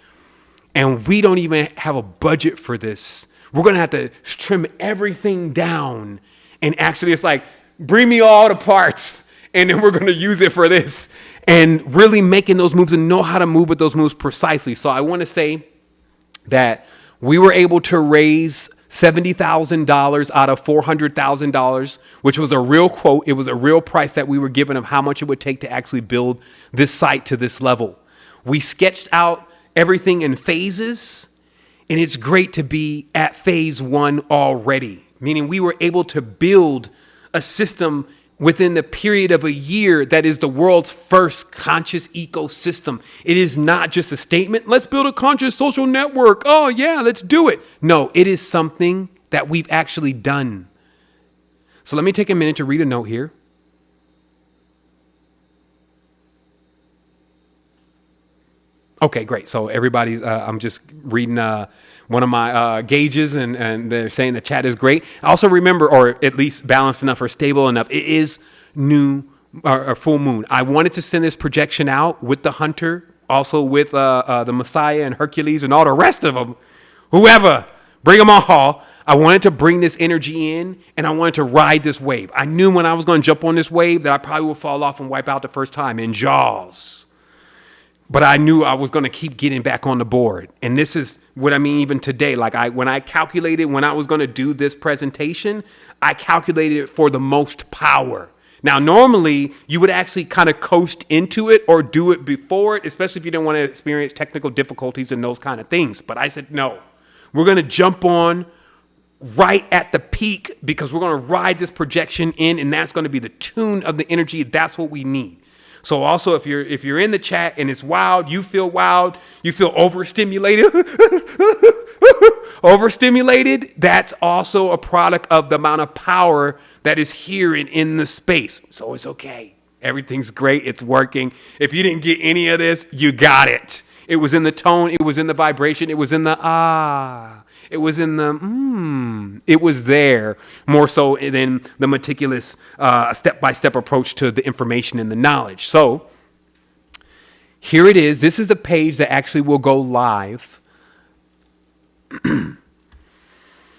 Speaker 1: And we don't even have a budget for this. We're going to have to trim everything down. And actually, it's like, bring me all the parts. And then we're going to use it for this. And really making those moves and know how to move with those moves precisely. So I want to say that we were able to raise $70,000 out of $400,000, which was a real quote. It was a real price that we were given of how much it would take to actually build this site to this level. We sketched out everything in phases, and it's great to be at phase 1 already, meaning we were able to build a system within the period of a year that is the world's first conscious ecosystem. It is not just a statement, let's build a conscious social network. Oh yeah, let's do it. No, it is something that we've actually done. So let me take a minute to read a note here. Okay, great. So everybody's, I'm just reading one of my gauges, and they're saying the chat is great. Also remember, or at least balanced enough or stable enough, it is new or full moon. I wanted to send this projection out with the Hunter, also with the Messiah and Hercules and all the rest of them. Whoever, bring them all. I wanted to bring this energy in, and I wanted to ride this wave. I knew when I was going to jump on this wave that I probably would fall off and wipe out the first time in Jaws. But I knew I was going to keep getting back on the board. And this is what I mean even today. Like when I calculated when I was going to do this presentation, I calculated it for the most power. Now, normally you would actually kind of coast into it or do it before it, especially if you didn't want to experience technical difficulties and those kind of things. But I said, no, we're going to jump on right at the peak because we're going to ride this projection in, and that's going to be the tune of the energy. That's what we need. So also, if you're in the chat and it's wild, you feel overstimulated, that's also a product of the amount of power that is here and in the space. So it's okay. Everything's great. It's working. If you didn't get any of this, you got it. It was in the tone. It was in the vibration. It was in the It was in the It was there more so than the meticulous step-by-step approach to the information and the knowledge. So here it is. This is the page that actually will go live.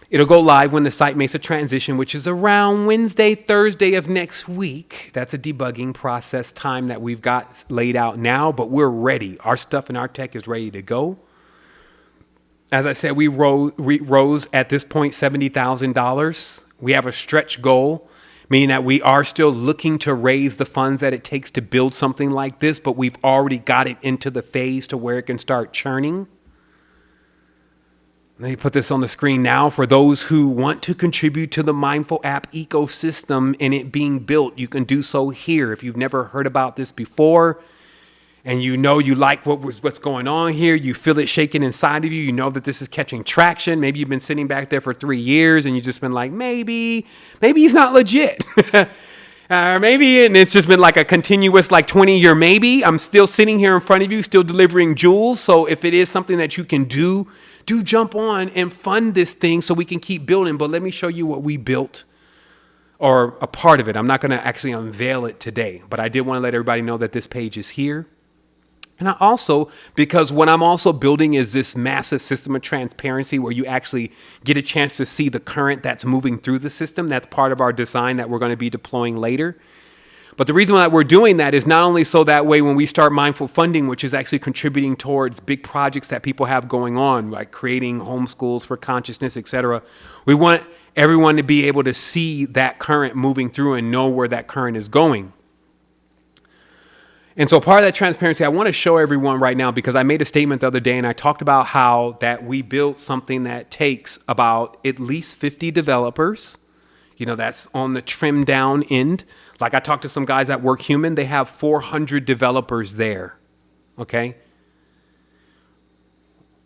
Speaker 1: It'll go live when the site makes a transition, which is around Wednesday, Thursday of next week. That's a debugging process time that we've got laid out now, but we're ready. Our stuff and our tech is ready to go. As I said, we rose at this point $70,000. We have a stretch goal, meaning that we are still looking to raise the funds that it takes to build something like this, but we've already got it into the phase to where it can start churning. Let me put this on the screen now. For those who want to contribute to the Mindful app ecosystem and it being built, you can do so here. If you've never heard about this before, and you know you like what's going on here, you feel it shaking inside of you, you know that this is catching traction. Maybe you've been sitting back there for 3 years and you've just been like, maybe he's not legit. Or maybe, and it's just been like a continuous 20-year maybe. I'm still sitting here in front of you, still delivering jewels. So if it is something that you can do jump on and fund this thing so we can keep building. But let me show you what we built, or a part of it. I'm not going to actually unveil it today, but I did want to let everybody know that this page is here. And I also, because what I'm also building is this massive system of transparency where you actually get a chance to see the current that's moving through the system. That's part of our design that we're going to be deploying later. But the reason why we're doing that is not only so that way when we start mindful funding, which is actually contributing towards big projects that people have going on, like creating homeschools for consciousness, etc. We want everyone to be able to see that current moving through and know where that current is going. And so part of that transparency, I want to show everyone right now, because I made a statement the other day and I talked about how that we built something that takes about at least 50 developers. You know, that's on the trimmed down end. Like I talked to some guys at Work Human, they have 400 developers there. Okay.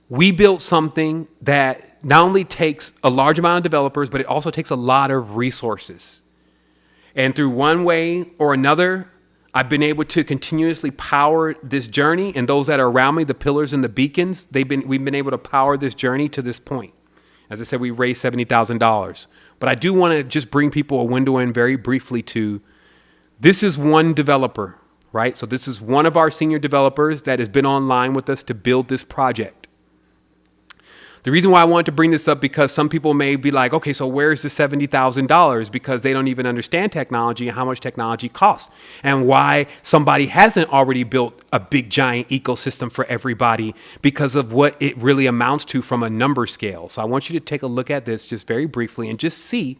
Speaker 1: We built something that not only takes a large amount of developers, but it also takes a lot of resources. And through one way or another, I've been able to continuously power this journey, and those that are around me, the pillars and the beacons, we've been able to power this journey to this point. As I said, we raised $70,000. But I do want to just bring people a window in very briefly to, this is one developer, right? So this is one of our senior developers that has been online with us to build this project. The reason why I wanted to bring this up, because some people may be like, okay, so where's the $70,000? Because they don't even understand technology and how much technology costs, and why somebody hasn't already built a big giant ecosystem for everybody, because of what it really amounts to from a number scale. So I want you to take a look at this just very briefly and just see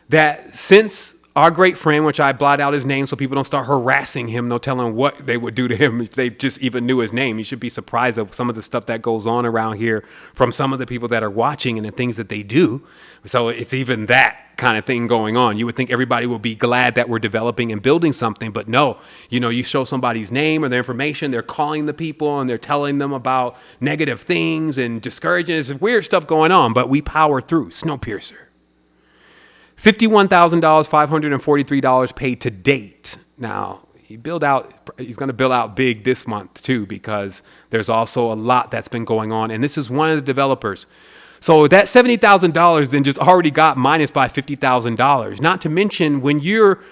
Speaker 1: that since our great friend, which I blot out his name so people don't start harassing him, no telling what they would do to him if they just even knew his name. You should be surprised of some of the stuff that goes on around here from some of the people that are watching and the things that they do. So it's even that kind of thing going on. You would think everybody will be glad that we're developing and building something, but no. You show somebody's name or their information, they're calling the people and they're telling them about negative things and discouraging. There's weird stuff going on, but we power through. Snowpiercer. $51,000, $543 paid to date. Now, he's going to bill out big this month too, because there's also a lot that's been going on. And this is one of the developers. So that $70,000 then just already got minus by $50,000. Not to mention when you're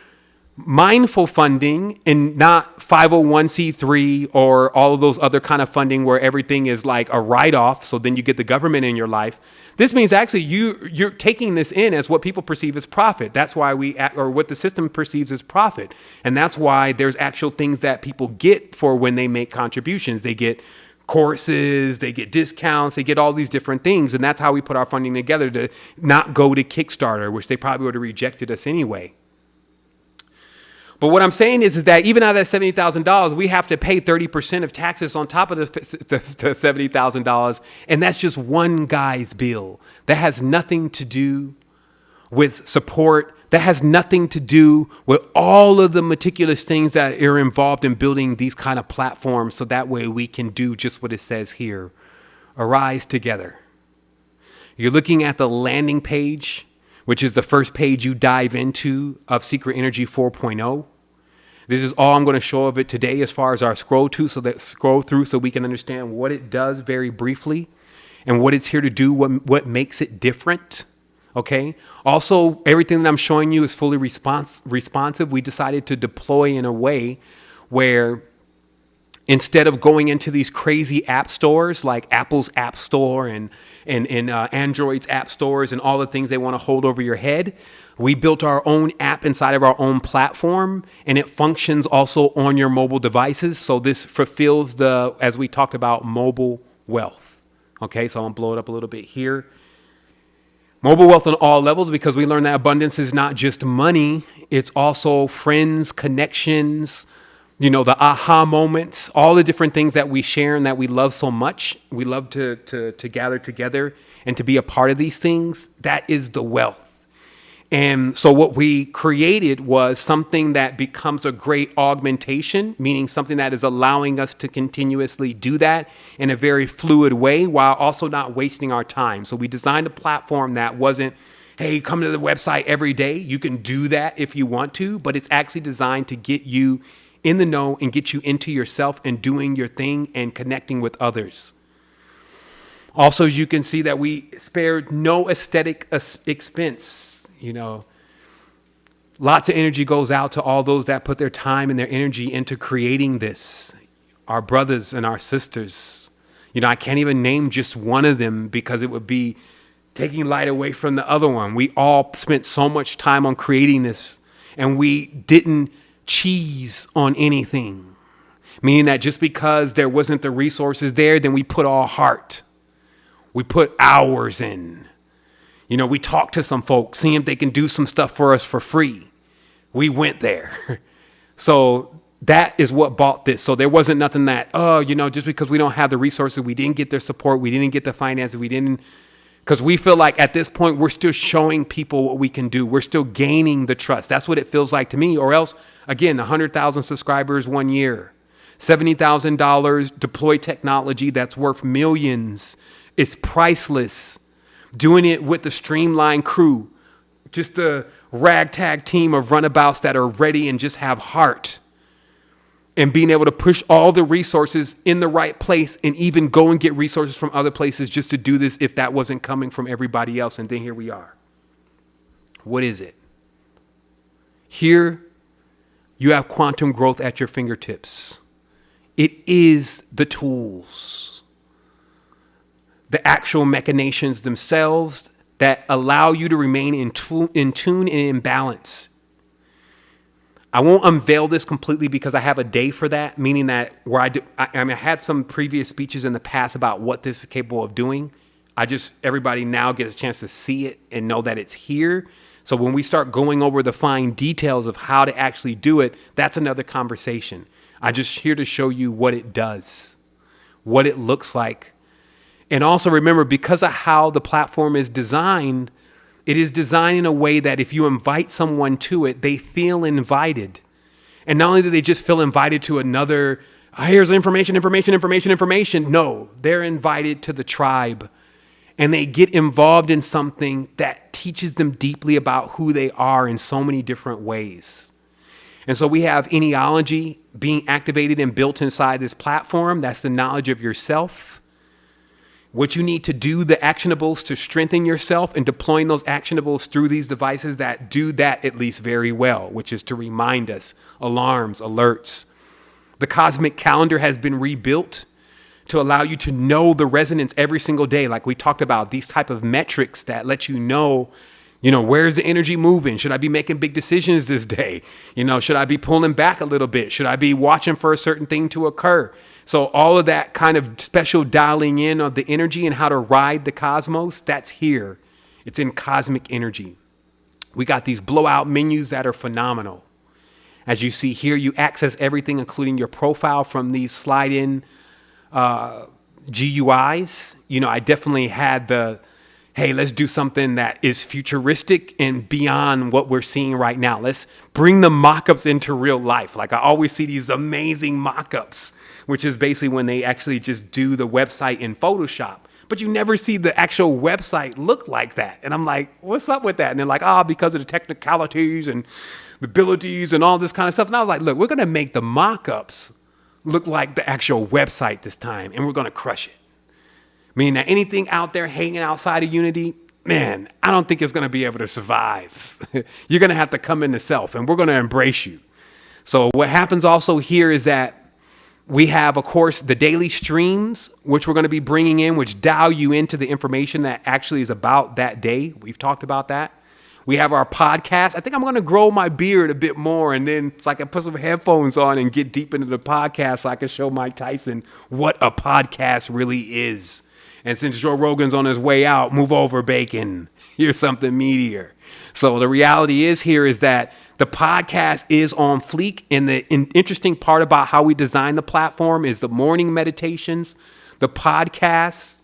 Speaker 1: mindful funding and not 501c3 or all of those other kind of funding where everything is like a write-off. So then you get the government in your life. This means actually you're taking this in as what people perceive as profit. That's why or what the system perceives as profit. And that's why there's actual things that people get for when they make contributions. They get courses, they get discounts, they get all these different things. And that's how we put our funding together, to not go to Kickstarter, which they probably would have rejected us anyway. But what I'm saying is that even out of that $70,000, we have to pay 30% of taxes on top of the $70,000. And that's just one guy's bill. That has nothing to do with support. That has nothing to do with all of the meticulous things that are involved in building these kind of platforms. So that way we can do just what it says here. Arise together. You're looking at the landing page, which is the first page you dive into of Secret Energy 4.0. This is all I'm going to show of it today as far as our scroll through so we can understand what it does very briefly and what it's here to do, what makes it different. Okay. Also, everything that I'm showing you is fully responsive. We decided to deploy in a way where instead of going into these crazy app stores like Apple's App Store and Android's app stores and all the things they want to hold over your head, we built our own app inside of our own platform, and it functions also on your mobile devices. So this fulfills as we talked about, mobile wealth. Okay, so I'm going to blow it up a little bit here. Mobile wealth on all levels, because we learned that abundance is not just money. It's also friends, connections, the aha moments, all the different things that we share and that we love so much. We love to gather together and to be a part of these things. That is the wealth. And so what we created was something that becomes a great augmentation, meaning something that is allowing us to continuously do that in a very fluid way while also not wasting our time. So we designed a platform that wasn't, hey, come to the website every day. You can do that if you want to, but it's actually designed to get you in the know and get you into yourself and doing your thing and connecting with others. Also, as you can see that we spared no aesthetic expense. Lots of energy goes out to all those that put their time and their energy into creating this. Our brothers and our sisters. I can't even name just one of them because it would be taking light away from the other one. We all spent so much time on creating this, and we didn't cheese on anything. Meaning that just because there wasn't the resources there, then we put our heart. We put hours in. We talked to some folks, seeing if they can do some stuff for us for free. We went there. So that is what bought this. So there wasn't nothing that, just because we don't have the resources, we didn't get their support, we didn't get the finances, because we feel like at this point, we're still showing people what we can do. We're still gaining the trust. That's what it feels like to me. Or else, again, 100,000 subscribers 1 year, $70,000 deployed technology that's worth millions. It's priceless. Doing it with the streamlined crew, just a ragtag team of runabouts that are ready and just have heart, and being able to push all the resources in the right place and even go and get resources from other places just to do this if that wasn't coming from everybody else. And then here we are. What is it? Here you have quantum growth at your fingertips. It is the tools. the actual machinations themselves that allow you to remain in tune and in balance. I won't unveil this completely because I have a day for that, meaning that where I had some previous speeches in the past about what this is capable of doing. Everybody now gets a chance to see it and know that it's here. So when we start going over the fine details of how to actually do it, that's another conversation. I'm just here to show you what it does, what it looks like. And also remember, because of how the platform is designed, it is designed in a way that if you invite someone to it, they feel invited. And not only do they just feel invited to another, here's information. No, they're invited to the tribe. And they get involved in something that teaches them deeply about who they are in so many different ways. And so we have Ennealogy being activated and built inside this platform. That's the knowledge of yourself. What you need to do, the actionables to strengthen yourself, and deploying those actionables through these devices that do that at least very well, which is to remind us, alarms, alerts. The cosmic calendar has been rebuilt to allow you to know the resonance every single day. Like we talked about, these type of metrics that let you know, where's the energy moving? Should I be making big decisions this day? Should I be pulling back a little bit? Should I be watching for a certain thing to occur? So all of that kind of special dialing in of the energy and how to ride the cosmos, that's here. It's in cosmic energy. We got these blowout menus that are phenomenal. As you see here, you access everything, including your profile from these slide-in GUIs. I definitely had hey, let's do something that is futuristic and beyond what we're seeing right now. Let's bring the mock-ups into real life. Like I always see these amazing mock-ups, which is basically when they actually just do the website in Photoshop. But you never see the actual website look like that. And I'm like, what's up with that? And they're like, because of the technicalities and the abilities and all this kind of stuff. And I was like, look, we're going to make the mock-ups look like the actual website this time, and we're going to crush it. Meaning that anything out there hanging outside of Unity, man, I don't think it's going to be able to survive. You're going to have to come into self, and we're going to embrace you. So what happens also here is that we have, of course, the daily streams, which we're going to be bringing in, which dial you into the information that actually is about that day. We've talked about that. We have our podcast. I think I'm going to grow my beard a bit more, and then so I can put some headphones on and get deep into the podcast so I can show Mike Tyson what a podcast really is. And since Joe Rogan's on his way out, move over, bacon. Here's something meatier. So the reality is that the podcast is on fleek, and the interesting part about how we design the platform is the morning meditations, the podcasts,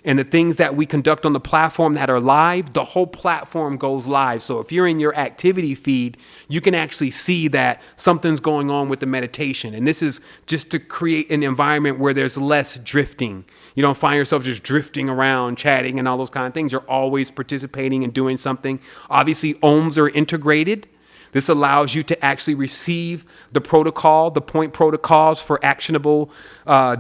Speaker 1: and the things that we conduct on the platform that are live. The whole platform goes live. So if you're in your activity feed, you can actually see that something's going on with the meditation. And this is just to create an environment where there's less drifting. You don't find yourself just drifting around, chatting and all those kind of things. You're always participating and doing something. Obviously, ohms are integrated. This allows you to actually receive the protocol, the point protocols for actionable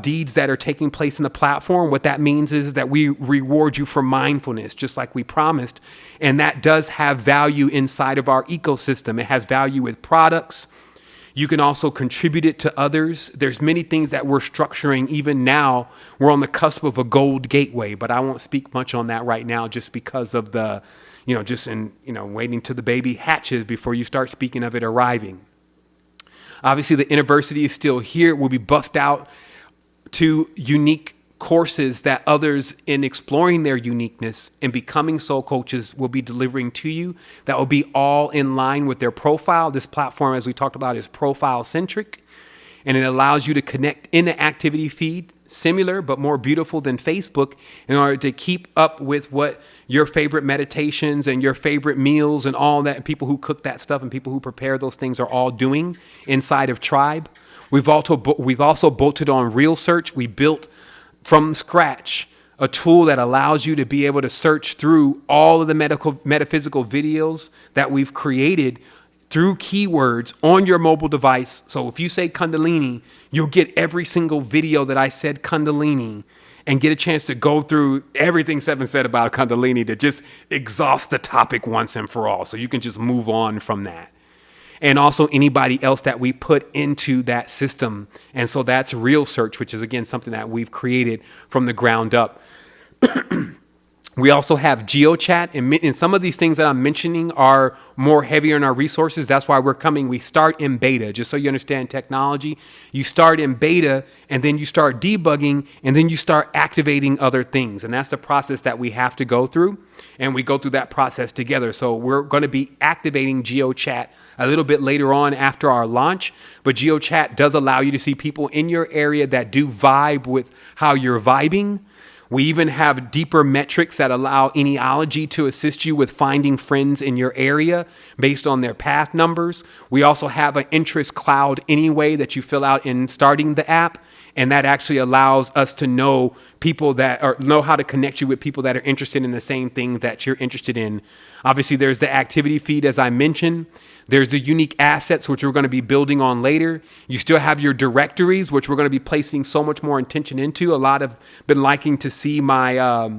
Speaker 1: deeds that are taking place in the platform. What that means is that we reward you for mindfulness, just like we promised. And that does have value inside of our ecosystem. It has value with products. You can also contribute it to others. There's many things that we're structuring even now. We're on the cusp of a gold gateway, but I won't speak much on that right now just because of the waiting till the baby hatches before you start speaking of it arriving. Obviously, the university is still here. It will be buffed out to unique courses that others, in exploring their uniqueness and becoming soul coaches, will be delivering to you. That will be all in line with their profile. This platform, as we talked about, is profile centric, and it allows you to connect in the activity feed, similar but more beautiful than Facebook, in order to keep up with what your favorite meditations and your favorite meals and all that, and people who cook that stuff and people who prepare those things are all doing inside of Tribe. We've also bolted on Real Search. We built from scratch a tool that allows you to be able to search through all of the metaphysical videos that we've created through keywords on your mobile device. So if you say Kundalini, you'll get every single video that I said Kundalini, and get a chance to go through everything Seven said about Kundalini to just exhaust the topic once and for all. So you can just move on from that. And also anybody else that we put into that system. And so that's Real Search, which is, again, something that we've created from the ground up. We also have GeoChat, and some of these things that I'm mentioning are more heavier in our resources. That's why we start in beta, just so you understand technology. You start in beta, and then you start debugging, and then you start activating other things. And that's the process that we have to go through, and we go through that process together. So we're going to be activating GeoChat a little bit later on after our launch, but GeoChat does allow you to see people in your area that do vibe with how you're vibing. We even have deeper metrics that allow Ennealogy to assist you with finding friends in your area based on their path numbers. We also have an interest cloud anyway that you fill out in starting the app. And that actually allows us to know people that or know how to connect you with people that are interested in the same thing that you're interested in. Obviously, there's the activity feed, as I mentioned. There's the unique assets, which we're going to be building on later. You still have your directories, which we're going to be placing so much more attention into. A lot have been liking to see a lot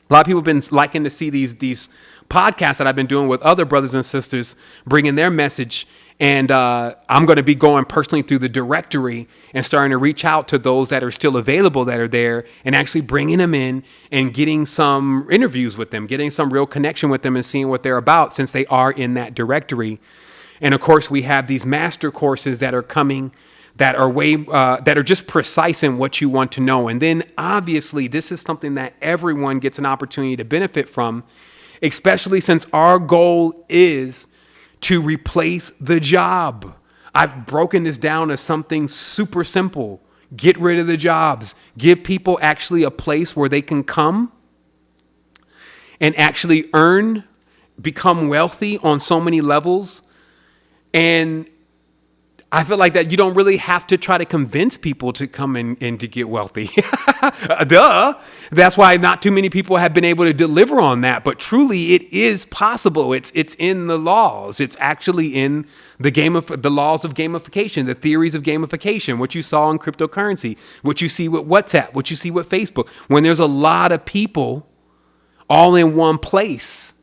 Speaker 1: of people have been liking to see these podcasts that I've been doing with other brothers and sisters, bringing their message. And I'm going to be going personally through the directory and starting to reach out to those that are still available that are there and actually bringing them in and getting some interviews with them, getting some real connection with them and seeing what they're about since they are in that directory. And of course, we have these master courses that are coming that are just precise in what you want to know. And then obviously, this is something that everyone gets an opportunity to benefit from, especially since our goal is to replace the job. I've broken this down as something super simple. Get rid of the jobs. Give people actually a place where they can come and actually earn, become wealthy on so many levels. And I feel like that you don't really have to try to convince people to come in and to get wealthy. Duh. That's why not too many people have been able to deliver on that. But truly, it is possible. It's in the laws. It's actually in the laws of gamification, the theories of gamification, what you saw in cryptocurrency, what you see with WhatsApp, what you see with Facebook. When there's a lot of people all in one place,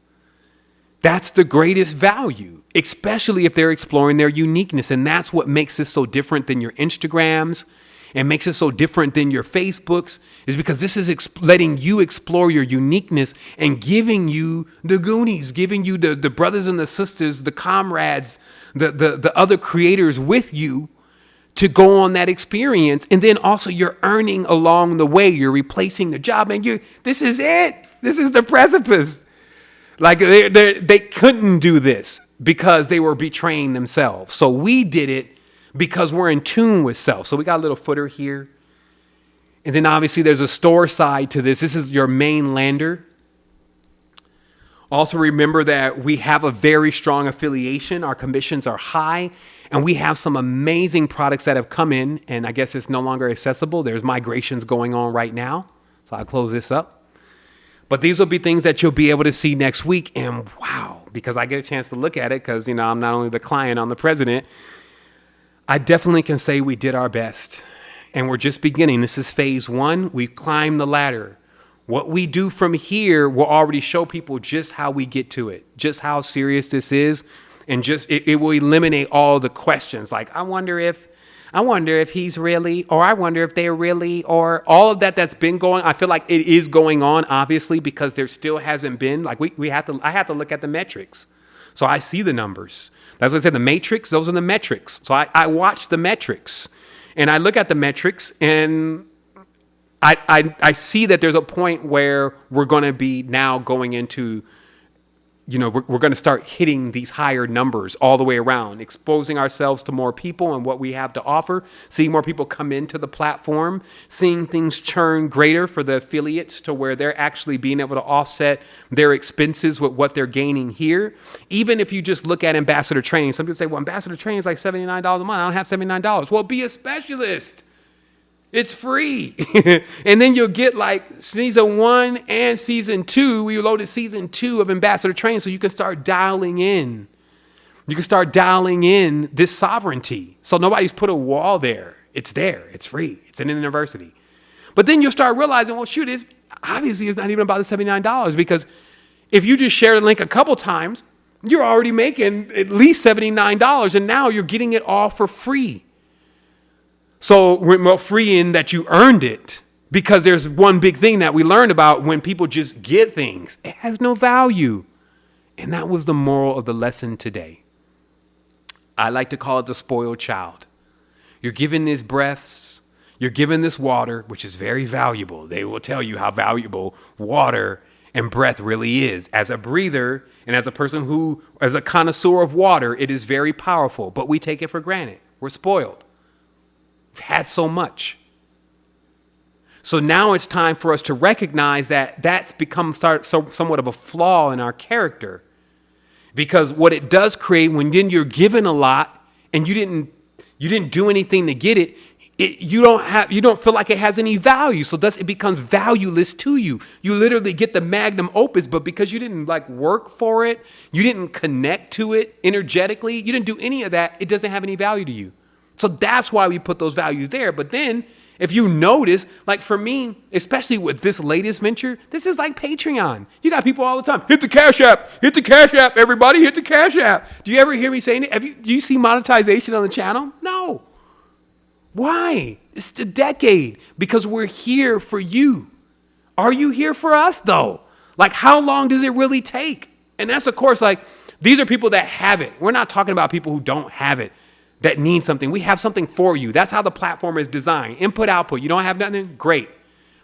Speaker 1: that's the greatest value, especially if they're exploring their uniqueness. And that's what makes this so different than your Instagrams and makes it so different than your Facebooks, is because this is letting you explore your uniqueness and giving you the Goonies, giving you the brothers and the sisters, the comrades, the other creators with you to go on that experience. And then also you're earning along the way. You're replacing the job. And this is it. This is the precipice. Like they couldn't do this because they were betraying themselves. So we did it because we're in tune with self. So we got a little footer here. And then obviously there's a store side to this. This is your main lander. Also remember that we have a very strong affiliation. Our commissions are high. And we have some amazing products that have come in. And I guess it's no longer accessible. There's migrations going on right now. So I'll close this up. But these will be things that you'll be able to see next week. And wow, because I get a chance to look at it because, I'm not only the client, I'm the president. I definitely can say we did our best. And we're just beginning. This is phase 1. We've climbed the ladder. What we do from here will already show people just how we get to it, just how serious this is. And just it will eliminate all the questions like, I wonder if he's really, or I wonder if they're really, or all of that's been going. I feel like it is going on, obviously, because there still hasn't been, like I have to look at the metrics. So I see the numbers. That's what I said, the matrix, those are the metrics. So I watch the metrics and I look at the metrics and I see that there's a point where we're going to be now going into, we're going to start hitting these higher numbers all the way around, exposing ourselves to more people and what we have to offer, seeing more people come into the platform, seeing things churn greater for the affiliates to where they're actually being able to offset their expenses with what they're gaining here. Even if you just look at ambassador training, some people say, well, ambassador training is like $79 a month. I don't have $79. Well, be a specialist. It's free. And then you'll get like season 1 and season 2. We loaded season 2 of Ambassador Training so you can start dialing in. You can start dialing in this sovereignty. So nobody's put a wall there. It's there. It's free. It's in the university. But then you'll start realizing, well, shoot, it's not even about the $79 because if you just share the link a couple times, you're already making at least $79 and now you're getting it all for free. So we're free in that you earned it. Because there's one big thing that we learned about when people just get things. It has no value. And that was the moral of the lesson today. I like to call it the spoiled child. You're given these breaths. You're given this water, which is very valuable. They will tell you how valuable water and breath really is. As a breather and as a person who, as a connoisseur of water, it is very powerful. But we take it for granted. We're spoiled. We've had so much. So now it's time for us to recognize that that's become somewhat of a flaw in our character. Because what it does create when then you're given a lot and you didn't do anything to get it, you don't feel like it has any value. So thus it becomes valueless to you. You literally get the magnum opus, but because you didn't work for it, you didn't connect to it energetically, you didn't do any of that, it doesn't have any value to you. So that's why we put those values there. But then if you notice, for me, especially with this latest venture, this is like Patreon. You got people all the time. Hit the Cash App, everybody, hit the Cash App. Do you ever hear me saying it? Do you see monetization on the channel? No. Why? It's the decade. Because we're here for you. Are you here for us though? How long does it really take? And that's of course these are people that have it. We're not talking about people who don't have it. That need something. We have something for you. That's how the platform is designed. Input, output. You don't have nothing? Great.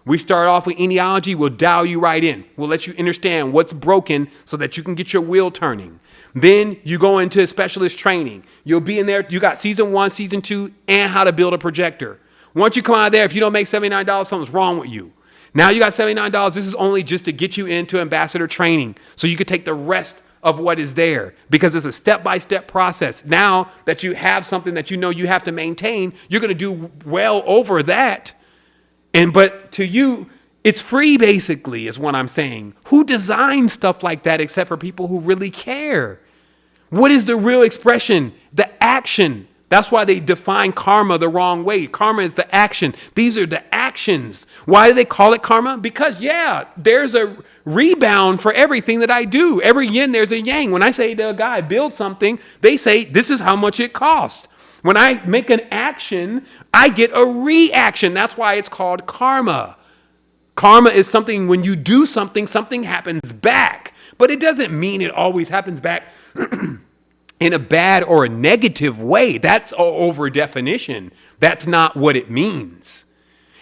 Speaker 1: We start off with Ennealogy. We'll dial you right in. We'll let you understand what's broken so that you can get your wheel turning. Then you go into specialist training. You'll be in there. You got season 1, season 2, and how to build a projector. Once you come out of there, if you don't make $79, something's wrong with you. Now you got $79. This is only just to get you into ambassador training so you could take the rest of what is there, because it's a step-by-step process. Now that you have something that you know you have to maintain, you're going to do well over that. But to you, it's free basically is what I'm saying. Who designs stuff like that except for people who really care? What is the real expression? The action. That's why they define karma the wrong way. Karma is the action. These are the actions. Why do they call it karma? Because there's a rebound for everything that I do. Every yin, there's a yang. When I say to a guy, build something, they say, this is how much it costs. When I make an action, I get a reaction. That's why it's called karma. Karma is something, when you do something, something happens back. But it doesn't mean it always happens back in a bad or a negative way. That's an over definition. That's not what it means.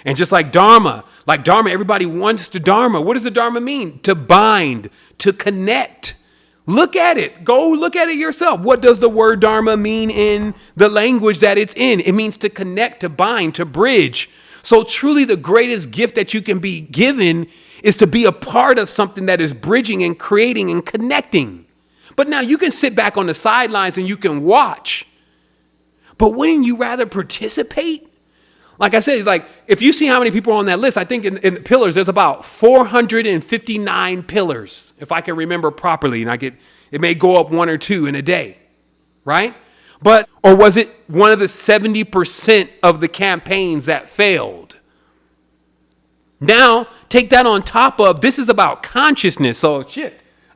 Speaker 1: And just like Dharma, everybody wants the Dharma. What does the Dharma mean? To bind, to connect. Look at it. Go look at it yourself. What does the word Dharma mean in the language that it's in? It means to connect, to bind, to bridge. So truly the greatest gift that you can be given is to be a part of something that is bridging and creating and connecting. But now you can sit back on the sidelines and you can watch. But wouldn't you rather participate? Like I said, if you see how many people are on that list, I think in the pillars, there's about 459 pillars, if I can remember properly. And it may go up 1 or 2 in a day, right? Or was it one of the 70% of the campaigns that failed? Now, take that on top of, this is about consciousness. So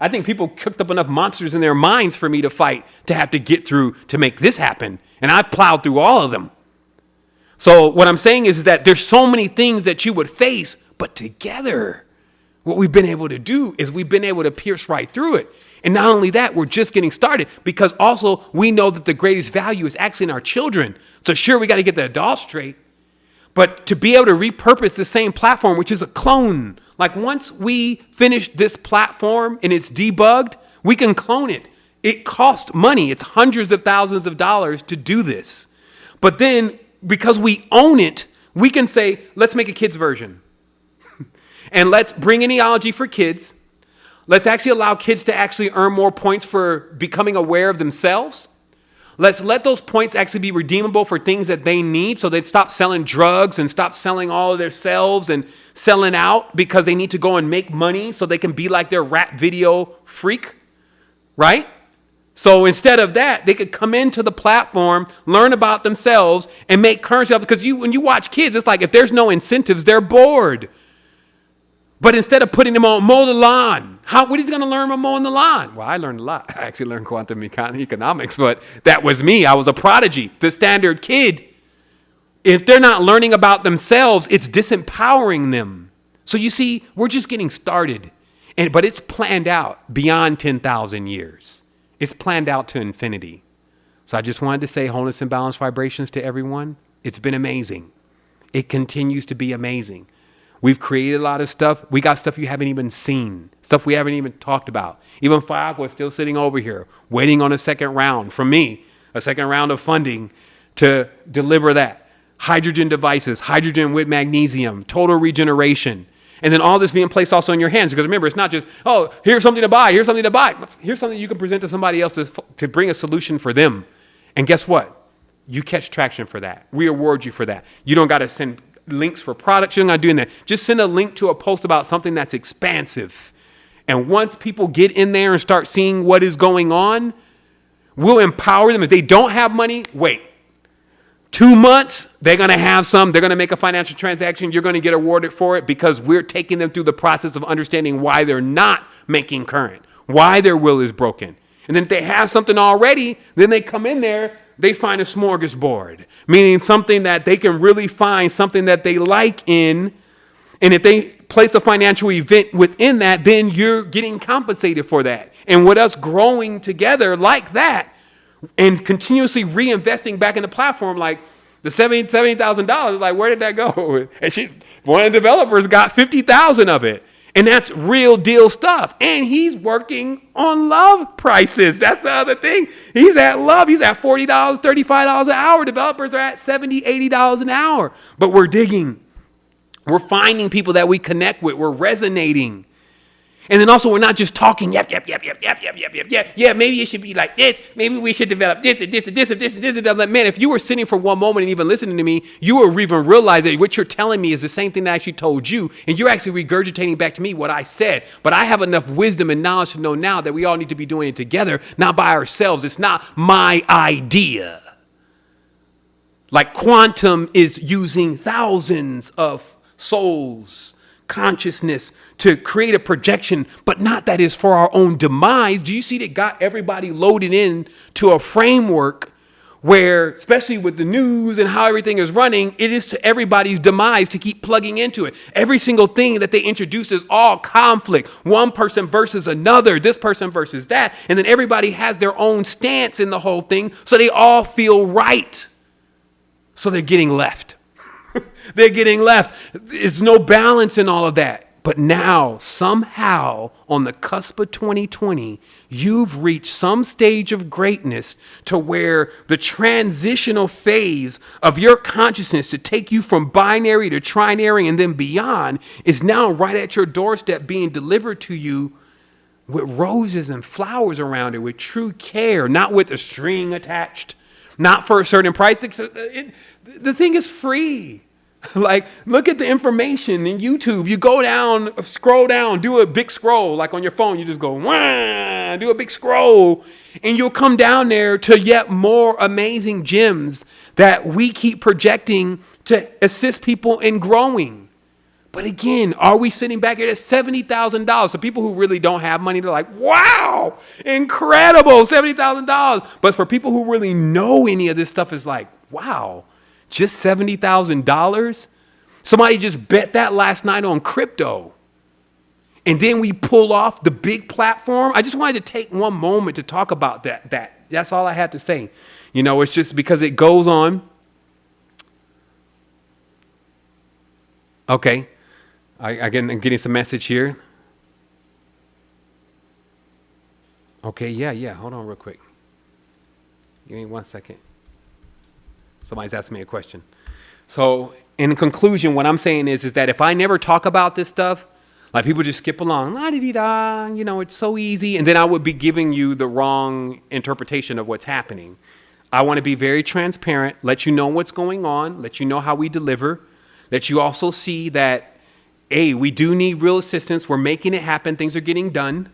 Speaker 1: I think people cooked up enough monsters in their minds for me to fight, to have to get through to make this happen. And I've plowed through all of them. So what I'm saying is that there's so many things that you would face, but together, what we've been able to do is we've been able to pierce right through it. And not only that, we're just getting started, because also we know that the greatest value is actually in our children. So sure, we got to get the adults straight, but to be able to repurpose the same platform, which is a clone. Once we finish this platform and it's debugged, we can clone it. It costs money. It's hundreds of thousands of dollars to do this. But then, because we own it, we can say, let's make a kid's version. And let's bring Ennealogy for kids. Let's actually allow kids to actually earn more points for becoming aware of themselves. Let's let those points actually be redeemable for things that they need, so they'd stop selling drugs and stop selling all of their selves and selling out because they need to go and make money so they can be like their rap video freak, right? So instead of that, they could come into the platform, learn about themselves, and make currency. Because when you watch kids, it's like if there's no incentives, they're bored. But instead of putting them on mow the lawn, what is he going to learn about mowing the lawn? Well, I learned a lot. I actually learned quantum economics, but that was me. I was a prodigy, the standard kid. If they're not learning about themselves, it's disempowering them. So you see, we're just getting started. But it's planned out beyond 10,000 years. It's planned out to infinity. So I just wanted to say wholeness and balanced vibrations to everyone. It's been amazing. It continues to be amazing. We've created a lot of stuff. We got stuff you haven't even seen, stuff we haven't even talked about. Even Fiagua is still sitting over here waiting on a second round from me, a second round of funding to deliver that. Hydrogen devices, hydrogen with magnesium, total regeneration. And then all this being placed also in your hands. Because remember, it's not just, oh, here's something to buy, here's something to buy. Here's something you can present to somebody else to bring a solution for them. And guess what? You catch traction for that. We award you for that. You don't got to send links for products. You're not doing that. Just send a link to a post about something that's expansive. And once people get in there and start seeing what is going on, we'll empower them. If they don't have money, wait. 2 months, they're going to have some. They're going to make a financial transaction. You're going to get awarded for it because we're taking them through the process of understanding why they're not making current, why their will is broken. And then if they have something already, then they come in there, they find a smorgasbord, meaning something that they can really find something that they like in. And if they place a financial event within that, then you're getting compensated for that. And with us growing together like that, and continuously reinvesting back in the platform, like the $70,000, like where did that go? And one of the developers got 50,000 of it, and that's real deal stuff. And he's working on love prices. That's the other thing. He's at love. He's at $40, $35 an hour. Developers are at $70, $80 an hour. But we're digging. We're finding people that we connect with. We're resonating. And then also, we're not just talking, yep. Yeah, maybe it should be like this. Maybe we should develop this and this and this and this and this and that. Like, man, if you were sitting for one moment and even listening to me, you will even realize that what you're telling me is the same thing that I actually told you. And you're actually regurgitating back to me what I said. But I have enough wisdom and knowledge to know now that we all need to be doing it together, not by ourselves. It's not my idea. Like quantum is using thousands of souls, consciousness to create a projection, but not that is for our own demise. Do you see that got everybody loaded in to a framework where, especially with the news and how everything is running, it is to everybody's demise to keep plugging into it. Every single thing that they introduce is all conflict. One person versus another, this person versus that. And then everybody has their own stance in the whole thing, so they all feel right. So they're getting left. They're getting left. There's no balance in all of that. But now, somehow, on the cusp of 2020, you've reached some stage of greatness to where the transitional phase of your consciousness to take you from binary to trinary and then beyond is now right at your doorstep being delivered to you with roses and flowers around it, with true care, not with a string attached, not for a certain price. The thing is free. Like, look at the information in YouTube. You go down, scroll down, do a big scroll. Like on your phone, you just go, wah, do a big scroll. And you'll come down there to yet more amazing gems that we keep projecting to assist people in growing. But again, are we sitting back here at $70,000? So people who really don't have money, they're like, wow, incredible, $70,000. But for people who really know any of this stuff, it's like, wow. Just $70,000? Somebody just bet that last night on crypto. And then we pull off the big platform. I just wanted to take one moment to talk about that. That's all I had to say. You know, it's just because it goes on. Okay. I'm getting some message here. Okay, yeah. Hold on real quick. Give me 1 second. Somebody's asking me a question. So in conclusion, what I'm saying is that if I never talk about this stuff, like people just skip along, la-di-di-da, you know, it's so easy. And then I would be giving you the wrong interpretation of what's happening. I want to be very transparent, let you know what's going on, let you know how we deliver, let you also see that, A, we do need real assistance. We're making it happen. Things are getting done.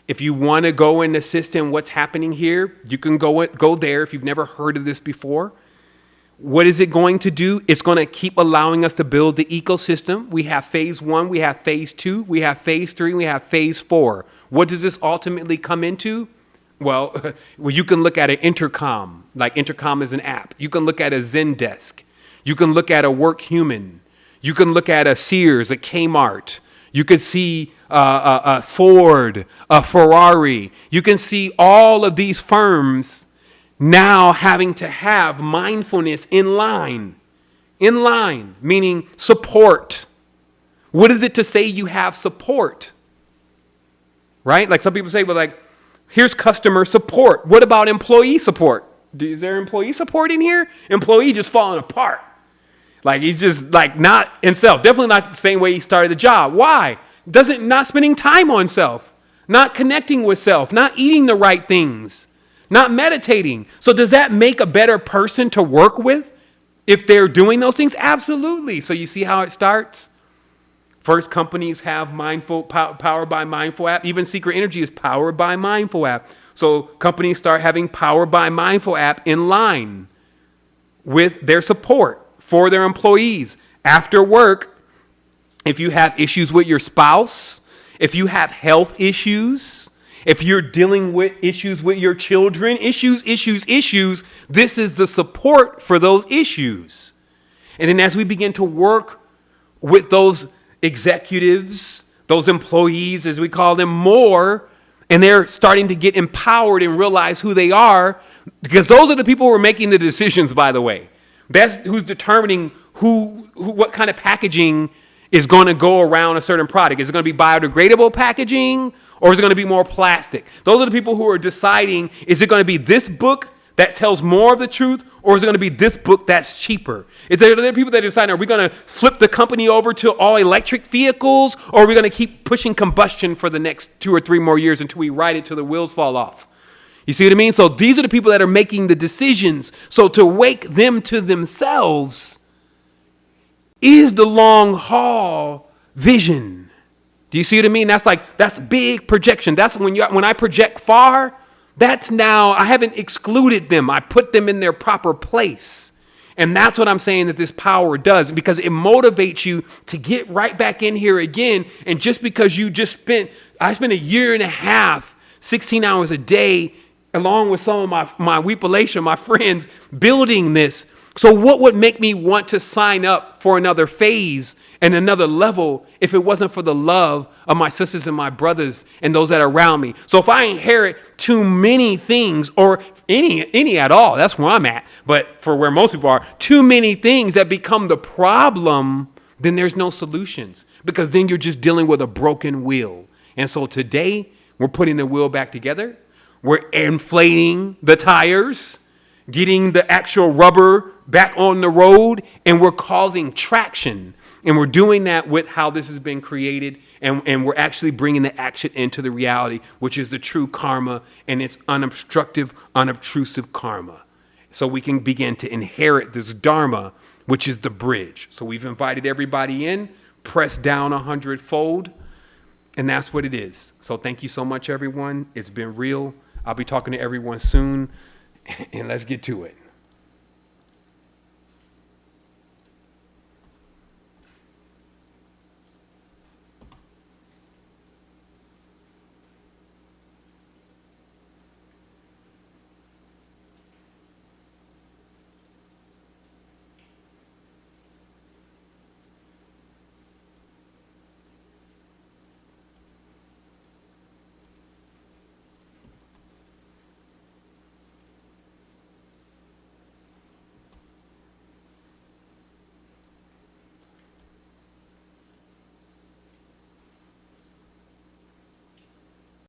Speaker 1: If you want to go and assist in what's happening here, you can go there if you've never heard of this before. What is it going to do? It's going to keep allowing us to build the ecosystem. We have phase 1, we have phase 2, we have phase 3, we have phase 4. What does this ultimately come into? Well, you can look at an intercom, like intercom is an app. You can look at a Zendesk. You can look at a work human. You can look at a Sears, a Kmart. You could see a Ford, a Ferrari. You can see all of these firms now having to have mindfulness in line, meaning support. What is it to say you have support? Right? Like some people say, well, like, here's customer support. What about employee support? Is there employee support in here? Employee just falling apart. Like he's just like not himself. Definitely not the same way he started the job. Why? Not spending time on self, not connecting with self, not eating the right things, not meditating. So does that make a better person to work with if they're doing those things? Absolutely. So you see how it starts? First, companies have powered by mindful app. Even Secret Energy is powered by mindful app. So companies start having powered by mindful app in line with their support for their employees. After work, if you have issues with your spouse, if you have health issues, if you're dealing with issues with your children, issues, this is the support for those issues. And then as we begin to work with those executives, those employees, as we call them, more, and they're starting to get empowered and realize who they are, because those are the people who are making the decisions, by the way. That's who's determining what kind of packaging is going to go around a certain product. Is it going to be biodegradable packaging or is it going to be more plastic? Those are the people who are deciding, is it going to be this book that tells more of the truth or is it going to be this book that's cheaper? Is there the people that decide, are we going to flip the company over to all electric vehicles or are we going to keep pushing combustion for the next 2 or 3 more years until we ride it till the wheels fall off? You see what I mean? So these are the people that are making the decisions. So to wake them to themselves is the long haul vision. Do you see what I mean? That's big projection. That's when I project far, that's now, I haven't excluded them. I put them in their proper place. And that's what I'm saying that this power does, because it motivates you to get right back in here again. And just because I spent a year and a half, 16 hours a day, along with some of my weepulation, my friends, building this. So what would make me want to sign up for another phase and another level if it wasn't for the love of my sisters and my brothers and those that are around me? So if I inherit too many things, or any at all, that's where I'm at. But for where most people are, too many things that become the problem, then there's no solutions, because then you're just dealing with a broken wheel. And so today we're putting the wheel back together. We're inflating the tires, getting the actual rubber back on the road, and we're causing traction. And we're doing that with how this has been created, and we're actually bringing the action into the reality, which is the true karma, and it's unobstructive, unobtrusive karma. So we can begin to inherit this dharma, which is the bridge. So we've invited everybody in, pressed down 100-fold, and that's what it is. So thank you so much, everyone. It's been real. I'll be talking to everyone soon, and let's get to it.